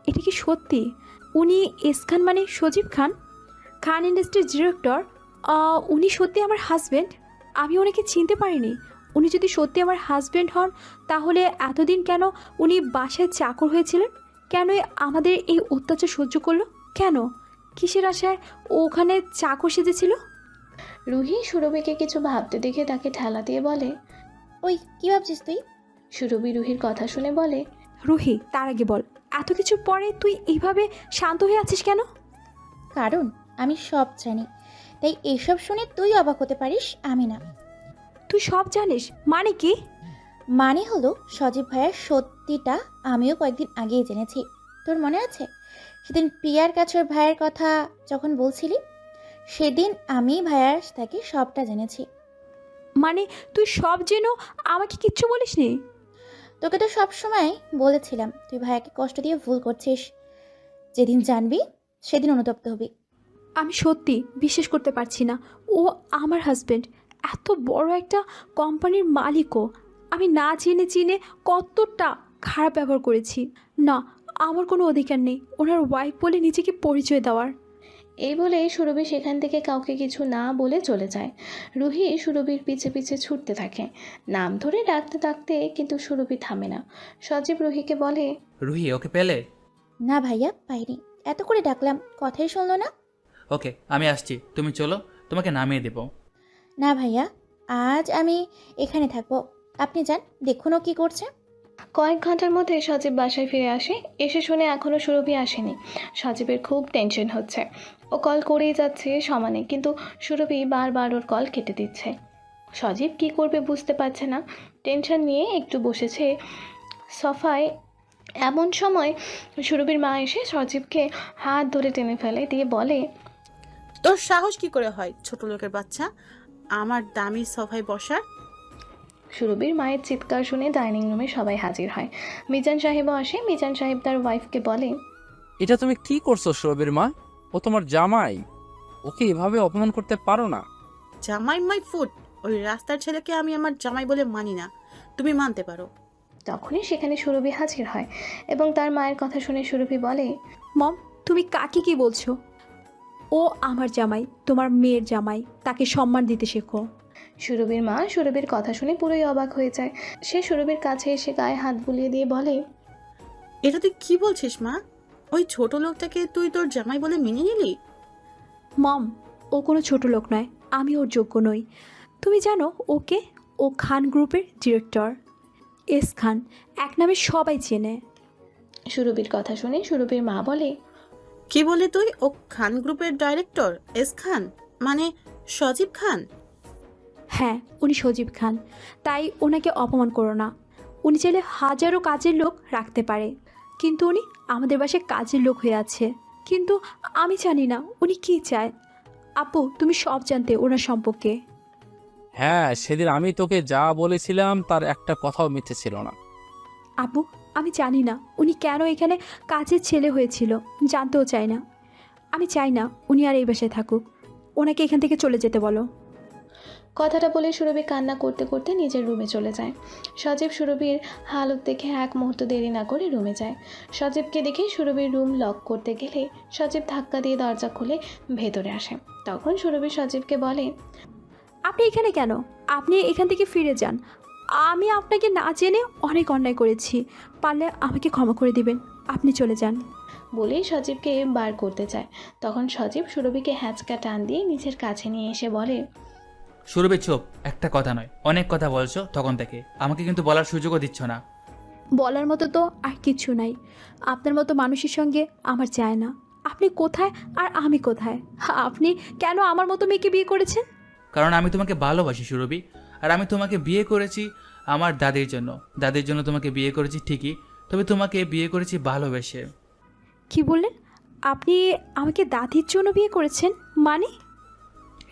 এটা কি সত্যি? উনি এস খান মানে সজীব খান, খান ইন্ডাস্ট্রির ডিরেক্টর? উনি সত্যি আমার হাজব্যান্ড? আমি ওনাকে চিনতে পারিনি। উনি যদি সত্যি আমার হাজব্যান্ড হন তাহলে এতদিন কেন উনি বাসায় চাকর হয়েছিলেন? কেন আমাদের এই অত্যাচার সহ্য করলো? কেন? কিসের আশায় ওখানে চাকর সেজেছিল? রুহি সুরভিকে কিছু ভাবতে দেখে তাকে ঠেলা দিয়ে বলে, ওই কি ভাবছিস তুই? সুরভি রুহির কথা শুনে বলে, রুহি, তার আগে বল, এত কিছু পরে তুই এইভাবে শান্ত হয়ে আছিস কেন? কারণ আমি সব জানি, তাই এসব শুনে তুই অবাক হতে পারিস, আমি না। তুই সব জানিস মানে কি? মানে হলো সজীব ভাইয়ের সত্যিটা আমিও কয়েকদিন আগেই জেনেছি। তোর মনে আছে সেদিন প্রিয়ার কাছে ওর ভাইয়ের কথা যখন বলছিলি, সেদিন আমি ভাইয়ার থেকে সবটা জেনেছি। মানে তুই সব জেনেও আমাকে কিচ্ছু বলিসনি? তোকে তো সবসময় বলেছিলাম তুই ভাইয়াকে কষ্ট দিয়ে ভুল করছিস। যেদিন জানবি সেদিন অনুতপ্ত হবি। আমি সত্যি বিশ্বাস করতে পারছি না ও আমার হাজবেন্ড, এত বড় একটা কোম্পানির মালিকও। আমি না জেনে চিনে কতটা খারাপ ব্যবহার করেছি। না, আমার কোনো অধিকার নেই ওনার ওয়াইফ বলে নিজেকে পরিচয় দেওয়ার। এই বলে সুরভি সেখান থেকে কাউকে কিছু না বলে চলে যায়। রুহি সুরভির পিছে পিছে ছুটতে থাকে, নাম ধরে ডাকতে ডাকতে, কিন্তু সুরভি থামে না। সজীব রুহিকে বলে, রুহি ওকে পেলে? না ভাইয়া, পাইনি। এত করে ডাকলাম, কথাই শুনলো না। ওকে, আমি আসছি, তুমি চলো, তোমাকে নামিয়ে দেব। না ভাইয়া, আজ আমি এখানে থাকবো। আপনি যান, দেখুন ও কী করছে। কয়েক ঘন্টার মধ্যে সজীব বাসায় ফিরে আসে। এসে শুনে এখনও সুরভি আসেনি। সজীবের খুব টেনশন হচ্ছে। ও কল করেই যাচ্ছে সমানে, কিন্তু সুরভি বারবার ওর কল কেটে দিচ্ছে। সজীব কি করবে বুঝতে পারছে না, টেনশন নিয়ে একটু বসেছে সোফায়। এমন সময় সুরভির মা এসে সজীবকে হাত ধরে টেনে ফেলে, দিয়ে বলে, তোর সাহস কি করে হয় ছোট লোকের বাচ্চা আমার দামি সোফায় বসার? সুরভির মায়ের চিৎকার শুনে ডাইনিং রুমে সবাই হাজির হয়। মিজান সাহেবও আসে। মিজান সাহেব তার ওয়াইফকে বলে, এটা তুমি কি করছো সুরভির মা? ও তোমার জামাই, ওকে এভাবে অপমান করতে পারো না। জামাই মাই ফুট, ওই রাস্তার ছেলেকে আমি আমার জামাই বলে মানি না, তুমি মানতে পারো। তখনই সেখানে সুরভি হাজির হয় এবং তার মায়ের কথা শুনে সুরভি বলে, মম, তুমি কাকে কি বলছো? ও আমার জামাই, তোমার মেয়ের জামাই, তাকে সম্মান দিতে শেখো। সুরভির মা সুরভির কথা শুনে পুরোই অবাক হয়ে যায়। সে সুরভির কাছে এসে গায়ে হাত বুলিয়ে দিয়ে বলে, এটা তুই কি বলছিস মা? ওই ছোট লোকটাকে তুই তোর জামাই বলে মেনে নিলি? মম, ও কোনো ছোট লোক নয়, আমি ওর যোগ্য নই। তুমি জানো ওকে? ও খান গ্রুপের ডিরেক্টর, এস খান, এক নামে সবাই চেনে। সুরভির কথা শুনে সুরভির মা বলে, কি বলে তুই? ও খান গ্রুপের ডাইরেক্টর এস খান, মানে সজীব খান? হ্যাঁ, উনি সজীব খান, তাই ওনাকে অপমান করো না। উনি চাইলে হাজারো কাজের লোক রাখতে পারে, কিন্তু উনি আমাদের বাসায় কাজের লোক হয়ে আছে। কিন্তু আমি জানি না উনি কী চায়। আপু, তুমি সব জানতে ওনার সম্পর্কে। হ্যাঁ, সেদিন আমি তোকে যা বলেছিলাম তার একটা কথাও মিথ্যে ছিল না। আপু, আমি জানি না উনি কেন এখানে কাজের ছেলে হয়েছিল, জানতেও চাই না। আমি চাই না উনি আর এই বাসায় থাকুক, ওনাকে এখান থেকে চলে যেতে বলো। কথাটা বলে সুরভি কান্না করতে করতে নিজের রুমে চলে যায়। সজীব সুরভির হালত দেখে এক মুহূর্ত দেরি না করে রুমে যায়। সজীবকে দেখে সুরভির রুম লক করতে গেলে সজীব ধাক্কা দিয়ে দরজা খুলে ভেতরে আসে। তখন সুরভি সজীবকে বলে, আপনি এখানে কেন? আপনি এখান থেকে ফিরে যান। আমি আপনাকে না জেনে অনেক অন্যায় করেছি, পারলে আমাকে ক্ষমা করে দিবেন, আপনি চলে যান। বলেই সজীবকে বার করতে চায়। তখন সজীব সুরভিকে হ্যাঁচকা টান দিয়ে নিজের কাছে নিয়ে এসে বলে, সুরভি চুপ, একটা কথা নয় অনেক কথা বলছো তখন থেকে, আমাকে কিন্তু বলার সুযোগও দিচ্ছ না। বলার মতো তো আর কিছু নাই। আপনার মতো মানুষের সঙ্গে আমার চায় না। আপনি কোথায় আর আমি কোথায়? আপনি কেন আমার মতো মেয়েকে বিয়ে করেছেন? কারণ আমি তোমাকে ভালোবাসি সুরভি, আর আমি তোমাকে বিয়ে করেছি আমার দাদির জন্য। দাদির জন্য তোমাকে বিয়ে করেছি ঠিকই, তবে তোমাকে বিয়ে করেছি ভালোবেসে। কি বললেন? আপনি আমাকে দাদির জন্য বিয়ে করেছেন মানে?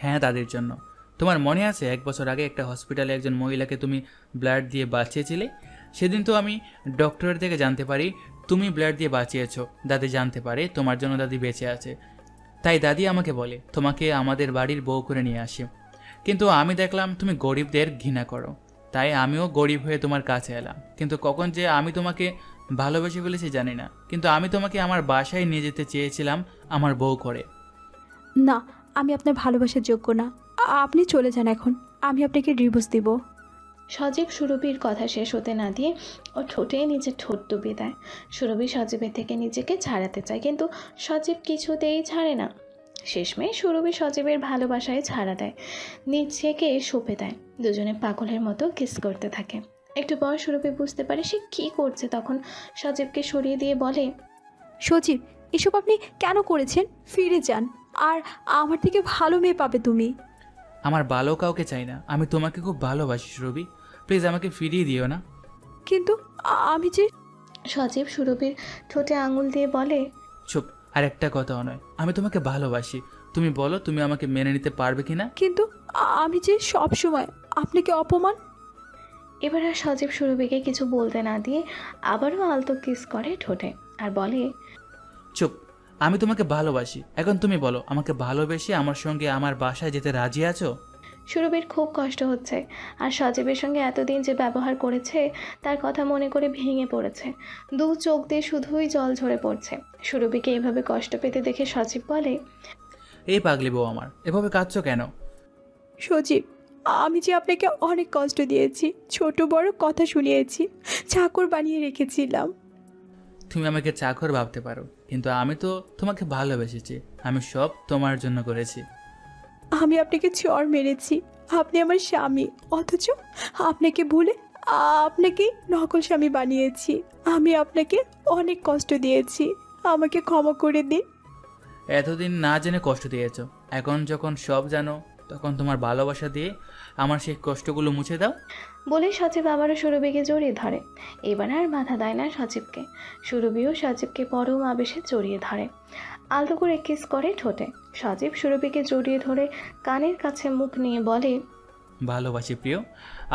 হ্যাঁ, দাদির জন্য। তোমার মনে আছে 1 বছর আগে একটা হসপিটালে একজন মহিলাকে তুমি ব্লাড দিয়ে বাঁচিয়েছিলে? সেদিন তো আমি ডক্টরের থেকে জানতে পারি তুমি ব্লাড দিয়ে বাঁচিয়েছো। দাদি জানতে পারে তোমার জন্য দাদি বেঁচে আছে, তাই দাদি আমাকে বলে তোমাকে আমাদের বাড়ির বউ করে নিয়ে আসি। কিন্তু আমি দেখলাম তুমি গরিবদের ঘৃণা করো, তাই আমিও গরিব হয়ে তোমার কাছে এলাম। কিন্তু কখন যে আমি তোমাকে ভালোবেসে ফেলেছি জানি না, কিন্তু আমি তোমাকে আমার বাসায় নিয়ে যেতে চেয়েছিলাম আমার বউ করে। না, আমি আপনার ভালোবাসার যোগ্য না। আপনি চলে যান এখন, আমি আপনাকে ডিভোর্স দিব। সজীব সুরভির কথা শেষ হতে না দিয়ে ও ঠোঁটে নিজের ঠোঁট ডুবিয়ে দেয়। সুরভি সজীবের থেকে নিজেকে ছাড়াতে চায়, কিন্তু সজীব কিছুতেই ছাড়ে না। শেষমেশ সুরভি সজীবের ভালোবাসায় ছাড়া দেয়, নিজেকে সঁপে দেয়। দুজনে পাগলের মতো কিস করতে থাকে। একটু পর সুরভি বুঝতে পারে সে কী করছে। তখন সজীবকে সরিয়ে দিয়ে বলে, সজীব, এসব আপনি কেন করেছেন? ফিরে যান, আর আমার থেকে ভালো মেয়ে পাবে তুমি। আমার ভালো কাউকে চাই না, আমি তোমাকে খুব ভালোবাসি সুরভি, প্লিজ আমাকে ফিরিয়ে দিও না। কিন্তু আমি যে... সজীব সুরভির ঠোঁটে আঙুল দিয়ে বলে, চুপ, আর একটা কথাও নয়, আমি তোমাকে ভালোবাসি। তুমি বলো তুমি আমাকে মেনে নিতে পারবে কিনা? কিন্তু আমি যে সব সময় আপনাকে অপমান। এবার আর সজীব সুরভিকে কিছু বলতে না দিয়ে আবারও আলতো কিস করে ঠোঁটে আর বলে, চুপ, আমি তোমাকে ভালোবাসি। এখন তুমি বলো, আমাকে ভালোবেসে আমার সঙ্গে আমার বাসায় যেতে রাজি আছো? সুরভির খুব কষ্ট হচ্ছে আর সজীবের সঙ্গে এতদিন যে ব্যবহার করেছে তার কথা মনে করে ভেঙে পড়েছে। দু চোখ দিয়ে শুধুই জল ঝরে পড়ছে। সুরভিকে এভাবে কষ্ট পেতে দেখে সজীব বলে, এই পাগলি বউ আমার, এভাবে কাঁদছো কেন? সজীব, আমি যে আপনাকে অনেক কষ্ট দিয়েছি, ছোট বড় কথা শুনিয়েছি, চাকর বানিয়ে রেখেছিলাম। তুমি আমাকে চাকর ভাবতে পারো, কিন্তু আমি তো তোমাকে ভালোবেসেছি। আমি সব তোমার জন্য করেছি। আমি আপনাকে চর মেরেছি, আপনি আমার স্বামী, অথচ আপনাকে ভুলে আপনাকে নকল স্বামী বানিয়েছি। আমি আপনাকে অনেক কষ্ট দিয়েছি, আমাকে ক্ষমা করে দিন। এতদিন না জেনে কষ্ট দিয়েছো, এখন যখন সব জানো তখন তোমার ভালোবাসা দিয়ে আমার সেই কষ্টগুলো মুছে দাও। বলে সজীব আবারও সুরভিকে জড়িয়ে ধরে। এবার আর মাথা দেয় না সজীবকে। সুরভিও সজীবকে পরম আবেশে জড়িয়ে ধরে, আলতো করে কিস করে ঠোঁটে। সজীব সুরভিকে জড়িয়ে ধরে কানের কাছে মুখ নিয়ে বলে, ভালোবাসি প্রিয়,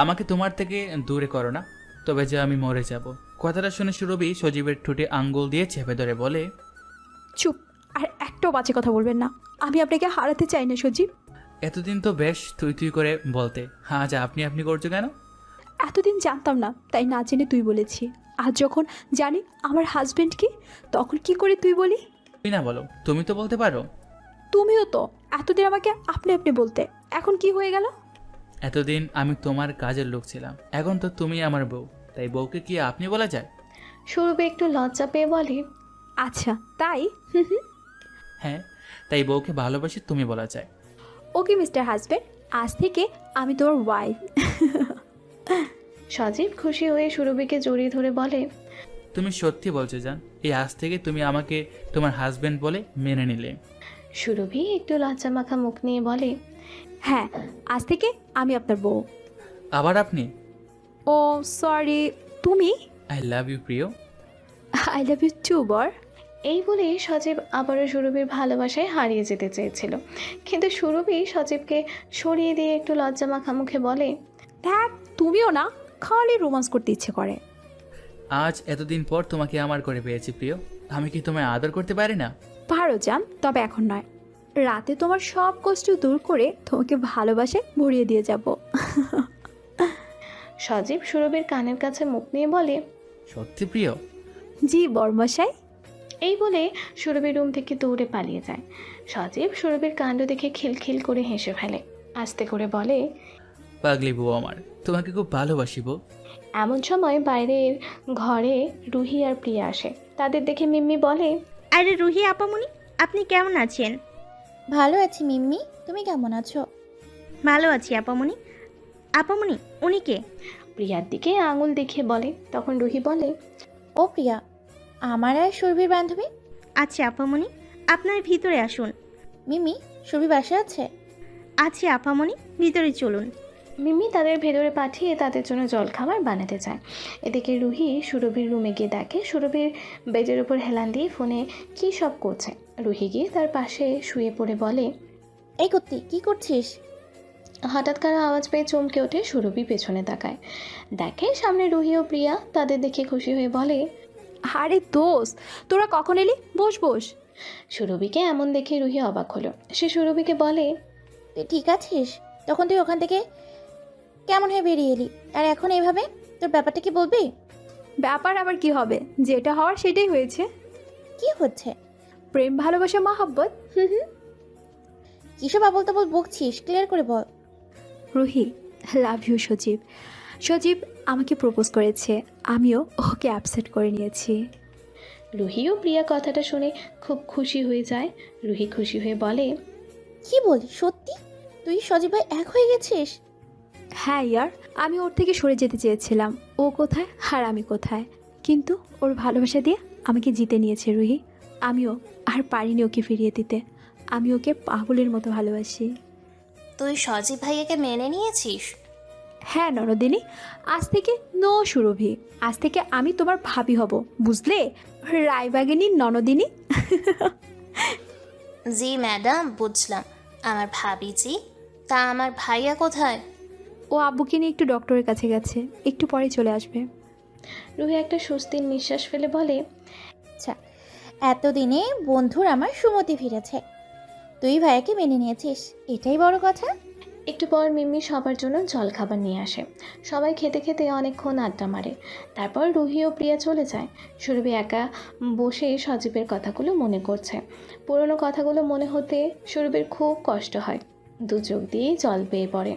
আমাকে তোমার থেকে দূরে করো না, তবে যে আমি মরে যাব। কথাটা শুনে সুরভি সজীবের ঠোঁটে আঙ্গুল দিয়ে চেপে ধরে বলে, চুপ, আর একটাও বাজে কথা বলবেন না। আমি আপনাকে হারাতে চাই না সজীব। এতদিন তো বেশ তুই তুই করে বলতে, আজ আপনি আপনি করছো কেন? এতদিন জানতাম না, তাই না জেনে তুই বলেছি। আজ যখন জানি আমার হাজবেন্ড কি, তখন কি করে তুই বলি? তুই না বলো, তুমি তো বলতে পারো। তুমিও তো এতদিন আমাকে আপনি আপনি বলতে, এখন কি হয়ে গেল? এতদিন আমি তোমার কাজের লোক ছিলাম, এখন তো তুমি আমার বউ, তাই বউকে কি আপনি বলা যায়? সুরভি একটু লজ্জা পেয়ে বলে, আচ্ছা তাই? হ্যাঁ, তাই বউকে ভালোবাসি তুমি বলা যায়। ওকে মিস্টার হাজবেন্ড, আজ থেকে আমি তোমার ওয়াইফ। সজীব খুশি হয়ে সুরভিকে জড়িয়ে ধরে বলে, তুমি সত্যি বলছো জান, এই আজ থেকে তুমি আমাকে তোমার হাজবেন্ড বলে মেনে নিলে। সুরভি একটু লজ্জা মাখা মুখ নিয়ে বলে, হ্যাঁ, আজ থেকে আমি আপনার বউ। আবার আপনি? ও সরি, তুমি? আই লাভ ইউ প্রিয়। আই লাভ ইউ টু বর। এই বলে সজীব আবারও সুরভির ভালোবাসায় হারিয়ে যেতে চেয়েছিল, কিন্তু সুরভি সজীবকে সরিয়ে দিয়ে একটু লজ্জা মাখা মুখে বলে, দেখ, তুমিও না খালি রোমান্স করতে ইচ্ছে করে। আজ এতদিন পর তোমাকে আমার করে পেয়েছি প্রিয়, আমি কি তোমায় আদর করতে পারি না? পারো জান, তবে এখন নয়। রাতে তোমার সব কষ্ট দূর করে তোমাকে ভালোবাসে ভরিয়ে দিয়ে যাব। সজীব সুরভির কানের কাছে মুখ নিয়ে বলে, সত্যি প্রিয়? জি বর্মশাই। এই বলে সুরভির রুম থেকে দৌড়ে পালিয়ে যায়। সজীব সুরভির কাণ্ড দেখে খিলখিল করে হেসে ফেলে, আস্তে করে বলে, পাগলি বউ আমার, তোমাকে খুব ভালোবাসি বউ। এমন সময় বাইরের ঘরে রুহি আর প্রিয়া আসে। তাদের দেখে মিম্মি বলে, আরে রুহি আপামনি, আপনি কেমন আছেন? ভালো আছি মিম্মি, তুমি কেমন আছো? ভালো আছি আপামনি। আপামনি, উনি কে? প্রিয়ার দিকে আঙুল দেখিয়ে বলে। তখন রুহি বলে, ও প্রিয়া, আমার আর সুরভির বান্ধবী। আচ্ছা আপামনি, আপনার ভিতরে আসুন। মিমি, সুরভি বাসায় আছে? আচ্ছা আপামনি, ভিতরে চলুন। মিম্মি তাদের ভেতরে পাঠিয়ে তাদের জন্য জলখাবার বানাতে চায়। এদিকে রুহি সুরভির রুমে গিয়ে দেখে সুরভির বেডের উপর হেলান দিয়ে ফোনে কী সব করছে। রুহি গিয়ে তার পাশে শুয়ে পড়ে বলে, এই কুত্তি, কি করছিস? হঠাৎ কারো আওয়াজ পেয়ে চমকে ওঠে। সুরভি পেছনে তাকায়, দেখে সামনে রুহি ও প্রিয়া। তাদের দেখে খুশি হয়ে বলে, আরে দোস্ত, তোরা কখন এলি? বস বস। সুরভিকে এমন দেখে রুহি অবাক হলো। সে সুরভিকে বলে, তুই ঠিক আছিস? তখন তুই ওখান থেকে কেমন হয়ে বেরিয়ে এলি, আর এখন এইভাবে? তোর ব্যাপারটা কি বলবি? ব্যাপার আবার কি হবে? যেটা হওয়ার সেটাই হয়েছে। কি হচ্ছে? প্রেম, ভালোবাসা, মহব্বত। কিসব আবল তাবল বকছিস, ক্লিয়ার করে বল। রুহি, লাভ ইউ সজীব। সজীব আমাকে প্রপোজ করেছে, আমিও ওকে অ্যাপসেট করে নিয়েছি। রুহি ও প্রিয়া কথাটা শুনে খুব খুশি হয়ে যায়। রুহি খুশি হয়ে বলে, কি বলি, সত্যি তুই সজীব ভাই এক হয়ে গেছিস? হ্যাঁ ইয়ার, আমি ওর থেকে সরে যেতে চেয়েছিলাম। ও কোথায় আর আমি কোথায়, কিন্তু ওর ভালোবাসা দিয়ে আমাকে জিতে নিয়েছে রুহি। আমিও আর পারিনি ওকে ফিরিয়ে দিতে। আমি ওকে পাগলের মতো ভালোবাসি। তুই সজীব ভাইয়াকে মেনে নিয়েছিস? হ্যাঁ ননদিনী, আজ থেকে নো সুরভি, আজ থেকে আমি তোমার ভাবি হব, বুঝলে? রায়বাগিনী ননদিনী। জি ম্যাডাম, বুঝলাম। আমার ভাবিজি, তা আমার ভাইয়া কোথায়? ও আব্বুকে নিয়ে একটু ডক্টরের কাছে গেছে, একটু পরে চলে আসবে। রুহি একটা স্বস্তির নিঃশ্বাস ফেলে বলে, আচ্ছা, এতদিনে বন্ধুর আমার সুমতি ফিরেছে। তুই ভাইয়াকে মেনে নিয়েছিস, এটাই বড় কথা। একটু পর মিম্মি সবার জন্য জলখাবার নিয়ে আসে। সবাই খেতে খেতে অনেকক্ষণ আড্ডা মারে। তারপর রুহি ও প্রিয়া চলে যায়। সুরভি একা বসে সজীবের কথাগুলো মনে করছে। পুরনো কথাগুলো মনে হতে সুরভির খুব কষ্ট হয়। দু চোখ দিয়ে জল বেয়ে পড়ে।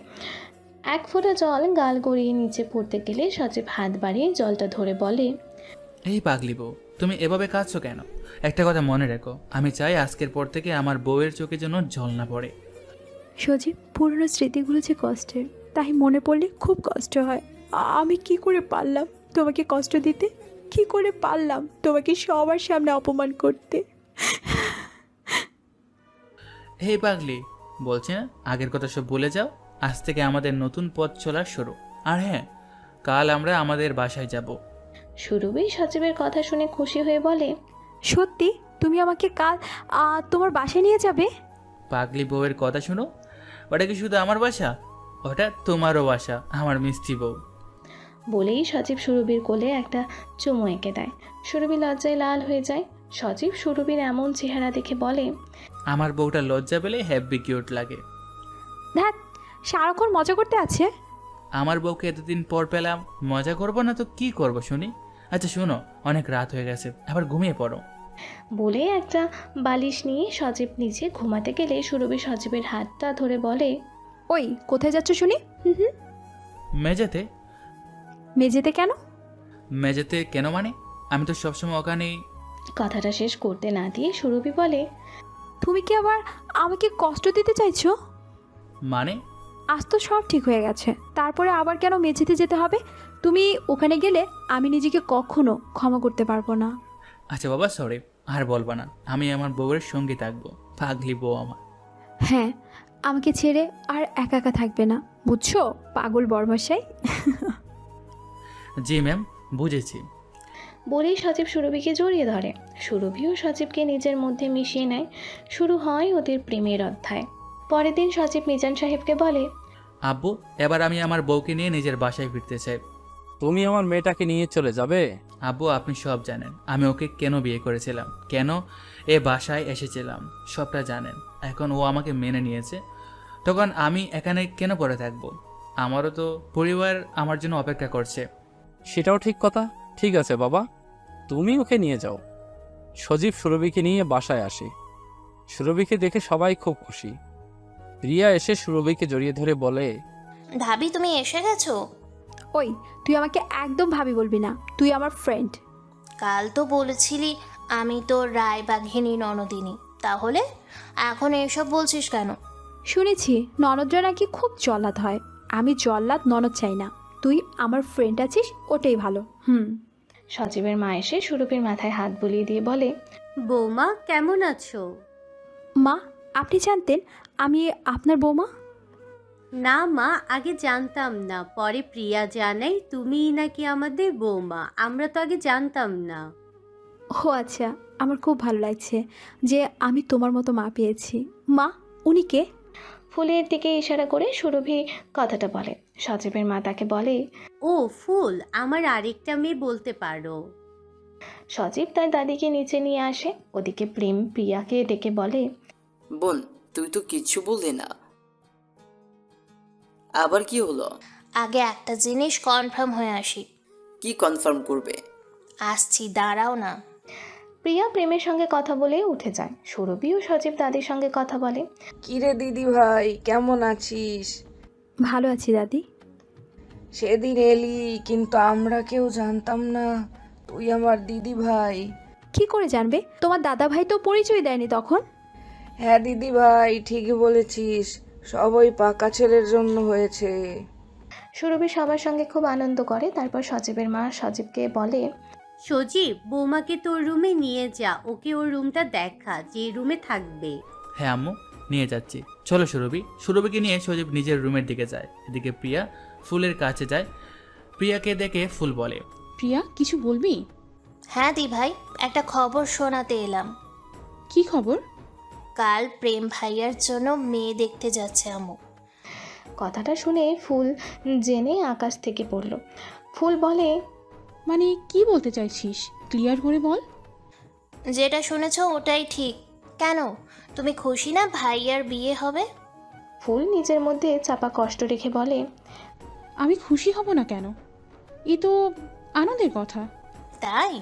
এক ফোঁটা জল গাল গড়িয়ে নিচে পড়তে গেলে সজীব হাত বাড়িয়ে জলটা ধরে বলে, এই পাগলি বউ, তুমি এভাবে কাঁদছো কেন? একটা কথা মনে রেখো, আমি চাই আজকের পর থেকে আমার বউয়ের চোখে যেন জল না পড়ে। সজীব, পুরনো স্মৃতিগুলো যে কষ্টের, তাই মনে পড়লে খুব কষ্ট হয়। আমি কি করে পারলাম তোমাকে কষ্ট দিতে? কি করে পারলাম তোমাকে সবার সামনে অপমান করতে? এই পাগলি, বলছি না আগের কথা সব ভুলে যাও। আজ থেকে আমাদের নতুন পথ চলার শুরু। আর হ্যাঁ, কাল আমরা আমাদের বাসায় যাব। সুরভি সজীবের কথা শুনে খুশি হয়ে বলে, সত্যি? তুমি আমাকে কাল তোমার বাসায় নিয়ে যাবে? পাগলি বউয়ের কথা শুনো, ওটা কি শুধু আমার বাসা? ওটা তোমারও বাসা, আমার মিষ্টি বউ। বলেই সজীব সুরভির কোলে একটা চুমু এঁকে দেয়। সুরভি লজ্জায় লাল হয়ে যায়। সজীব সুরভির এমন চেহারা দেখে বলে, আমার বউটা লজ্জা পেলে হ্যাপি কিউট লাগে। ধ্যাত, সারাক্ষণ মজা করতে আছে। আমার বউকে এতদিন পর পেলাম, মজা করবো না তো কি করব শুনি? আচ্ছা শোনো, অনেক রাত হয়ে গেছে, আবার ঘুমিয়ে পড়ো। বলে একটা বালিশ নিয়ে সজীব নিচে ঘুমাতে গেলে সুরভি সজীবের হাতটা ধরে বলে, ওই কোথায় যাচ্ছ শুনি? মেঝেতে। মেঝেতে কেন? মেঝেতে কেন মানে? আমি তো সবসময় ওখানেই। কথাটা শেষ করতে না দিয়ে সুরভি বলে, তুমি কি আবার আমাকে কষ্ট দিতে চাইছো? মানে? আজ তো সব ঠিক হয়ে গেছে, তারপরে আবার কেন মেঝেতে যেতে হবে? তুমি ওখানে গেলে আমি নিজেকে কখনো ক্ষমা করতে পারবো না। আচ্ছা বাবা, সরি, আর বলবা না। আমি আমার বউয়ের সঙ্গে থাকবো। পাগলি বউ আমার। হ্যাঁ, আমাকে ছেড়ে আর একা একা থাকবে না, বুঝছো পাগল বর্মশাই? জি ম্যাম, বুঝেছি। বলেই সজীব সুরভিকে জড়িয়ে ধরে। সুরভিও সজীবকে নিজের মধ্যে মিশিয়ে নেয়। শুরু হয় ওদের প্রেমের অধ্যায়। পরের দিন সজীব মিজান সাহেবকে বলে, আব্বু, এবার আমি আমার বউকে নিয়ে নিজের বাসায় ফিরতে চাই। তুমি আমার মেয়েটাকে নিয়ে চলে যাবে? আব্বু, আপনি সব জানেন। আমি ওকে কেন বিয়ে করেছিলাম, কেন এ বাসায় এসেছিলাম, সবটা জানেন। এখন ও আমাকে মেনে নিয়েছে, তখন আমি এখানে কেন পড়ে থাকবো? আমারও তো পরিবার আমার জন্য অপেক্ষা করছে। সেটাও ঠিক কথা। ঠিক আছে বাবা, তুমি ওকে নিয়ে যাও। সজীব সুরভিকে নিয়ে বাসায় আসে। সুরভিকে দেখে সবাই খুব খুশি। রিয়া এসে সুরভিকে জড়িয়ে ধরে বলে, ভাবি তুমি এসে গেছো? ওই, তুই আমাকে একদম ভাবি বলবি না, তুই আমার ফ্রেন্ড। কাল তো বলেছিলি আমি তো রায়বাঘিনী ননদিনী, তাহলে এখন এসব বলছিস কেন? শুনেছি ননদরা নাকি খুব জল্লাদ হয়। আমি জল্লাদ ননদ চাই না, তুই আমার ফ্রেন্ড আছিস, ওটাই ভালো। সজীবের মা এসে সুরভির মাথায় হাত বুলিয়ে দিয়ে বলে, বৌমা কেমন আছো? মা, আপনি জানতেন আমি আপনার বৌমা? না মা, আগে জানতাম না, পরে প্রিয়া জানাই তুমিই নাকি আমাদের বৌমা। আমরা তো আগে জানতাম না। ও আচ্ছা, আমার খুব ভালো লাগছে যে আমি তোমার মতো মা পেয়েছি। মা, উনি কে? ফুলের দিকে ইশারা করে সুরভি কথাটা বলে। সজীবের মা তাকে বলে, ও ফুল, আমার আরেকটা মেয়ে বলতে পারো। সজীব তার দাদিকে নিচে নিয়ে আসে। ওদিকে প্রেম প্রিয়াকে ডেকে বলে, বোন, তুই তো কিচ্ছু বললি না, আবার কি হলো? আগে একটা জিনিস কনফার্ম হয়ে আসি। কি কনফার্ম করবে? আসছি, দাঁড়াও না। প্রিয়া প্রেমের সঙ্গে কথা বলে উঠে যায়। সুরভি ও সজীব দাদির সঙ্গে কথা বলে। কিরে দিদি ভাই, কেমন আছিস? ভালো আছি দাদি। সেদিন এলি, কিন্তু আমরা কেউ জানতাম না তুই আমার দিদি ভাই। কি করে জানবে? তোমার দাদা ভাই তো পরিচয় দেয়নি তখন। হ্যাঁ দিদি ভাই, ঠিকই বলেছিস, সব ওই পাকা ছেলের জন্য হয়েছে। সুরভি সবার সঙ্গে খুব আনন্দ করে। তারপর সজীবের মা সজীবকে বলে, সজীব, বৌমাকে তোর রুমে নিয়ে যা, ওকে ওর রুমটা দেখা, যে রুমে থাকবে। হ্যাঁ আম্মু, নিয়ে যাচ্ছি। চলো সুরভি। সুরভিকে নিয়ে সজীব নিজের রুমের দিকে যায়। এদিকে প্রিয়া ফুলের কাছে যায়। প্রিয়াকে দেখে ফুল বলে, প্রিয়া, কিছু বলবি? হ্যাঁ দি ভাই, একটা খবর শোনাতে এলাম। কি খবর? কাল প্রেম ভাইয়ার জন্য মেয়ে দেখতে যাচ্ছে আম্মু। কথাটা শুনে ফুল জেনে আকাশ থেকে পড়ল। ফুল বলে, মানে কি বলতে চাইছিস, ক্লিয়ার করে বল। যেটা শুনেছ ওটাই ঠিক। কেন, তুমি খুশি না ভাইয়ার বিয়ে হবে? ফুল নিজের মধ্যে চাপা কষ্ট রেখে বলে, আমি খুশি হব না কেন? এ তো আনন্দের কথা। তাই?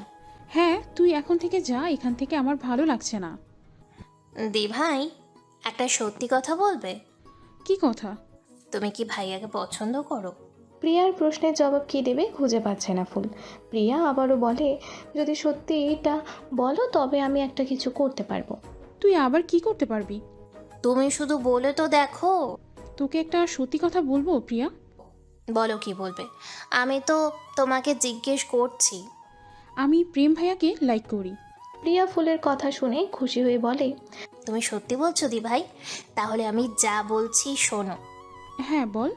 হ্যাঁ, তুই এখন থেকে যা, এখান থেকে আমার ভালো লাগছে না। দি ভাই, একটা সত্যি কথা বলবে? কি কথা? তুমি কি ভাইয়াকে পছন্দ করো? প্রিয়ার প্রশ্নের জবাব কী দেবে খুঁজে পাচ্ছে না ফুল। প্রিয়া আবারও বলে, যদি সত্যি এটা বলো তবে আমি একটা কিছু করতে পারবো। তুই আবার কি করতে পারবি? তুমি শুধু বলে তো দেখো। তোকে একটা সত্যি কথা বলবো প্রিয়া। বলো, কি বলবে? আমি তো তোমাকে জিজ্ঞেস করছি। আমি প্রেম ভাইয়াকে লাইক করি। প্রিয়া ফুলের কথা শুনে খুশি হয়ে বলে, তুমি সত্যি বলছো দি ভাই? তাহলে আমি যা বলছি শোনো। হ্যাঁ বল।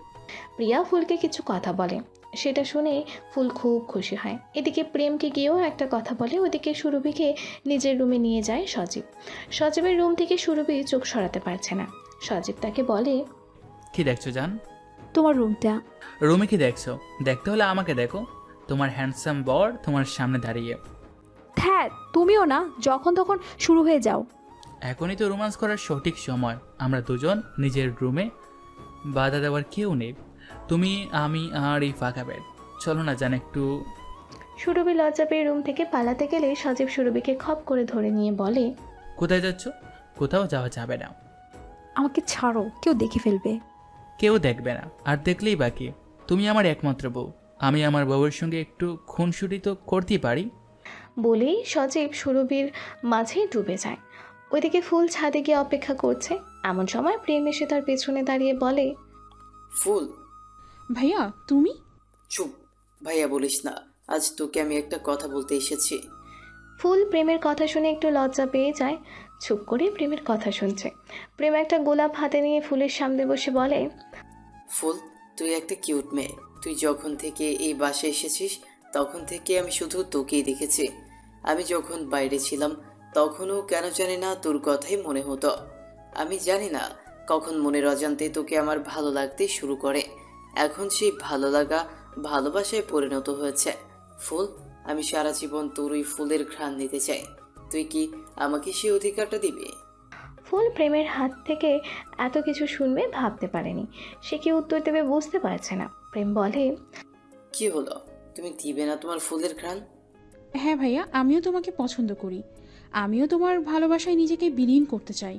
প্রিয়া ফুলকে কিছু কথা বলে, সেটা শুনে ফুল খুব খুশি হয়। এদিকে প্রেমকে গিয়েও একটা কথা বলে। ওদিকে সুরভিকে নিজের রুমে নিয়ে যায় সজীব। সজীবের রুম থেকে সুরভি চোখ সরাতে পারছে না। সজীব তাকে বলে, কি দেখছো জান? তোমার রুমটা। রুমে কি দেখছো? দেখতে হলে আমাকে দেখো, তোমার হ্যান্ডসাম বর তোমার সামনে দাঁড়িয়ে। হ্যাঁ, তুমিও না যখন তখন শুরু হয়ে যাও। এখনই তো রোমান্স করার সঠিক সময়। আমরা দুজন নিজের রুমে, বাধা দেওয়ার কেউ নেই। তুমি, আমি আর এই ফাঁকা বেড। চলো না জান একটু। সুরভি লজ্জা পেয়ে রুম থেকে পালাতে গেলে সজীব সুরভিকে খপ করে ধরে নিয়ে বলে, কোথায় যাচ্ছ? কোথাও যাওয়া যাবে না। আমাকে ছাড়ো, কেউ দেখে ফেলবে। কেউ দেখবে না, আর দেখলেই বাকি। তুমি আমার একমাত্র বউ, আমি আমার বউয়ের সঙ্গে একটু খুনসুটি তো করতেই পারি। বলেই সজীব সুরভির মাঝে ডুবে যায়। ওইদিকে ফুল ছাদে গিয়ে অপেক্ষা করছে। এমন সময় প্রেম এসে তার পেছনে দাঁড়িয়ে বলে, ফুল। ভাইয়া তুমি? চুপ, ভাইয়া বলিস না। আজ তোকে আমি একটা কথা বলতে এসেছি। ফুল প্রেমের কথা শুনে একটু লজ্জা পেয়ে যায়। চুপ করে প্রেমের কথা শুনছে। প্রেম একটা গোলাপ হাতে নিয়ে ফুলের সামনে বসে বলে, ফুল, তুই একটা কিউট মেয়ে। তুই যখন থেকে এই বাসায় এসেছিস তখন থেকে আমি শুধু তোকেই দেখেছি। আমি যখন বাইরে ছিলাম তখনও কেন জানি না তোর কথাই মনে হতো। আমি জানি না কখন মনের অজান্তে তোকে আমার ভালো লাগতে শুরু করে। এখন সেই ভালো লাগা ভালোবাসায় পরিণত হয়েছে। ফুল, আমি সারা জীবন তোর ওই ফুলের ঘ্রাণ নিতে চাই। তুই কি আমাকে সেই অধিকারটা দিবি? ফুল প্রেমের হাত থেকে এত কিছু শুনবে ভাবতে পারেনি। সে কি উত্তর দেবে বুঝতে পারছে না। প্রেম বলে, কি হলো, তুমি দিবে না তোমার ফুলের ঘ্রাণ? হ্যাঁ ভাইয়া, আমিও তোমাকে পছন্দ করি। আমিও তোমার ভালোবাসায় নিজেকে বিলীন করতে চাই।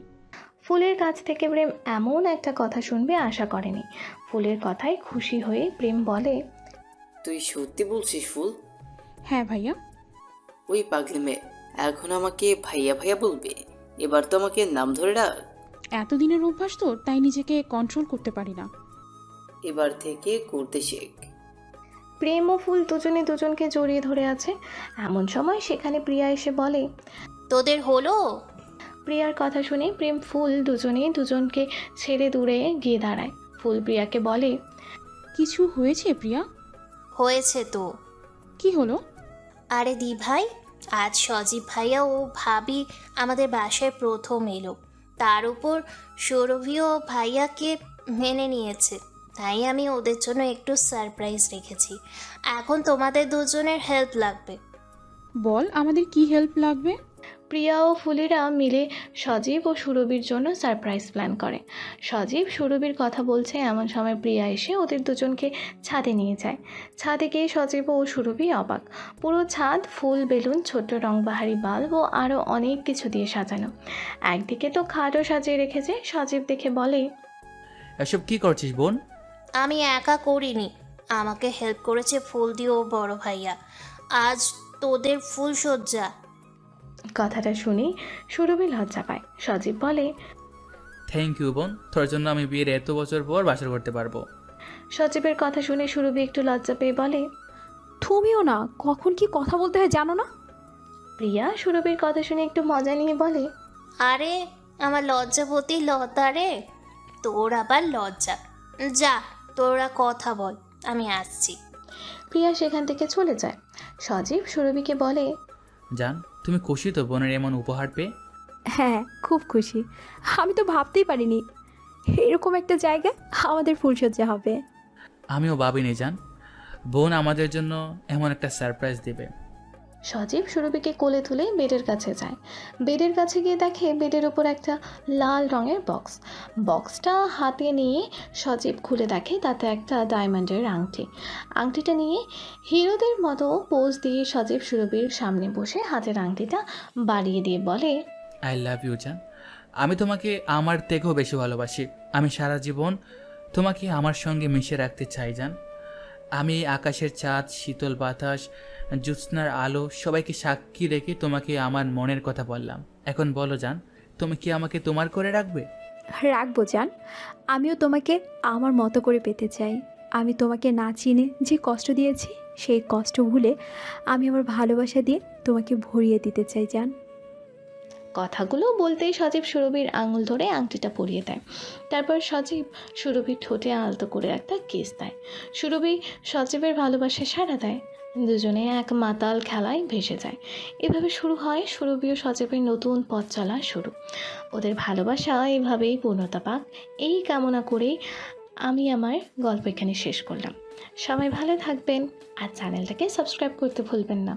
ফুলের কাছ থেকে প্রেম এমন একটা কথা শুনবে আশা করেনি। ফুলের কথায় খুশি হয়ে প্রেম বলে, তুই সত্যি বলছিস ফুল? হ্যাঁ ভাইয়া। ওই পাগলি মেয়ে এখন আমাকে ভাইয়া ভাইয়া বলবে? এবার তো আমাকে নাম ধরে ডাক। এতদিনের অভ্যাস তো, তাই নিজেকে কন্ট্রোল করতে পারি না। এবার থেকে করতে শেখ। প্রেম ও ফুল দুজনে দুজনকে জড়িয়ে ধরে আছে। এমন সময় সেখানে প্রিয়া এসে বলে, তোদের হলো? প্রিয়ার কথা শুনে প্রেম ফুল দুজনেই দুজনকে ছেড়ে দূরে গিয়ে দাঁড়ায়। ফুল প্রিয়াকে বলে, কিছু হয়েছে প্রিয়া? হয়েছে তো। কি হলো? আরে দি ভাই, আজ সজীব ভাইয়া ও ভাবি আমাদের বাসায় প্রথম এলো। তার উপর সৌরভীও ভাইয়াকে মেনে নিয়েছে। তাই আমি ওদের জন্য একটু সারপ্রাইজ রেখেছি। এখন তোমাদের দুজনের হেল্প লাগবে। বল, আমাদের কি হেল্প লাগবে? প্রিয়া ও ফুলেরা মিলে সজীব ও সুরভির জন্য সারপ্রাইজ প্ল্যান করে। সজীব সুরভির কথা বলছে, এমন সময় প্রিয়া এসে ওদের দুজনকে ছাদে নিয়ে যায়। ছাদে গিয়ে সজীব ও সুরভি অবাক। পুরো ছাদ ফুল, বেলুন, ছোট্ট রংবাহারি বাল্ব ও আরও অনেক কিছু দিয়ে সাজানো। একদিকে তো খাটও সাজিয়ে রেখেছে। সজীব দেখে বলে, এসব কি করছিস বোন? আমি একা করিনি, আমাকে হেল্প করেছে ফুল দিয়ে ও বড় ভাইয়া। আজ তোদের ফুল সজ্জা। কথাটা শুনে সুরভি লজ্জা পায়। সজীব বলে, থ্যাংক ইউ বোন, তোর জন্য আমি বিয়ের এত বছর পর বাসর করতে পারবো। সজীবের কথা শুনে সুরভি একটু লজ্জা পেয়ে বলে, তুমিও না কখন কি কথা বলতে হয় জানো না? প্রিয়া সুরভির কথা শুনে একটু মজা নিয়ে বলে, আরে আমার লজ্জাবতী লতা রে, তোর আবার লজ্জা। যা, তোরা কথা বল, আমি আসছি। প্রিয়া সেখান থেকে চলে যায়। সজীব সুরভিকে বলে, জান, তুমি খুশি তো বোনের এমন উপহার পেয়ে? হ্যাঁ, খুব খুশি। আমি তো ভাবতেই পারিনি এরকম একটা জায়গায় আমাদের ফুলসজ্জা হবে। আমিও ভাবিনি জান, বোন আমাদের জন্য এমন একটা সারপ্রাইজ দেবে। সজীব সুরভিকে কোলে তুলে বেডের কাছে যায়। বেডের কাছে গিয়ে দেখে বেডের ওপর একটা লাল রঙের বক্স। বক্সটা হাতে নিয়ে সজীব খুলে দেখে তাতে একটা ডায়মন্ডের আংটি। আংটিটা নিয়ে হিরোদের মতো পোজ দিয়ে সজীব সুরভির সামনে বসে হাতের আংটিটা বাড়িয়ে দিয়ে বলে, আই লাভ ইউ জান, আমি তোমাকে আমার থেকেও বেশি ভালোবাসি। আমি সারা জীবন তোমাকে আমার সঙ্গে মিশে রাখতে চাই জান। আমি আকাশের চাঁদ, শীতল বাতাস, জ্যোৎস্নার আলো সবাইকে সাক্ষী রেখে তোমাকে আমার মনের কথা বললাম। এখন বলো জান, তুমি কি আমাকে তোমার করে রাখবে? রাখবো জান, আমিও তোমাকে আমার মতো করে পেতে চাই। আমি তোমাকে না চিনে যে কষ্ট দিয়েছি সেই কষ্ট ভুলে আমি আমার ভালোবাসা দিয়ে তোমাকে ভরিয়ে দিতে চাই জান। কথাগুলো বলতেই সজীব সুরভির আঙুল ধরে আংটিটা পরিয়ে দেয়। তারপর সজীব সুরভির ঠোঁটে আলতো করে একটা কিস দেয়। সুরভি সজীবের ভালোবাসা সাড়া দেয়। দুজনে এক মাতাল খেলায় ভেসে যায়। এভাবে শুরু হয় সুরভি ও সজীবের নতুন পথ চলা শুরু। ওদের ভালোবাসা এভাবেই পূর্ণতা পাক, এই কামনা করেই আমি আমার গল্প এখানে শেষ করলাম। সবাই ভালো থাকবেন আর চ্যানেলটাকে সাবস্ক্রাইব করতে ভুলবেন না।